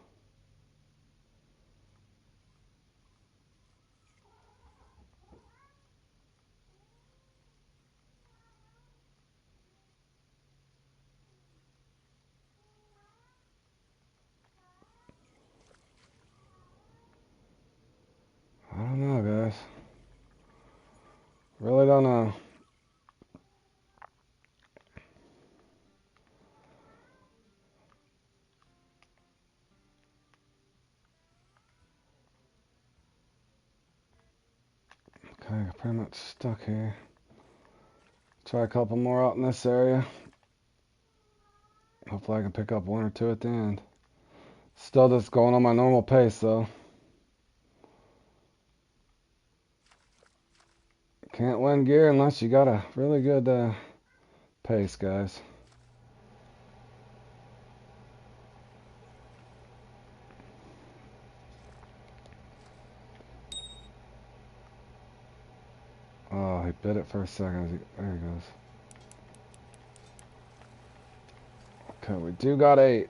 I don't know, guys. Really don't know. Okay, pretty much stuck here. Try a couple more out in this area. Hopefully I can pick up one or two at the end. Still just going on my normal pace though. Can't win gear unless you got a really good pace, guys. Oh, he bit it for a second. There he goes. Okay, we do got 8.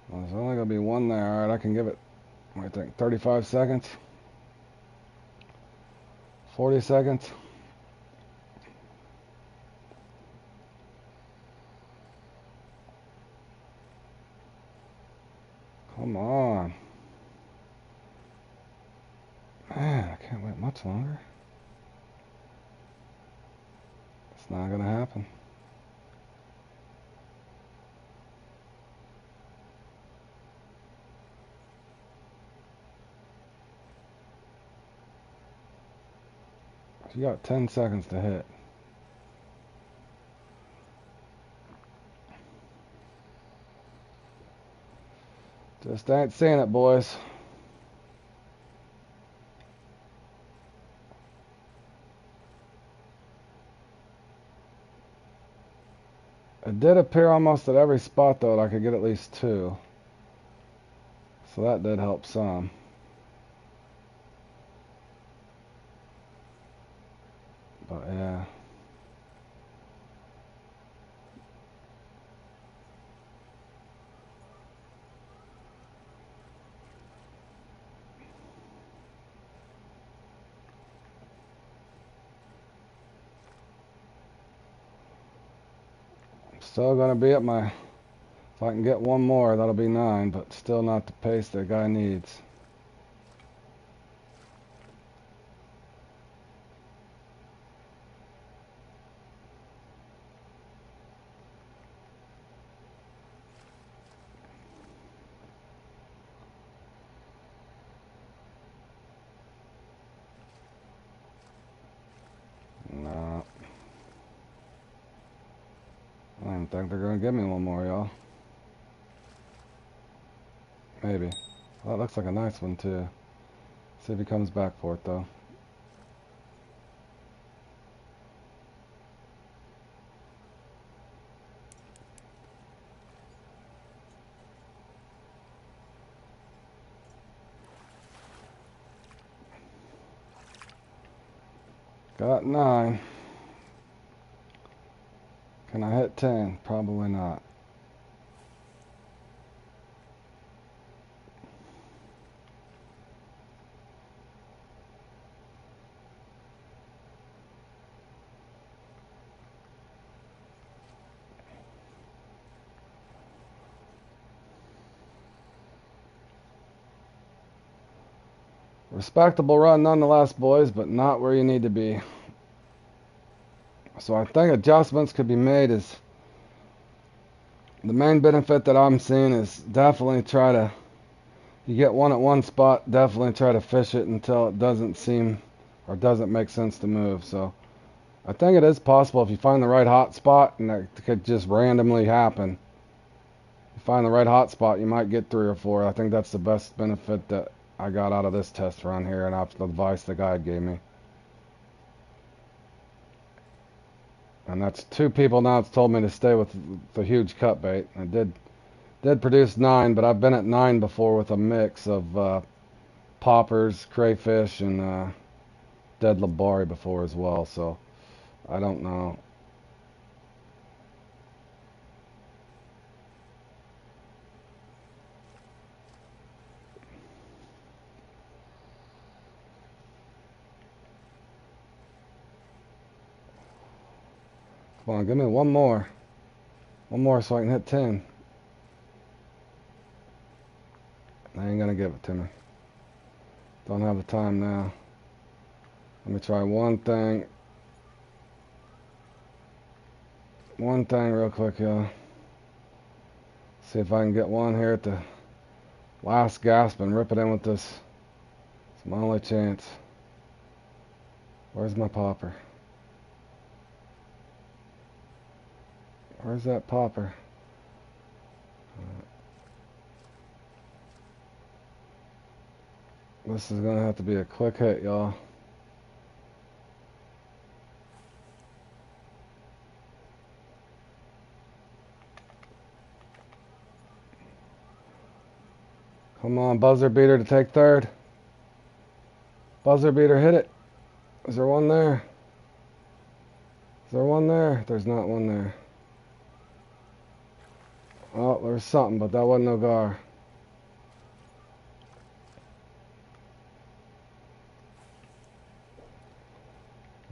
Well, there's only going to be one there. All right, I can give it, I think, 35 seconds. 40 seconds. Come on. Man, I can't wait much longer. It's not going to happen. You got 10 seconds to hit. Just ain't seeing it, boys. It did appear almost at every spot, though, that I could get at least 2. So that did help some. But, yeah. Still going to be at my, if I can get one more, that'll be 9, but still not the pace the guy needs. No. I don't think they're going to give me one more, y'all. Maybe. Well, that looks like a nice one, too. See if he comes back for it, though. Got 9. Can I hit 10? Probably not. Respectable run nonetheless, boys, but not where you need to be. So I think adjustments could be made. Is the main benefit that I'm seeing is definitely try to, you get one at one spot, definitely try to fish it until it doesn't seem or doesn't make sense to move. So I think it is possible if you find the right hot spot, and that could just randomly happen. If you find the right hot spot, you might get 3 or 4. I think that's the best benefit that I got out of this test run here, and after the advice the guide gave me. And that's 2 people now that's told me to stay with the huge cut bait. I did produce 9, but I've been at 9 before with a mix of poppers, crayfish, and dead labari before as well. So I don't know. Come on, give me one more. One more so I can hit 10. They ain't gonna give it to me. Don't have the time now. Let me try one thing. One thing real quick, y'all. See if I can get one here at the last gasp and rip it in with this. It's my only chance. Where's my popper? Where's that popper? This is gonna have to be a quick hit, y'all. Come on, buzzer beater to take 3rd. Buzzer beater, hit it. Is there one there? Is there one there? There's not one there. Oh, there's something, but that wasn't no gar.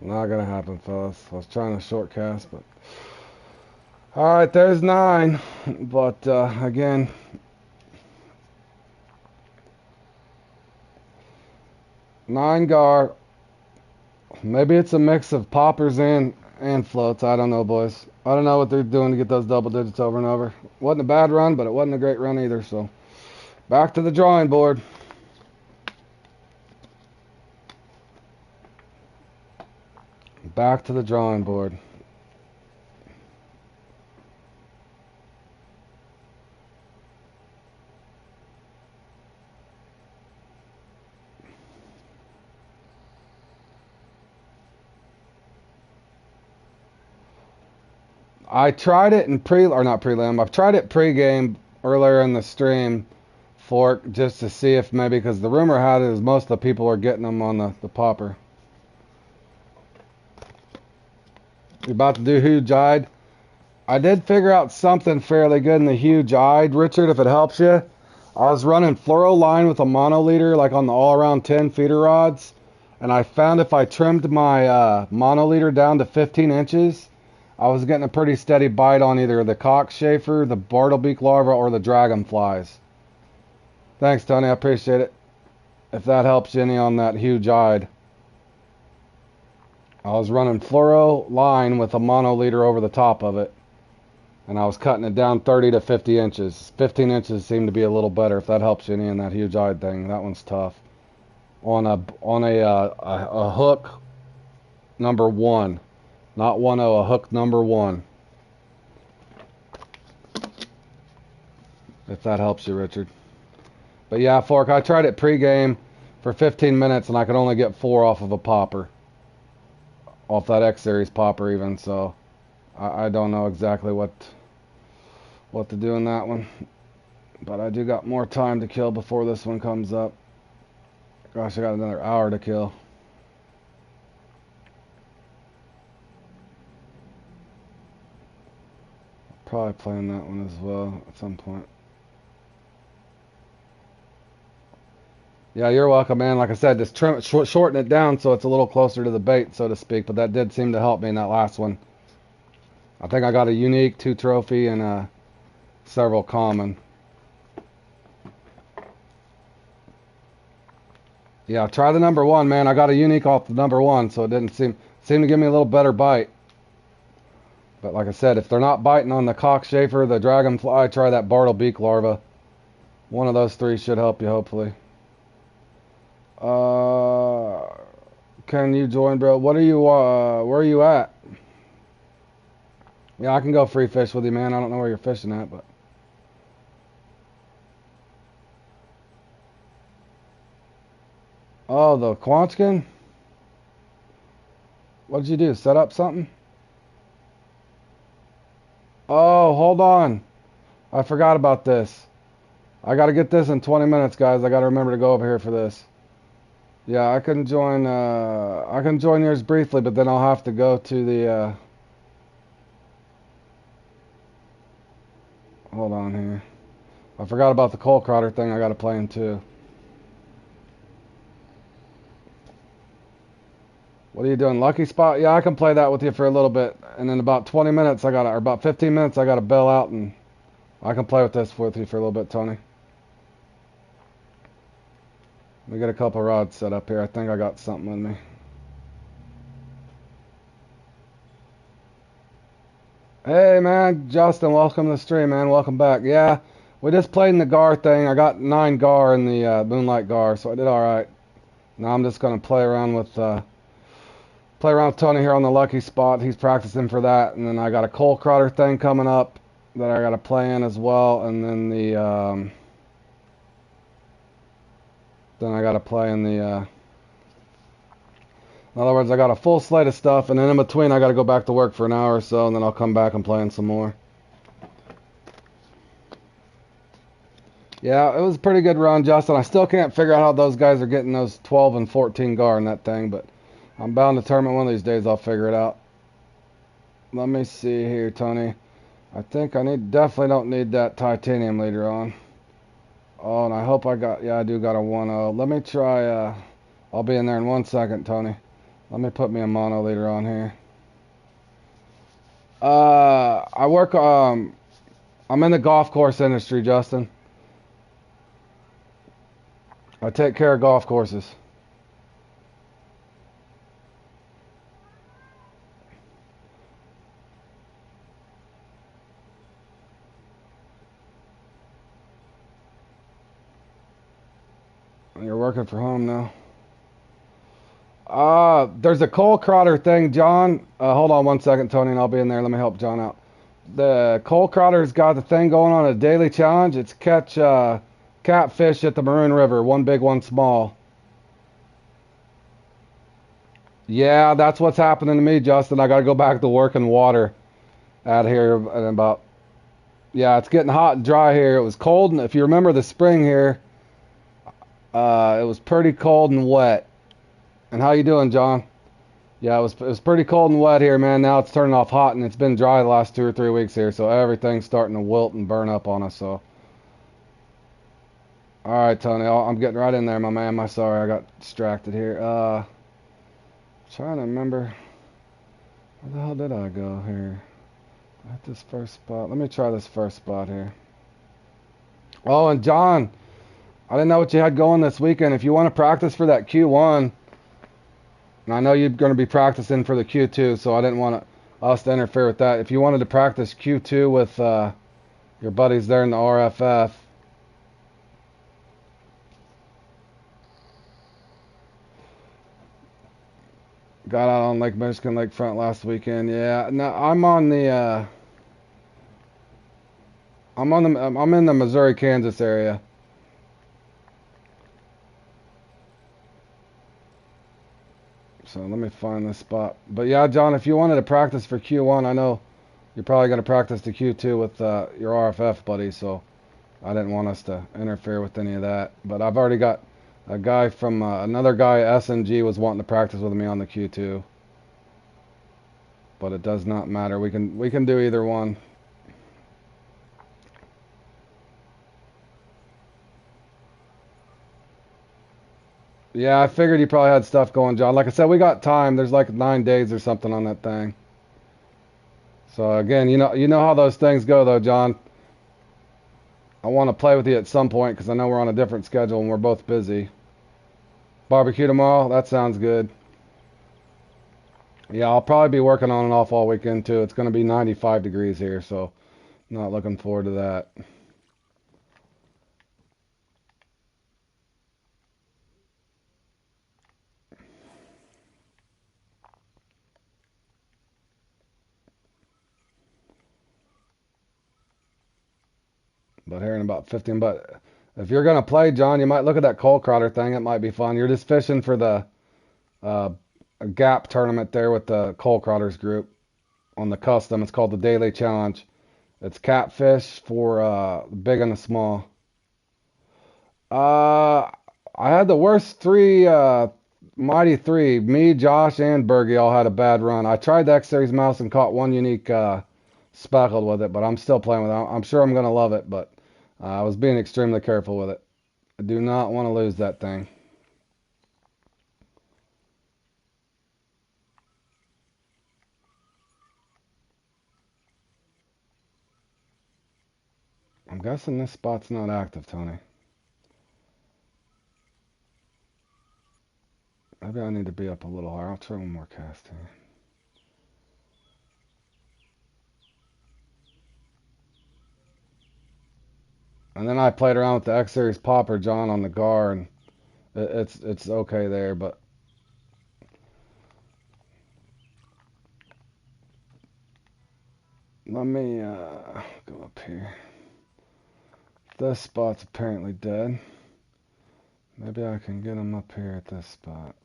Not gonna happen, fellas. I was trying to short cast, but alright, there's 9. But again, nine gar. Maybe it's a mix of poppers and floats. I don't know, boys. I don't know what they're doing to get those double digits over and over. Wasn't a bad run, but it wasn't a great run either. So back to the drawing board. Back to the drawing board. I tried it in prelim. I've tried it pre-game earlier in the stream, fork, just to see if maybe, because the rumor had it is most of the people are getting them on the popper. You're about to do huge eyed. I did figure out something fairly good in the huge eyed, Richard, if it helps you. I was running fluoro line with a monoliter, like on the all-around 10 feeder rods, and I found if I trimmed my monoliter down to 15 inches, I was getting a pretty steady bite on either the cockchafer, the bartlebeak larva, or the dragonflies. Thanks, Tony. I appreciate it. If that helps you any on that huge eyed. I was running fluoro line with a monoliter over the top of it. And I was cutting it down 30 to 50 inches. 15 inches seemed to be a little better if that helps you any in that huge eyed thing. That one's tough. On a hook number 1. Not 1-0, a hook number 1. If that helps you, Richard. But yeah, Fork, I tried it pre-game for 15 minutes and I could only get 4 off of a popper. Off that X-Series popper even, so I don't know exactly what to do in that one. But I do got more time to kill before this one comes up. Gosh, I got another hour to kill. Probably playing that one as well at some point. Yeah, you're welcome, man. Like I said, just shorten it down so it's a little closer to the bait, so to speak. But that did seem to help me in that last one. I think I got a unique, 2 trophy, and several common. Yeah, try the number 1, man. I got a unique off the number 1, so it didn't seem to give me a little better bite. But like I said, if they're not biting on the cockchafer, the dragonfly, try that bartlebeak larva. One of those 3 should help you, hopefully. Can you join, bro? What are you, where are you at? Yeah, I can go free fish with you, man. I don't know where you're fishing at, but. Oh, the Quantskin? What did you do? Set up something? Oh, hold on. I forgot about this. I gotta get this in 20 minutes, guys. I gotta remember to go over here for this. Yeah, I can join yours briefly, but then I'll have to go to the, hold on here. I forgot about the coal crawler thing I gotta play in too. What are you doing, Lucky Spot? Yeah, I can play that with you for a little bit. And in about 20 minutes, or about 15 minutes, I gotta bail out and I can play with this with you for a little bit, Tony. Let me get a couple rods set up here. I think I got something with me. Hey, man. Justin, welcome to the stream, man. Welcome back. Yeah, we just played in the GAR thing. I got 9 GAR in the Moonlight GAR, so I did alright. Now I'm just going to play around with Tony here on the Lucky Spot. He's practicing for that. And then I got a coal crawler thing coming up that I got to play in as well. And then then I got to play in the, in other words, I got a full slate of stuff, and then in between I got to go back to work for an hour or so, and then I'll come back and play in some more. Yeah, it was a pretty good run, Justin. I still can't figure out how those guys are getting those 12 and 14 GAR in that thing, but I'm bound to tournament one of these days. I'll figure it out. Let me see here, Tony. I think I definitely don't need that titanium leader on. Oh, and I hope yeah, I do got a 1-0. Let me try, I'll be in there in 1 second, Tony. Let me put me a mono leader on here. I work, I'm in the golf course industry, Justin. I take care of golf courses. You're working from home now. There's a coal crawler thing, John. Hold on 1 second, Tony, and I'll be in there. Let me help John out. The coal crawler's got the thing going on, a daily challenge. It's catch catfish at the Maroon River, 1 big, 1 small. Yeah, that's what's happening to me, Justin. I got to go back to work in water out here in about. Yeah, it's getting hot and dry here. It was cold, and if you remember the spring here, it was pretty cold and wet. And how you doing, John? Yeah, it was pretty cold and wet here, man. Now it's turning off hot, and it's been dry the last 2 or 3 weeks here, so everything's starting to wilt and burn up on us. So, all right, Tony, I'm getting right in there, my man. I'm sorry, I got distracted here. Trying to remember. Where the hell did I go here? At this first spot. Let me try this first spot here. Oh, and John, I didn't know what you had going this weekend. If you want to practice for that Q1, and I know you're going to be practicing for the Q2, so I didn't want us to interfere with that. If you wanted to practice Q2 with your buddies there in the RFF, got out on Lake Michigan Lakefront last weekend. Yeah, no, I'm in the Missouri Kansas area. So let me find this spot. But yeah, John, if you wanted to practice for Q1, I know you're probably going to practice the Q2 with your RFF buddies, so I didn't want us to interfere with any of that. But I've already got a guy from another guy at SNG was wanting to practice with me on the Q2. But it does not matter. We can do either one. Yeah, I figured you probably had stuff going, John. Like I said, we got time. There's like 9 days or something on that thing. So again, you know how those things go, though, John. I want to play with you at some point because I know we're on a different schedule and we're both busy. Barbecue tomorrow? That sounds good. Yeah, I'll probably be working on and off all weekend too. It's going to be 95 degrees here, so not looking forward to that. But here in about 15, but if you're going to play, John, you might look at that cold crawler thing. It might be fun. You're just fishing for the uh, gap tournament there with the cold crawlers group on the custom. It's called the Daily Challenge. It's catfish for big and the small. Uh, I had the worst three, mighty three. Me, Josh, and Bergie all had a bad run. I tried the X Series mouse and caught one unique speckled with it, but I'm still playing with it. I'm sure I'm gonna love it, but I was being extremely careful with it. I do not want to lose that thing. I'm guessing this spot's not active, Tony. Maybe I need to be up a little higher. I'll try one more cast here. And then I played around with the X Series popper, John, on the gar, and it's okay there, but let me go up here. This spot's apparently dead. Maybe I can get him up here at this spot.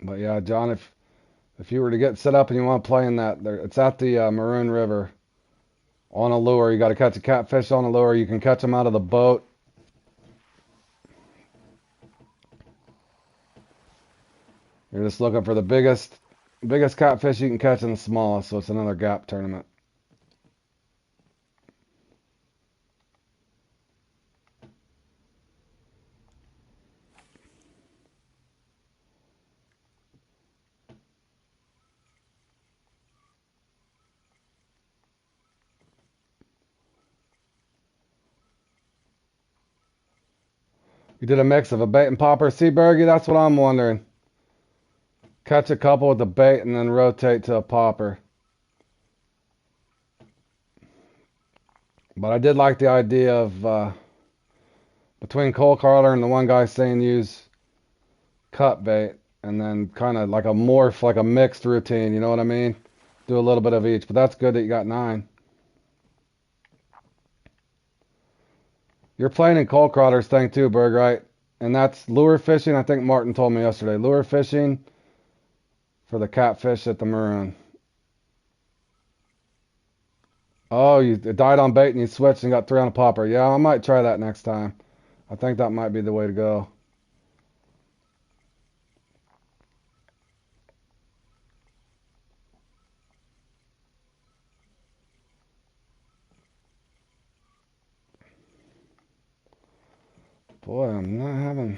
But yeah, John, if you were to get set up and you want to play in that, there, it's at the Maroon River on a lure. You got to catch a catfish on a lure. You can catch them out of the boat. You're just looking for the biggest catfish you can catch in the smallest. So it's another gap tournament. You did a mix of a bait and popper. See, Bergie, that's what I'm wondering. Catch a couple with the bait and then rotate to a popper. But I did like the idea of between Cole Carter and the one guy saying use cut bait and then kind of like a morph, like a mixed routine. You know what I mean? Do a little bit of each. But that's good that you got 9. You're playing in Cole Carter's thing too, Berg, right? And that's lure fishing. I think Martin told me yesterday. Lure fishing for the catfish at the Maroon. Oh, you died on bait and you switched and got 3 on a popper. Yeah, I might try that next time. I think that might be the way to go. Boy, I'm not having...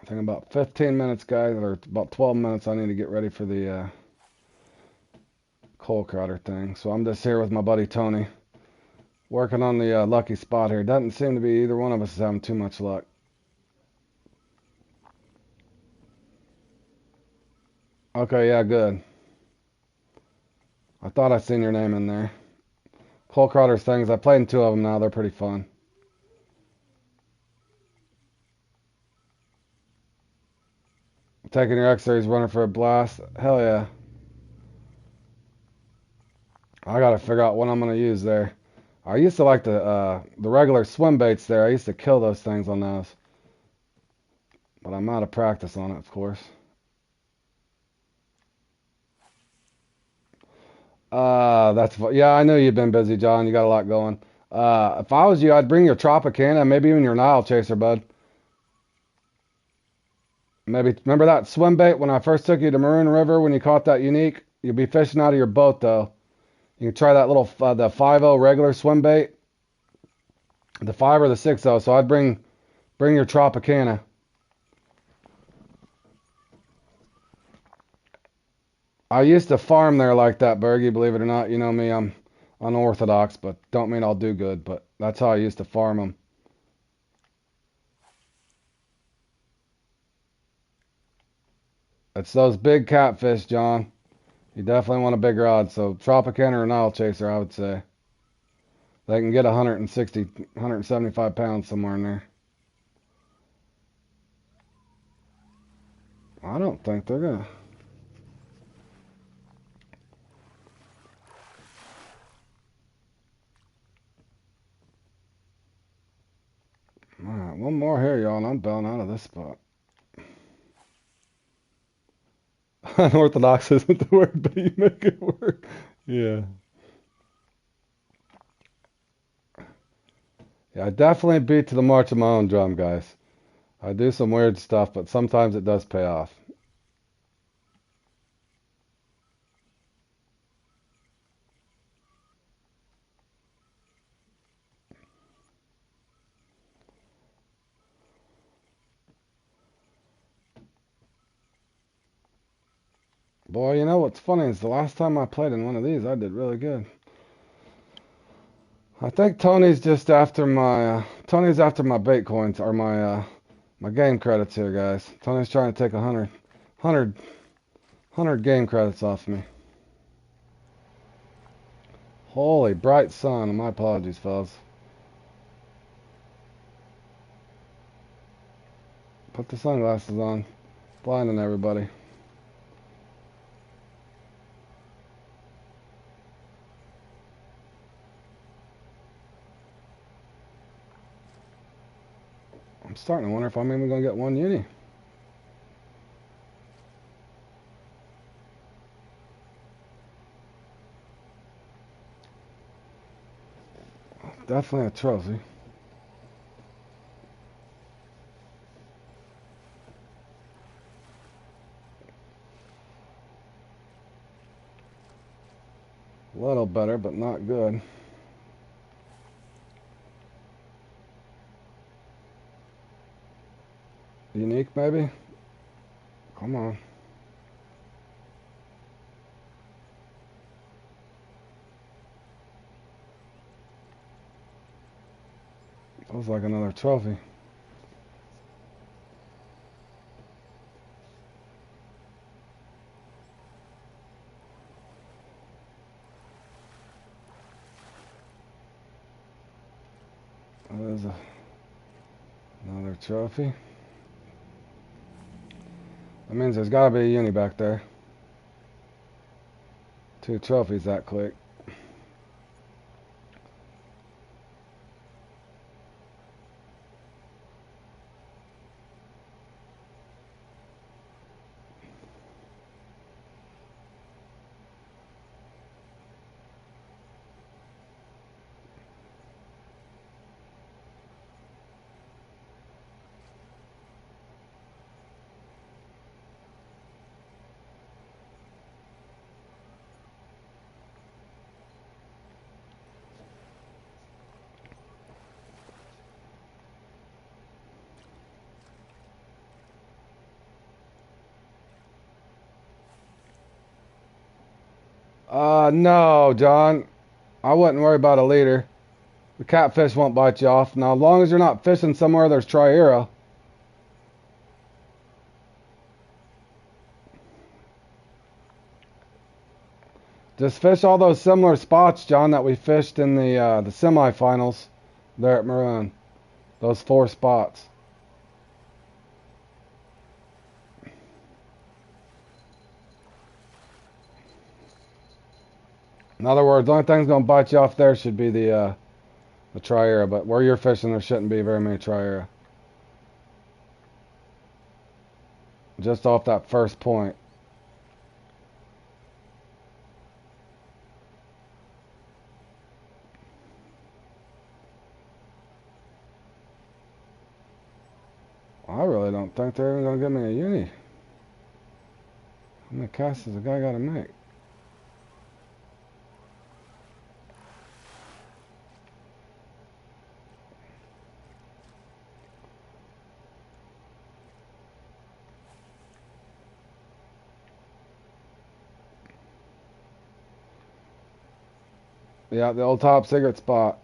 I think about 15 minutes, guys, or about 12 minutes I need to get ready for the coal crowder thing. So I'm just here with my buddy Tony, working on the lucky spot here. Doesn't seem to be either one of us is having too much luck. Okay, yeah, good. I thought I seen your name in there. Coal crawlers things, I played in 2 of them now. They're pretty fun. Taking your X-rays, running for a blast. Hell yeah. I gotta figure out what I'm gonna use there. I used to like the regular swim baits there. I used to kill those things on those. But I'm out of practice on it, of course. Yeah, I know you've been busy, John. You got a lot going. If I was you, I'd bring your Tropicana, maybe even your Nile Chaser, bud. Maybe, remember that swim bait when I first took you to Maroon River when you caught that unique? You'll be fishing out of your boat, though. You can try that little, the 5.0 regular swim bait. The 5 or the 6.0, so I'd bring your Tropicana. I used to farm there like that, Bergie, believe it or not. You know me, I'm unorthodox, but don't mean I'll do good. But that's how I used to farm them. It's those big catfish, John. You definitely want a big rod. So Tropicana or Nile Chaser, I would say. They can get 160, 175 pounds somewhere in there. I don't think they're gonna. Alright, one more here, y'all, and I'm bailing out of this spot. Unorthodox isn't the word, but you make it work. Yeah. Yeah, I definitely beat to the march of my own drum, guys. I do some weird stuff, but sometimes it does pay off. Boy, you know what's funny is the last time I played in one of these, I did really good. I think Tony's just after my bait coins or my game credits here, guys. Tony's trying to take 100 game credits off me. Holy bright sun! My apologies, fellas. Put the sunglasses on, blinding everybody. I'm starting to wonder if I'm even gonna get one uni. Definitely a trophy. A little better, but not good. Unique, maybe? Come on. Feels like another trophy. There's another trophy. That means there's got to be a uni back there. 2 trophies that quick. No, John. I wouldn't worry about a leader. The catfish won't bite you off. Now, as long as you're not fishing somewhere there's triera. Just fish all those similar spots, John, that we fished in the semifinals there at Maroon. Those 4 spots. In other words, the only thing's gonna bite you off there should be the triera, but where you're fishing there shouldn't be very many triera. Just off that first point. I really don't think they're even gonna give me a uni. How many casts does a guy gotta make? Yeah, the old top secret spot.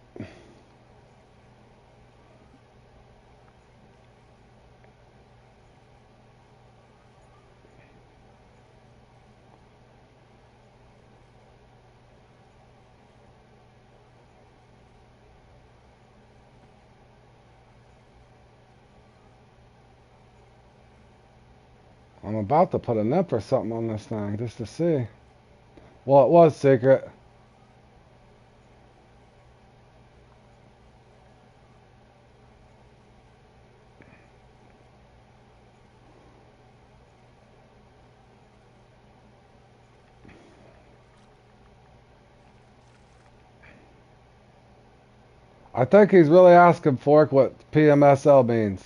I'm about to put a nip or something on this thing just to see. Well, it was secret. I think he's really asking Fork what PMSL means.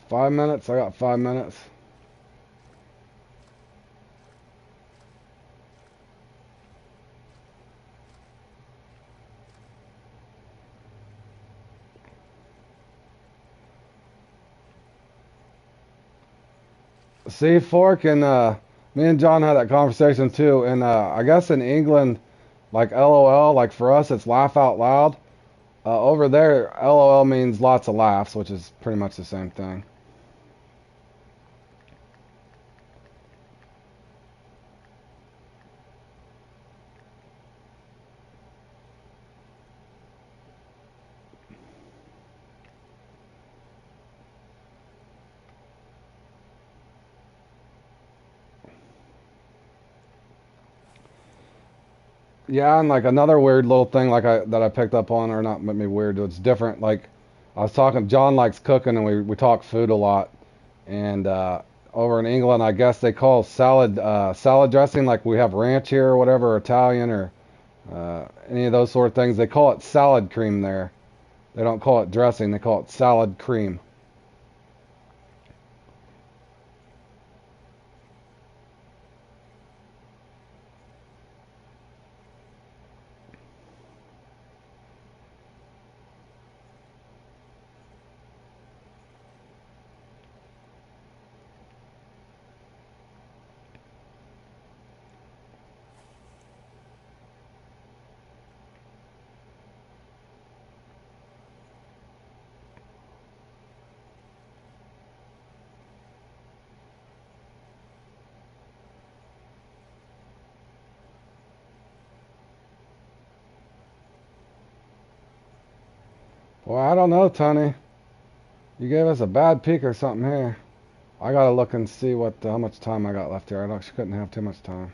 Five minutes? I got 5 minutes. See, Fork and me and John had that conversation too, and I guess in England, like LOL, like for us it's laugh out loud. Over there, LOL means lots of laughs, which is pretty much the same thing. Yeah, and like another weird little thing like that I picked up on, or not maybe weird, it's different. Like I was talking, John likes cooking, and we talk food a lot. And over in England, I guess they call salad dressing, like we have ranch here or whatever, or Italian or any of those sort of things. They call it salad cream there. They don't call it dressing. They call it salad cream. Well, I don't know, Tony. You gave us a bad peek or something here. I gotta look and see what how much time I got left here. I actually couldn't have too much time.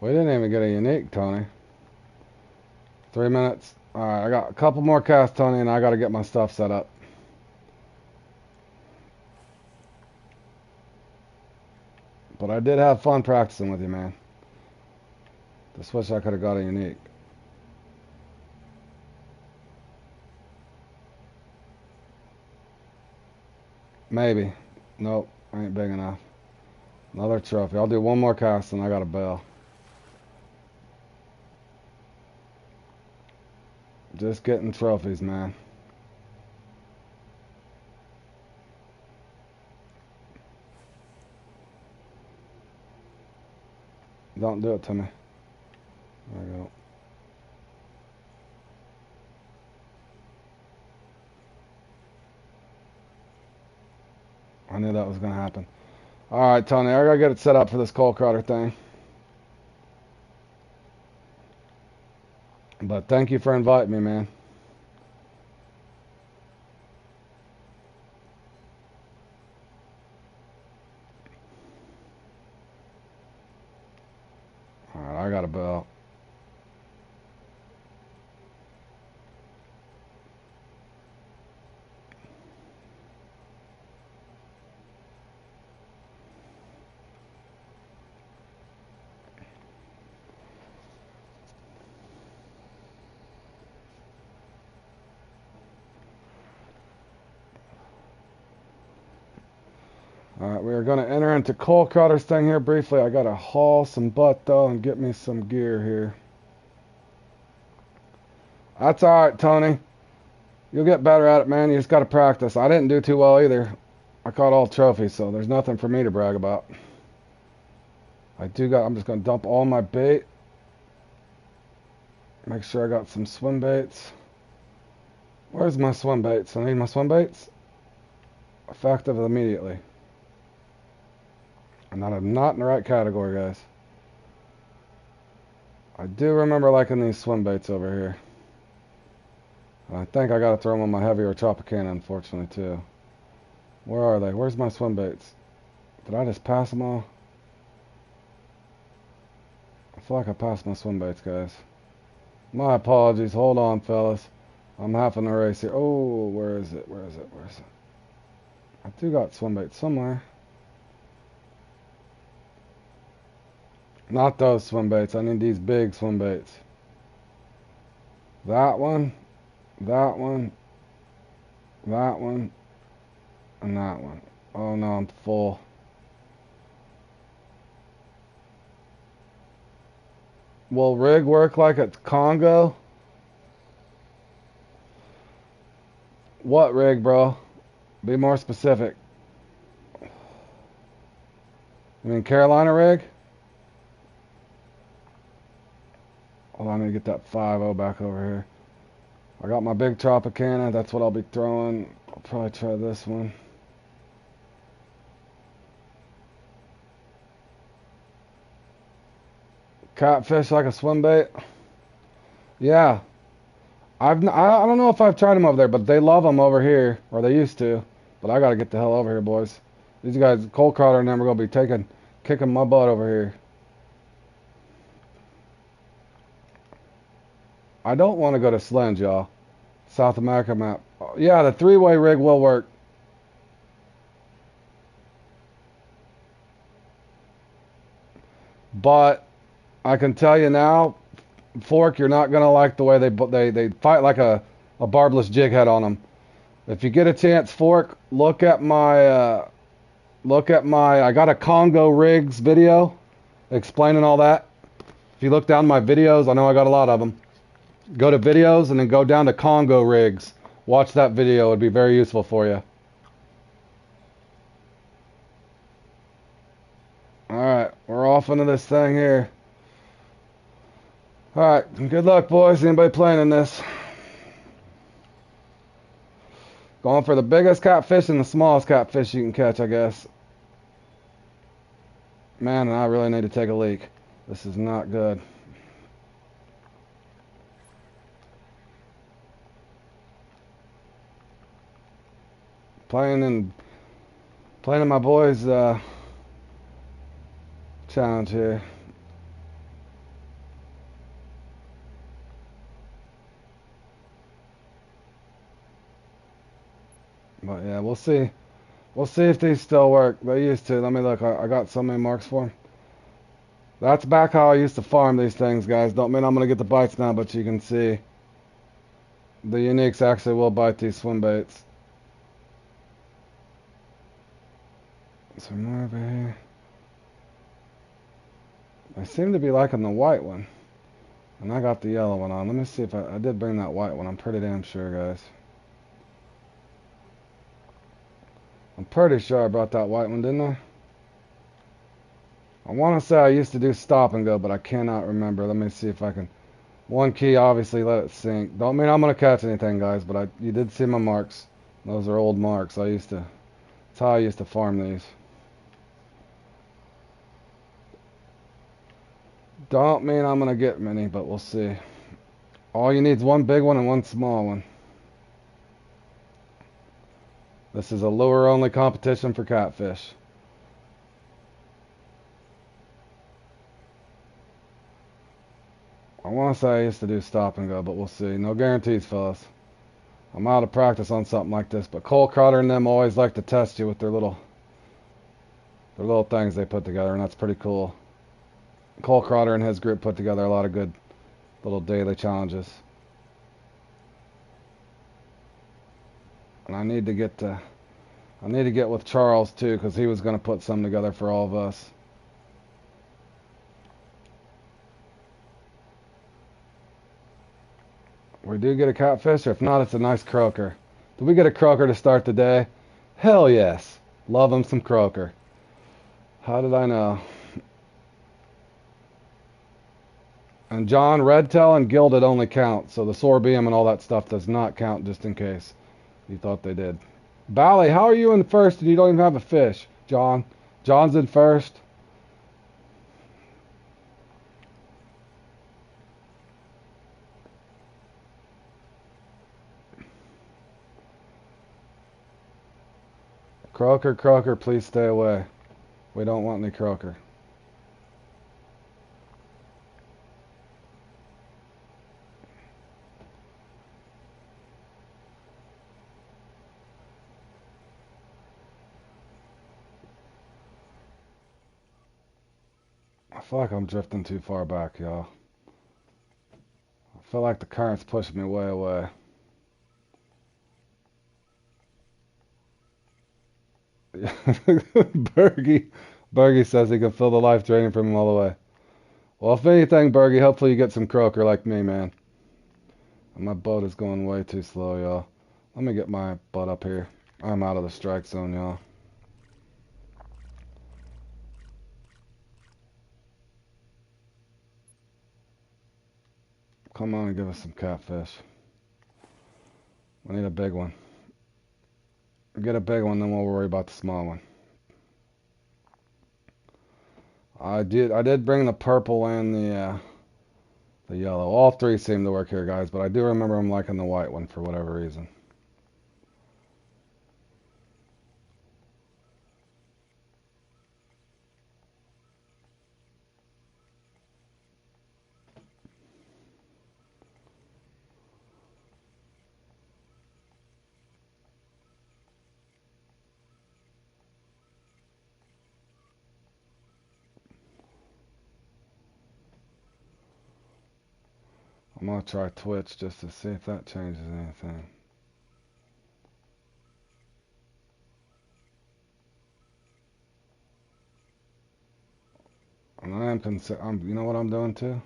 We didn't even get a unique, Tony. 3 minutes. Alright, I got a couple more casts, Tony, and I gotta get my stuff set up. But I did have fun practicing with you, man. Just wish I could have got a unique. Maybe. Nope, ain't big enough. Another trophy. I'll do one more cast and I got a bail. Just getting trophies, man. Don't do it to me. There we go. I knew that was going to happen. Alright, Tony, I gotta get it set up for this Coal Crawler thing. But thank you for inviting me, man. Alright, I got a bell. Alright, we are going to enter into Coal Crawler's thing here briefly. I got to haul some butt, though, and get me some gear here. That's alright, Tony. You'll get better at it, man. You just got to practice. I didn't do too well either. I caught all trophies, so there's nothing for me to brag about. I'm just going to dump all my bait. Make sure I got some swim baits. Where's my swim baits? I need my swim baits. Effective immediately. And I'm not in the right category, guys. I do remember liking these swim baits over here. And I think I gotta throw them on my heavier Tropicana, unfortunately, too. Where are they? Where's my swim baits? Did I just pass them all? I feel like I passed my swim baits, guys. My apologies. Hold on, fellas. I'm having a race here. Oh, where is it? Where is it? Where is it? I do got swim baits somewhere. Not those swim baits. I need these big swim baits. That one, that one, that one, and that one. Oh no, I'm full. Will rig work like it's Congo? What rig, bro? Be more specific. You mean Carolina rig? Hold on, I need to get that 5.0 back over here. I got my big Tropicana. That's what I'll be throwing. I'll probably try this one. Catfish like a swim bait? Yeah. I don't know if I've tried them over there, but they love them over here. Or they used to. But I gotta get the hell over here, boys. These guys, Coal Crawler and them are gonna be kicking my butt over here. I don't want to go to Slenge, y'all. South America map. Yeah, the 3-way rig will work. But I can tell you now, Fork, you're not gonna like the way they fight like a barbless jig head on them. If you get a chance, Fork, look at my I got a Congo rigs video explaining all that. If you look down my videos, I know I got a lot of them. Go to videos and then go down to Congo rigs. Watch that video. It would be very useful for you. Alright, we're off into this thing here. Alright, good luck, boys. Anybody playing in this? Going for the biggest catfish and the smallest catfish you can catch, I guess. Man, I really need to take a leak. This is not good. Playing in my boys' challenge here. But yeah, we'll see. We'll see if these still work. They used to. Let me look. I got so many marks for them. That's back how I used to farm these things, guys. Don't mean I'm going to get the bites now, but you can see the uniques actually will bite these swim baits. Some more over here. I seem to be liking the white one. And I got the yellow one on. Let me see if I did bring that white one. I'm pretty damn sure, guys. I'm pretty sure I brought that white one, didn't I? I want to say I used to do stop and go, but I cannot remember. Let me see if I can. One key, obviously, let it sink. Don't mean I'm going to catch anything, guys, but you did see my marks. Those are old marks. That's how I used to farm these. Don't mean I'm going to get many, but we'll see. All you need is one big one and one small one. This is a lure-only competition for catfish. I want to say I used to do stop and go, but we'll see. No guarantees, fellas. I'm out of practice on something like this, but Cole Crowder and them always like to test you with their little things they put together, and that's pretty cool. Cole Crowder and his group put together a lot of good little daily challenges. And I need to get with Charles too, because he was going to put some together for all of us. We do get a catfish, or if not, it's a nice croaker. Did we get a croaker to start the day? Hell yes. Love him some croaker. How did I know? And John, redtail and gilded only count, so the sorbium and all that stuff does not count, just in case you thought they did. Bally, how are you in first and you don't even have a fish? John. John's in first. Croaker, croaker, please stay away. We don't want any croaker. I feel like I'm drifting too far back, y'all. I feel like the current's pushing me way away. Bergie says he can feel the life draining from him all the way. Well, if anything, Bergie, hopefully you get some croaker like me, man. My boat is going way too slow, y'all. Let me get my butt up here. I'm out of the strike zone, y'all. Come on and give us some catfish. We need a big one. Get a big one, then we'll worry about the small one. I did bring the purple and the yellow. All three seem to work here, guys, but I do remember I'm liking the white one for whatever reason. I'm going to try Twitch just to see if that changes anything. And I am you know what I'm doing too?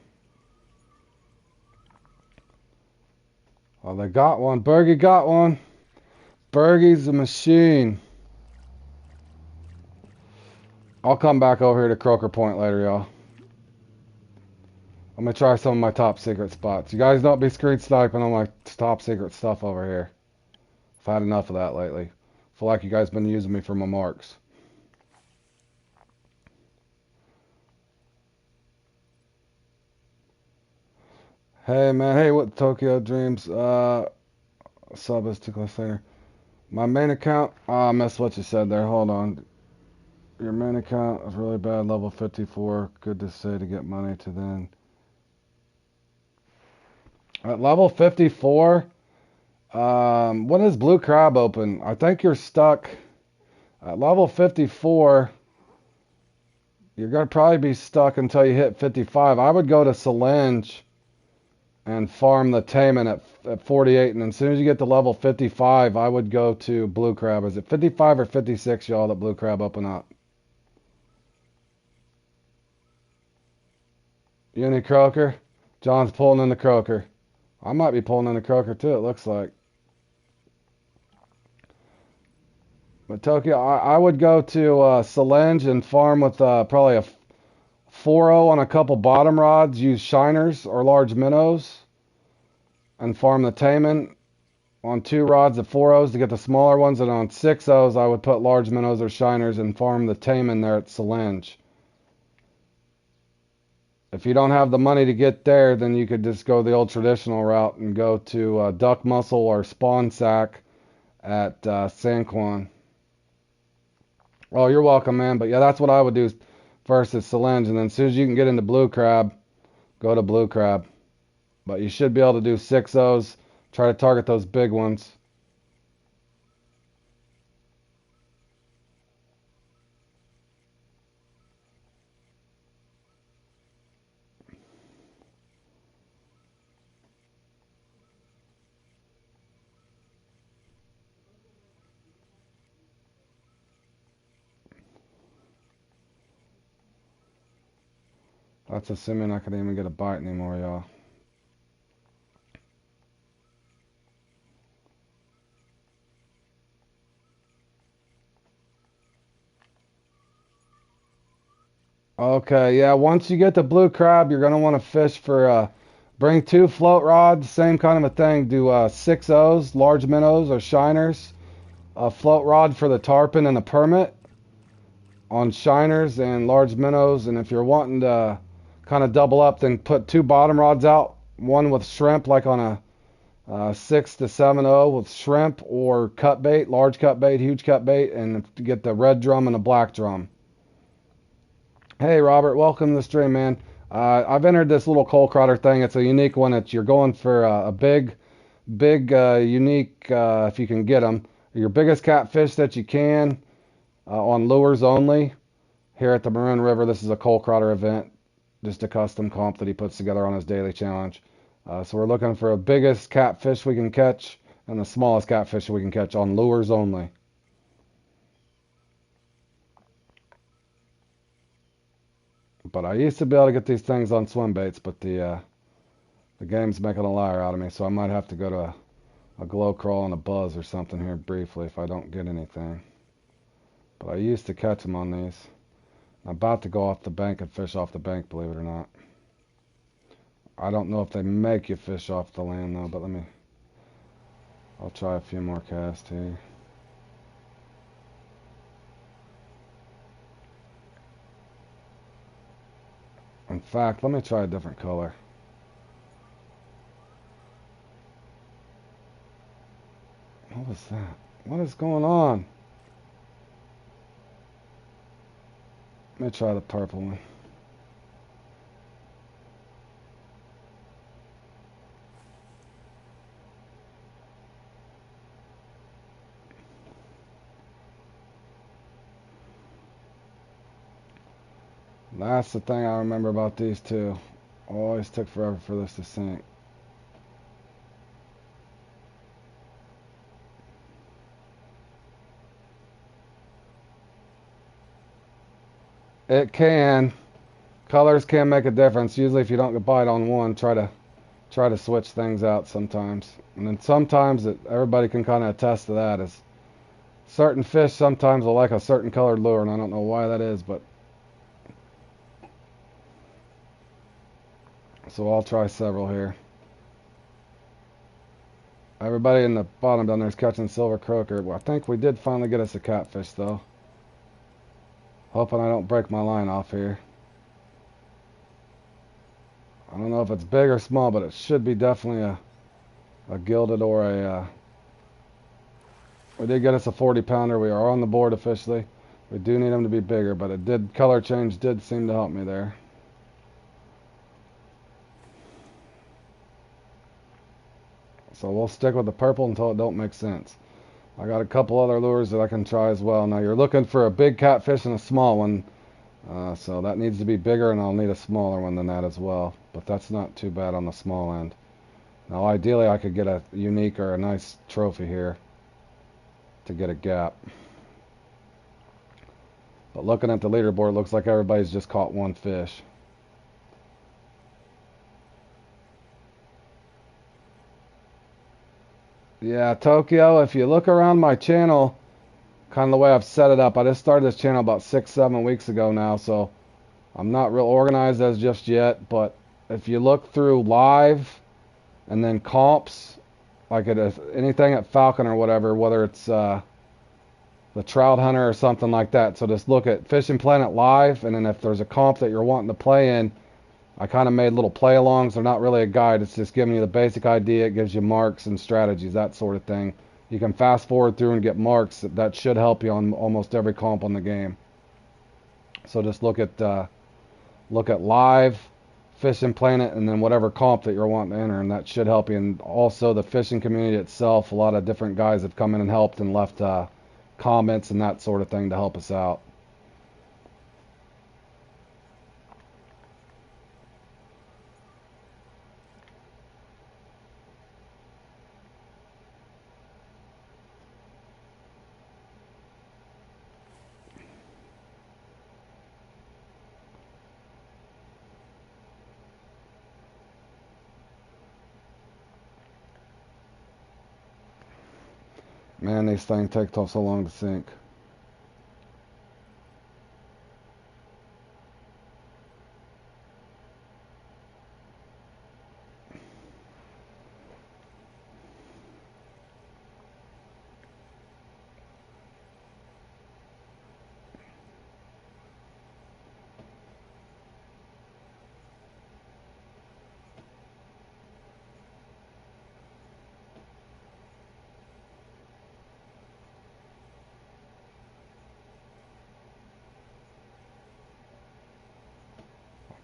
Oh, they got one. Bergie got one. Bergie's a machine. I'll come back over here to Croaker Point later, y'all. I'm going to try some of my top secret spots. You guys don't be screen sniping on my top secret stuff over here. I've had enough of that lately. I feel like you guys been using me for my marks. Hey, man. Hey, what Tokyo Dreams? Sub is too close later. My main account. I missed what you said there. Hold on. Your main account is really bad. Level 54. Good to say to get money to then. At level 54, when is Blue Crab open? I think you're stuck at level 54. You're going to probably be stuck until you hit 55. I would go to Solange and farm the Taiman at 48. And as soon as you get to level 55, I would go to Blue Crab. Is it 55 or 56, y'all, that Blue Crab open up? Uni croaker. John's pulling in the croaker. I might be pulling in the croaker too, it looks like. But Tokyo, I would go to Selenge and farm with probably a 4.0 on a couple bottom rods. Use shiners or large minnows. And farm the taimen on 2 rods of 4.0s to get the smaller ones. And on 6.0s, I would put large minnows or shiners and farm the taimen there at Selenge. If you don't have the money to get there, then you could just go the old traditional route and go to duck mussel or spawn sack at San Juan. Oh, you're welcome, man. But yeah, that's what I would do first is Selenge. And then as soon as you can get into blue crab, go to blue crab. But you should be able to do 6.0s. Try to target those big ones. That's assuming I could even get a bite anymore, y'all. Okay, yeah, once you get the blue crab, you're going to want to fish for, bring 2 float rods, same kind of a thing. Do 6.0s, large minnows or shiners. A float rod for the tarpon and the permit on shiners and large minnows. And if you're wanting to kind of double up, then put 2 bottom rods out. One with shrimp, like on a 6 to 7.0 with shrimp or cut bait, large cut bait, huge cut bait, and get the red drum and the black drum. Hey Robert, welcome to the stream, man. I've entered this little coal crawler thing. It's a unique one. You're going for a big, unique, if you can get them. Your biggest catfish that you can on lures only. Here at the Maroon River, this is a coal crawler event. Just a custom comp that he puts together on his daily challenge. So we're looking for the biggest catfish we can catch and the smallest catfish we can catch on lures only. But I used to be able to get these things on swim baits, but the game's making a liar out of me, so I might have to go to a glow crawl and a buzz or something here briefly if I don't get anything. But I used to catch them on these. I'm about to go off the bank and fish off the bank, believe it or not. I don't know if they make you fish off the land though, but I'll try a few more casts here. In fact, let me try a different color. What was that? What is going on? Let me try the purple one. That's the thing I remember about these two. Always took forever for this to sink. It can. Colors can make a difference. Usually if you don't get bite on one, try to switch things out sometimes. And then sometimes everybody can kind of attest to that is certain fish sometimes will like a certain colored lure, and I don't know why that is, but so I'll try several here. Everybody in the bottom down there is catching silver croaker. Well, I think we did finally get us a catfish though. Hoping I don't break my line off here. I don't know if it's big or small, but it should be definitely a gilded or a... we did get us a 40 pounder. We are on the board officially. We do need them to be bigger, but color change did seem to help me there. So we'll stick with the purple until it don't make sense. I got a couple other lures that I can try as well. Now you're looking for a big catfish and a small one. So that needs to be bigger, and I'll need a smaller one than that as well. But that's not too bad on the small end. Now ideally I could get a unique or a nice trophy here to get a gap. But looking at the leaderboard, it looks like everybody's just caught one fish. Yeah, Tokyo, if you look around my channel, kind of the way I've set it up, I just started this channel about 6, 7 weeks ago now, so I'm not real organized as just yet, but if you look through live and then comps, like anything at Falcon or whatever, whether it's the Trout Hunter or something like that, so just look at Fishing Planet live, and then if there's a comp that you're wanting to play in, I kind of made little play-alongs. They're not really a guide. It's just giving you the basic idea. It gives you marks and strategies, that sort of thing. You can fast forward through and get marks. That should help you on almost every comp on the game. So just look at live, Fishing Planet, and then whatever comp that you're wanting to enter, and that should help you. And also the fishing community itself. A lot of different guys have come in and helped and left comments and that sort of thing to help us out. Man, these things take so long to sink.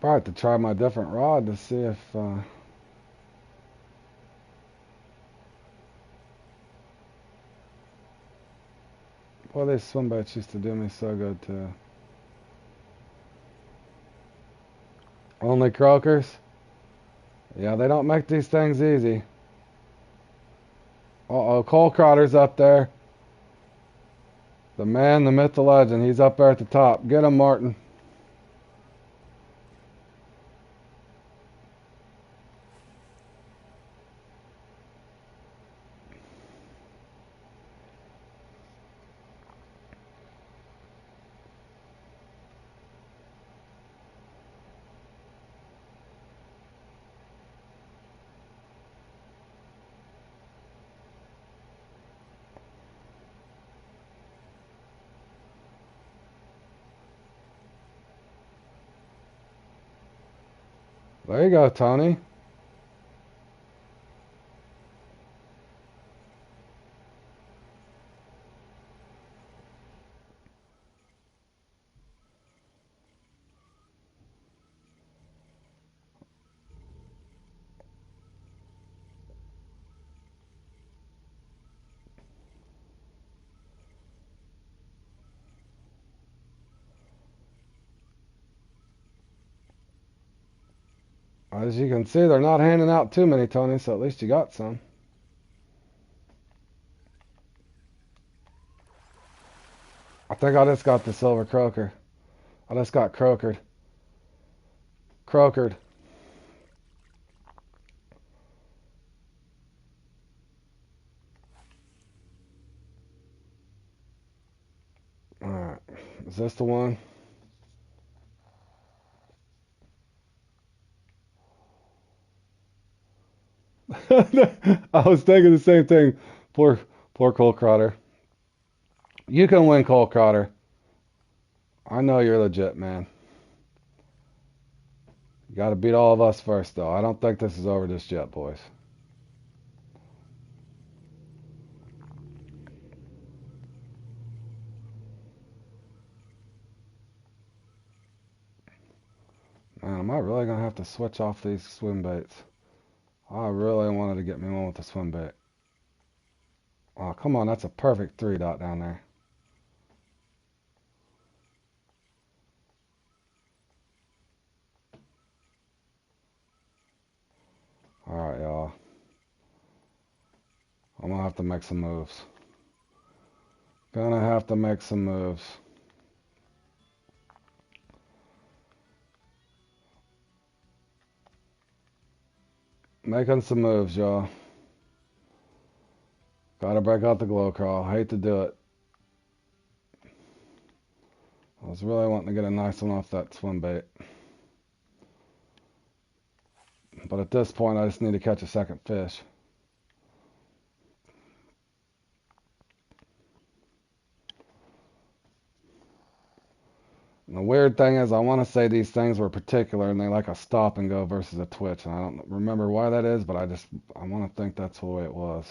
Probably have to try my different rod to see if boy, these swim baits used to do me so good too. Only croakers? Yeah, they don't make these things easy. Uh-oh, Cole Crotter's up there. The man, the myth, the legend. He's up there at the top. Get him, Martin. There you go, Tony. As you can see, they're not handing out too many, Tony, so at least you got some. I think I just got the silver croaker. I just got croakered. Croakered. Alright. Is this the one? I was thinking the same thing. Poor Cole Crotter. You can win, Cole Crotter. I know you're legit, man. You got to beat all of us first, though. I don't think this is over just yet, boys. Man, am I really going to have to switch off these swim baits? I really wanted to get me one with the swim bait. Oh, come on. That's a perfect 3-dot down there. Alright, y'all. I'm going to have to make some moves. Gonna have to make some moves. Making some moves, y'all. Gotta break out the glow crawl. Hate to do it. I was really wanting to get a nice one off that swim bait. But at this point, I just need to catch a second fish. And the weird thing is, I want to say these things were particular, and they like a stop and go versus a twitch. And I don't remember why that is, but I want to think that's the way it was.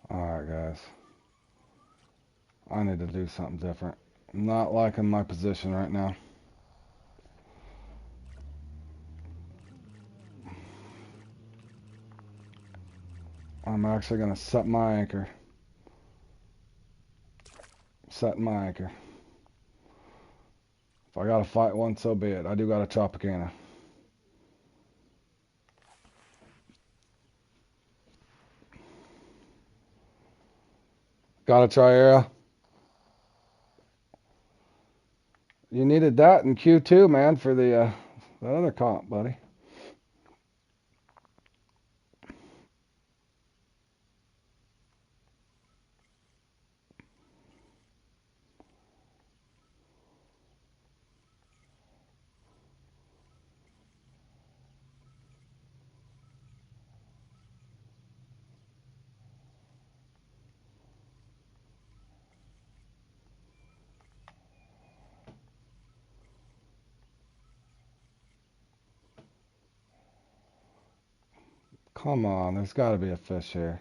Alright, guys. I need to do something different. I'm not liking my position right now. I'm actually going to set my anchor. Set my anchor. If I got to fight one, so be it. I do got a Tropicana. Got a Tri-Era. You needed that in Q2, man, for the that other comp, buddy. Come on, there's got to be a fish here.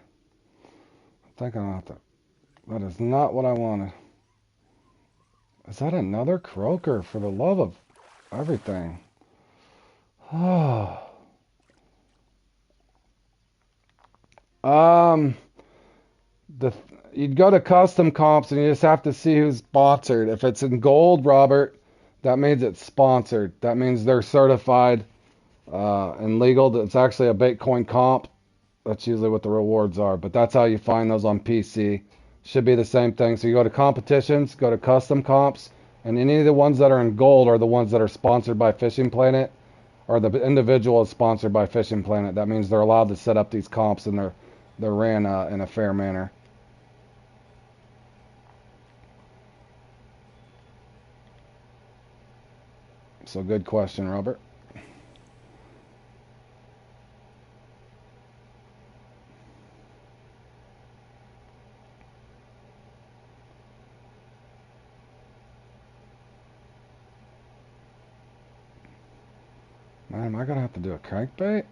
I think I'm out there. That is not what I wanted. Is that another croaker, for the love of everything? Oh. You'd go to custom comps and you just have to see who's sponsored. If it's in gold, Robert, that means it's sponsored. That means they're certified and legal. It's actually a Bitcoin comp. That's usually what the rewards are. But that's how you find those on PC. Should be the same thing. So you go to competitions, go to custom comps, and any of the ones that are in gold are the ones that are sponsored by Fishing Planet, or the individual is sponsored by Fishing Planet. That means they're allowed to set up these comps and they're ran in a fair manner. So good question, Robert. Man, am I gonna have to do a crankbait?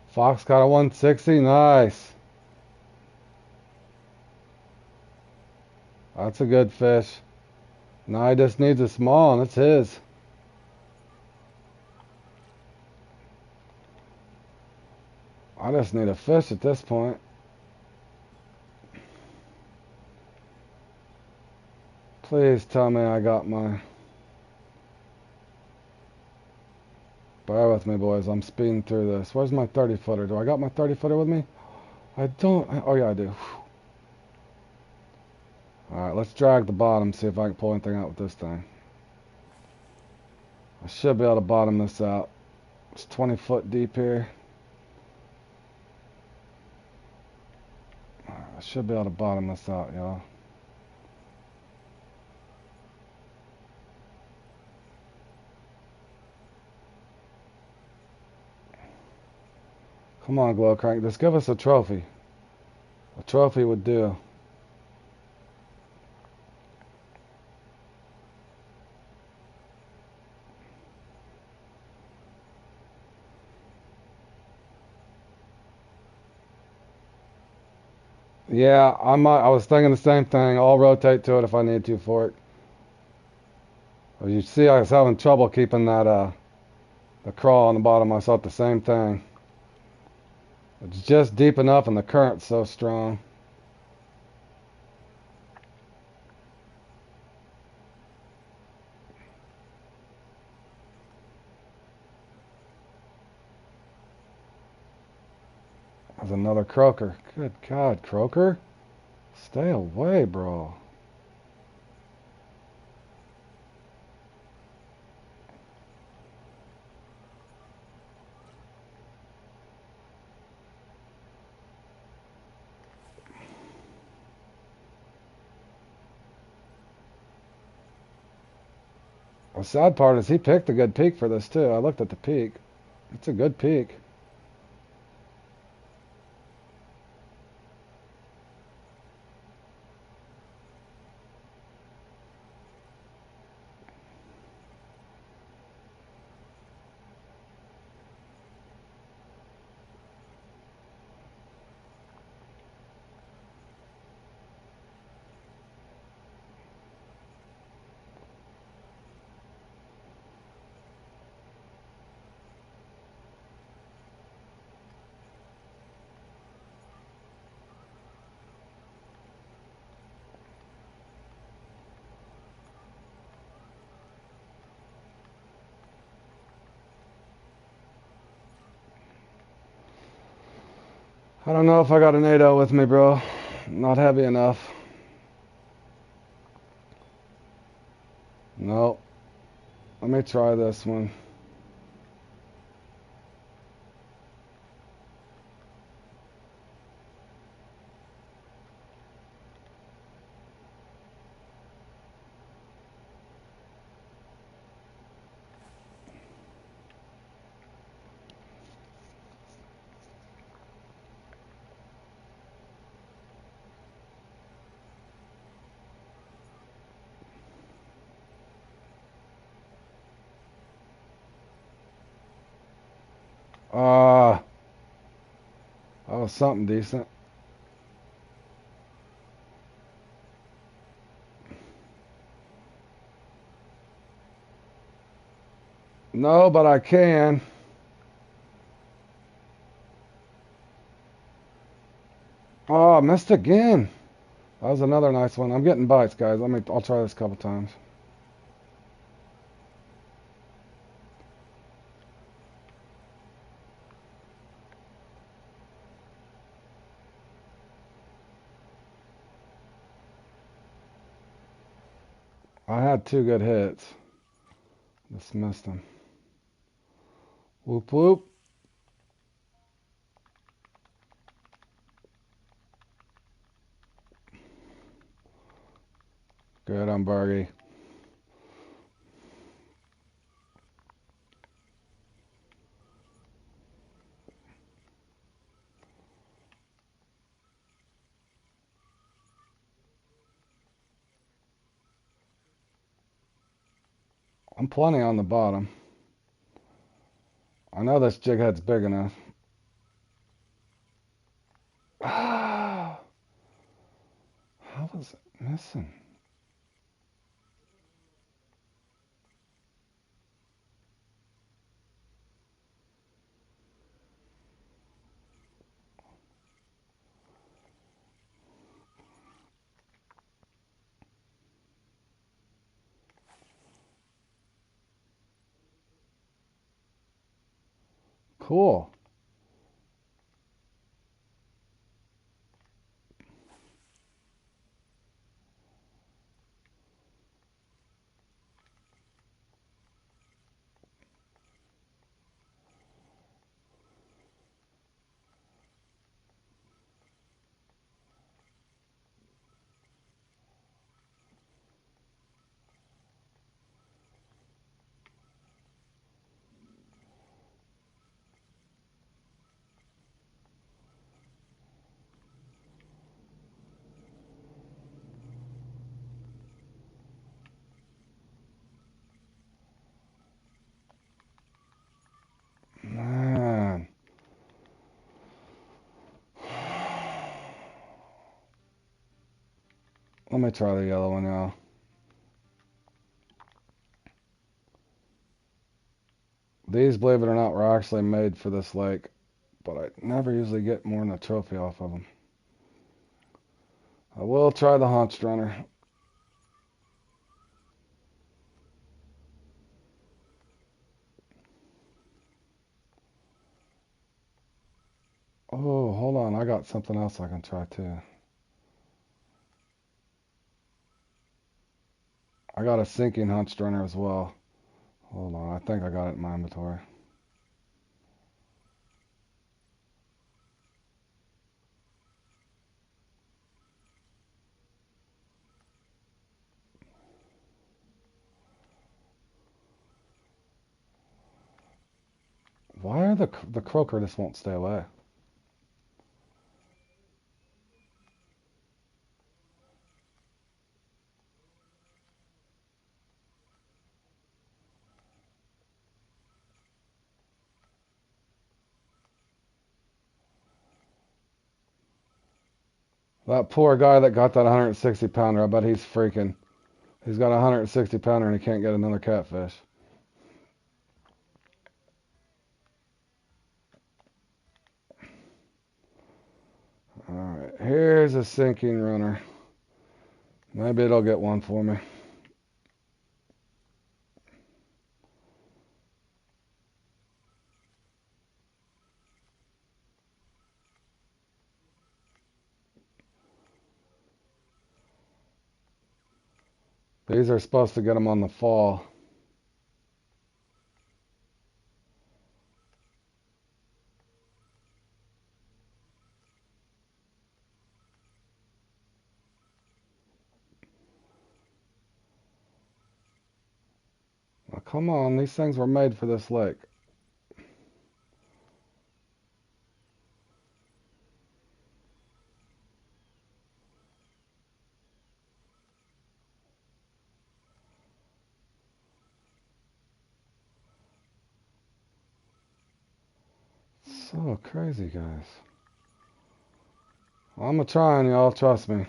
Fox got a 160, nice. That's a good fish. Now he just needs a small, and it's his. I just need a fish at this point. Please tell me I got my... Bear with me, boys. I'm speeding through this. Where's my 30-footer? Do I got my 30-footer with me? I don't... Oh, yeah, I do. Alright, let's drag the bottom, see if I can pull anything out with this thing. I should be able to bottom this out. It's 20 foot deep here. I should be able to bottom this out, y'all. Come on, Glow Crank. Just give us a trophy. A trophy would do. Yeah, I was thinking the same thing. I'll rotate to it if I need to for it. Well, you see, I was having trouble keeping that the crawl on the bottom. I thought the same thing. It's just deep enough, and the current's so strong. There's another croaker. Good God, croaker, stay away, bro. The sad part is he picked a good peak for this too. I looked at the peak. It's a good peak. I don't know if I got an 8-0 with me, bro. Not heavy enough. No. Let me try this one. Ah, that was something decent. No, but I can. Oh, I missed again. That was another nice one. I'm getting bites, guys. I'll try this a couple times. I had two good hits. Just missed them. Whoop whoop. Good on Bergie. I'm plenty on the bottom. I know this jig head's big enough. Ah, how was it missing? Cool. Let me try the yellow one now. These, believe it or not, were actually made for this lake, but I never usually get more than a trophy off of them. I will try the hunched runner. Oh, hold on. I got something else I can try too. I got a sinking hunched runner as well. Hold on. I think I got it in my inventory. Why are the croaker just won't stay away? That poor guy that got that 160 pounder, I bet he's freaking. He's got a 160 pounder and he can't get another catfish. Alright, here's a sinking runner. Maybe it'll get one for me. These are supposed to get them on the fall. Now, come on, these things were made for this lake. So crazy, guys. I'm a trying, y'all. Trust me.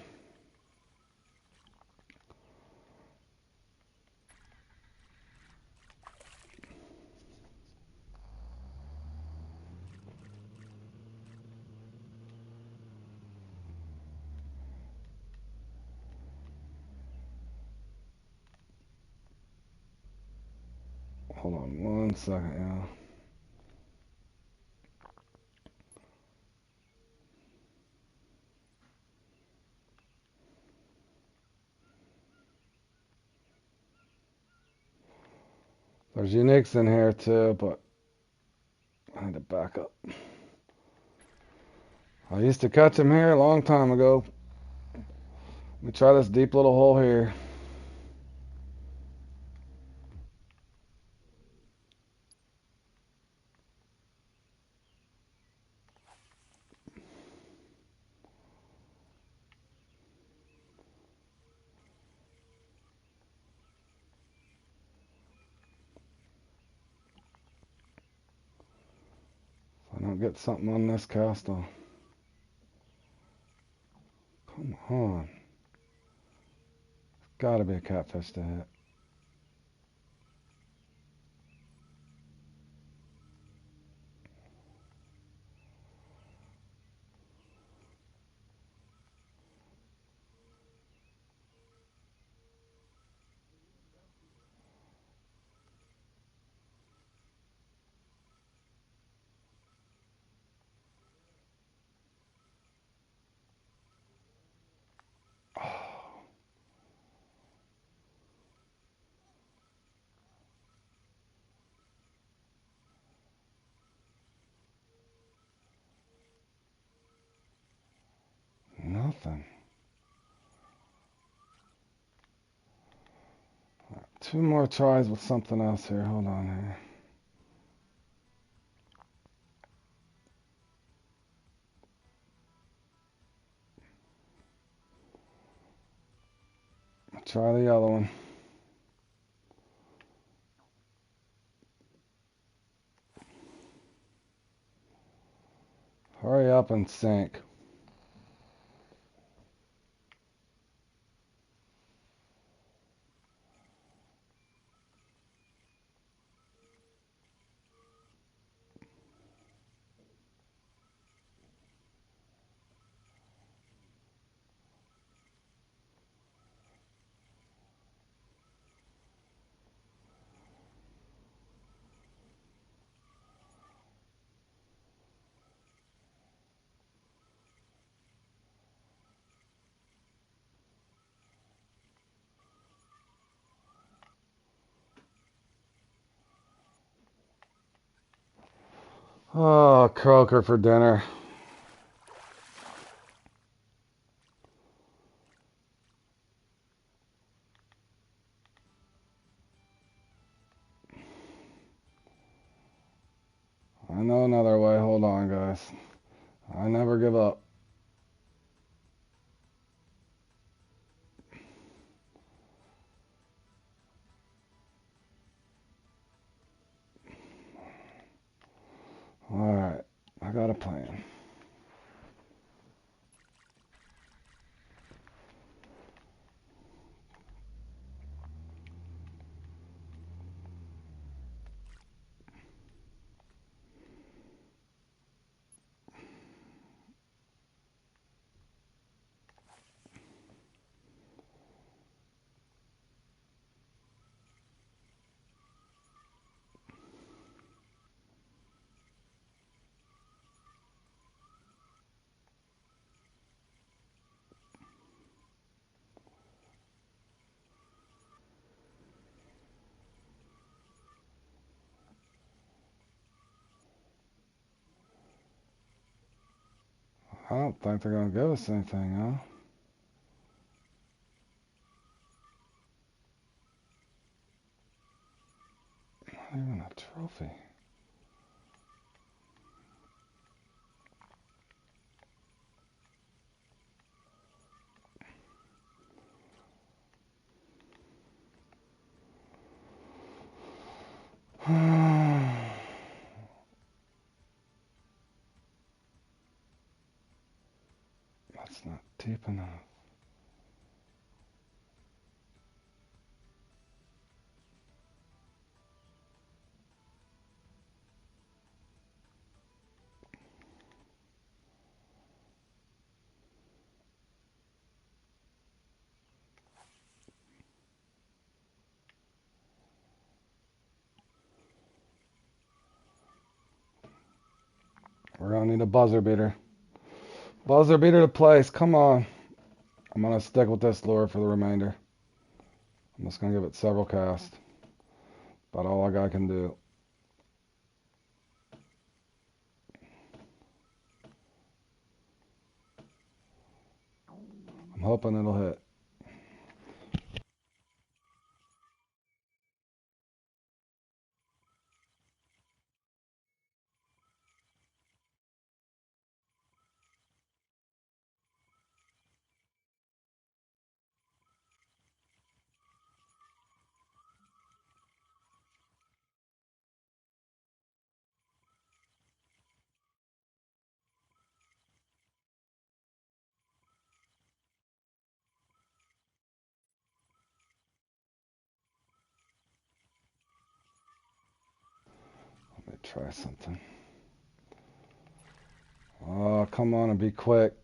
Hold on 1 second, y'all. There's uniques in here too, but I need to back up. I used to catch them here a long time ago. Let me try this deep little hole here. If I don't get something on this cast, I'll... Come on. Gotta be a catfish to hit. Nothing. Right, 2 more tries with something else here. Hold on here. Try the yellow one. Hurry up and sink. Oh, croaker for dinner. I know another way. Hold on, guys. I never give up. Alright, I got a plan. I don't think they're going to give us anything, huh? Not even a trophy. That's not deep enough. We're going to need a buzzer beater. Buzzer beater to place. Come on. I'm going to stick with this lure for the remainder. I'm just going to give it several casts. About all I can do. I'm hoping it'll hit. Let me try something. Oh, come on and be quick.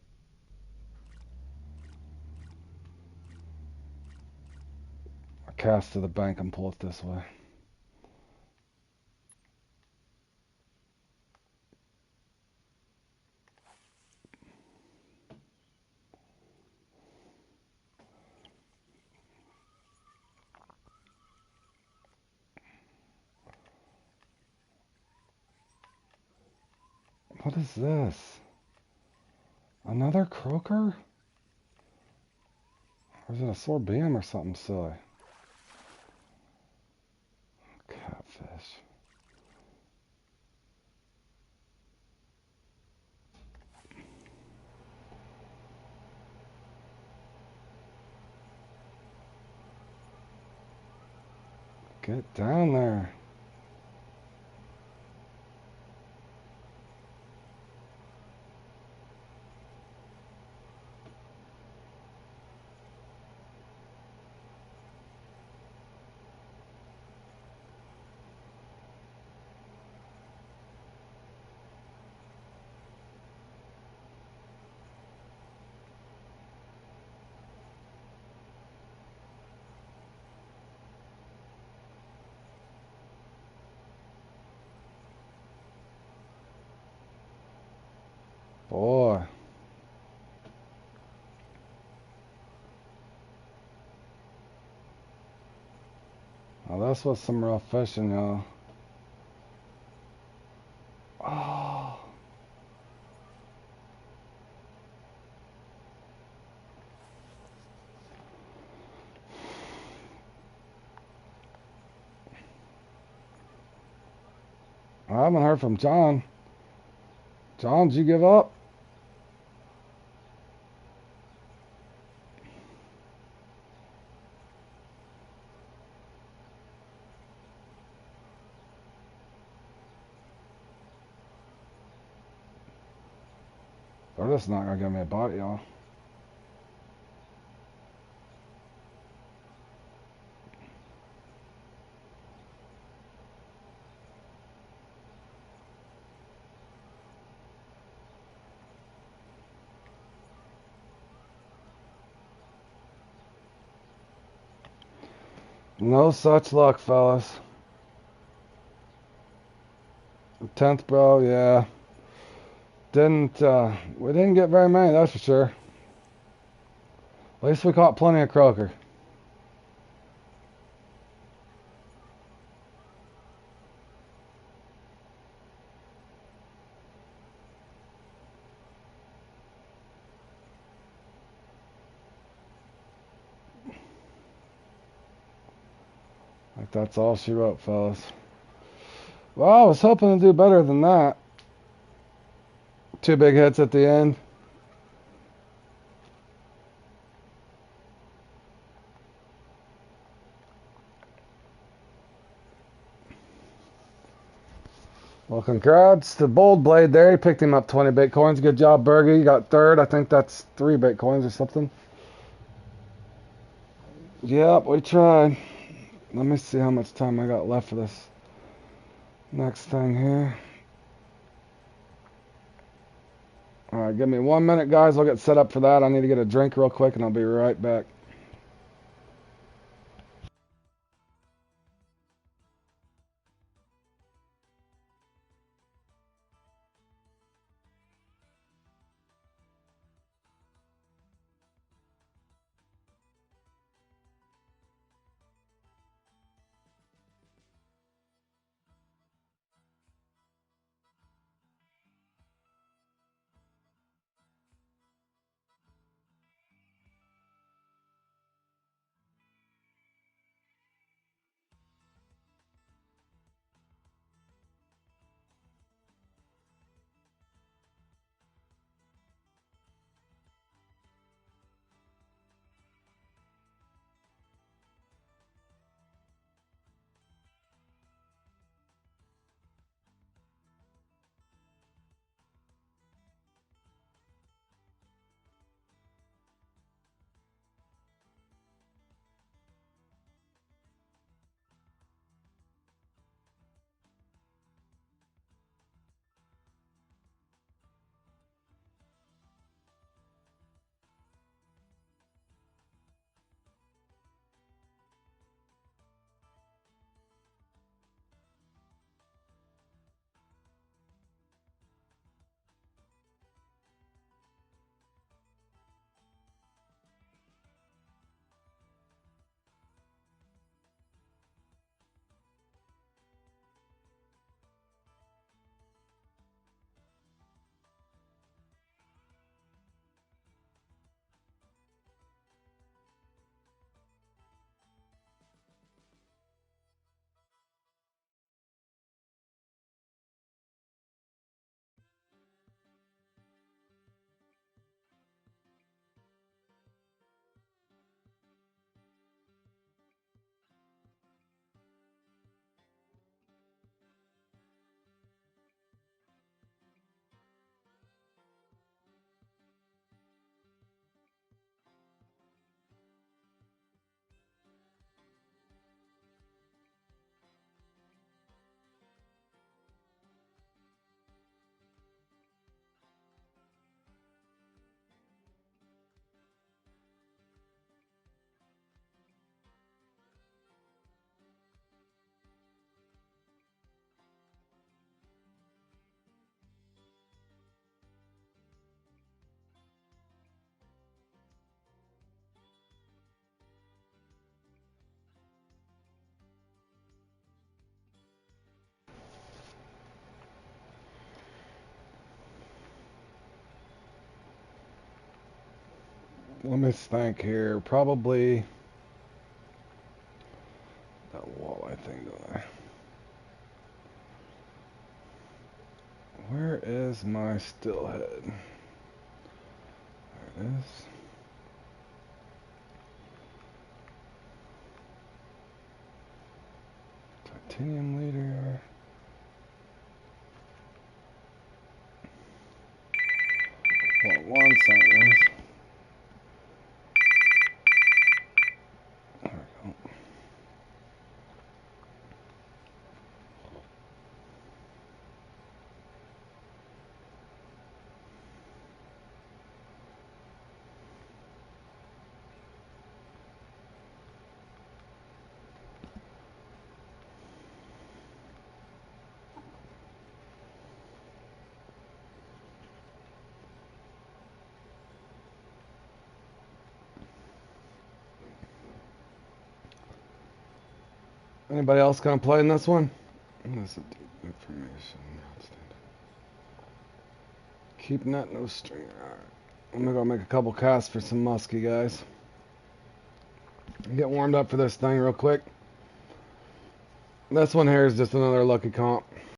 I cast to the bank and pull it this way. What is this? Another croaker? Or is it a sorbium or something silly? Catfish. Get down there. Boy. Now this was some rough fishing, y'all. Oh. I haven't heard from John. John, did you give up? They're just not gonna give me a bite, y'all. No such luck, fellas. 10th, bro, yeah. We didn't get very many, that's for sure. At least we caught plenty of croaker. Like that's all she wrote, fellas. Well, I was hoping to do better than that. 2 big hits at the end. Well, congrats to Bold Blade there. He picked him up 20 Bitcoins. Good job, Bergie. You got third. I think that's 3 Bitcoins or something. Yep, we tried. Let me see how much time I got left for this next thing here. Alright, give me 1 minute, guys. I'll get set up for that. I need to get a drink real quick, and I'll be right back. Let me think here. Probably that walleye thing, don't I? Where is my stillhead? There it is. Titanium leader. Hold on 1 second, guys. There we go. Anybody else gonna play in this one? This is information. Keep net, no string. Alright. I'm gonna go make a couple casts for some muskie, guys. Get warmed up for this thing real quick. This one here is just another lucky comp.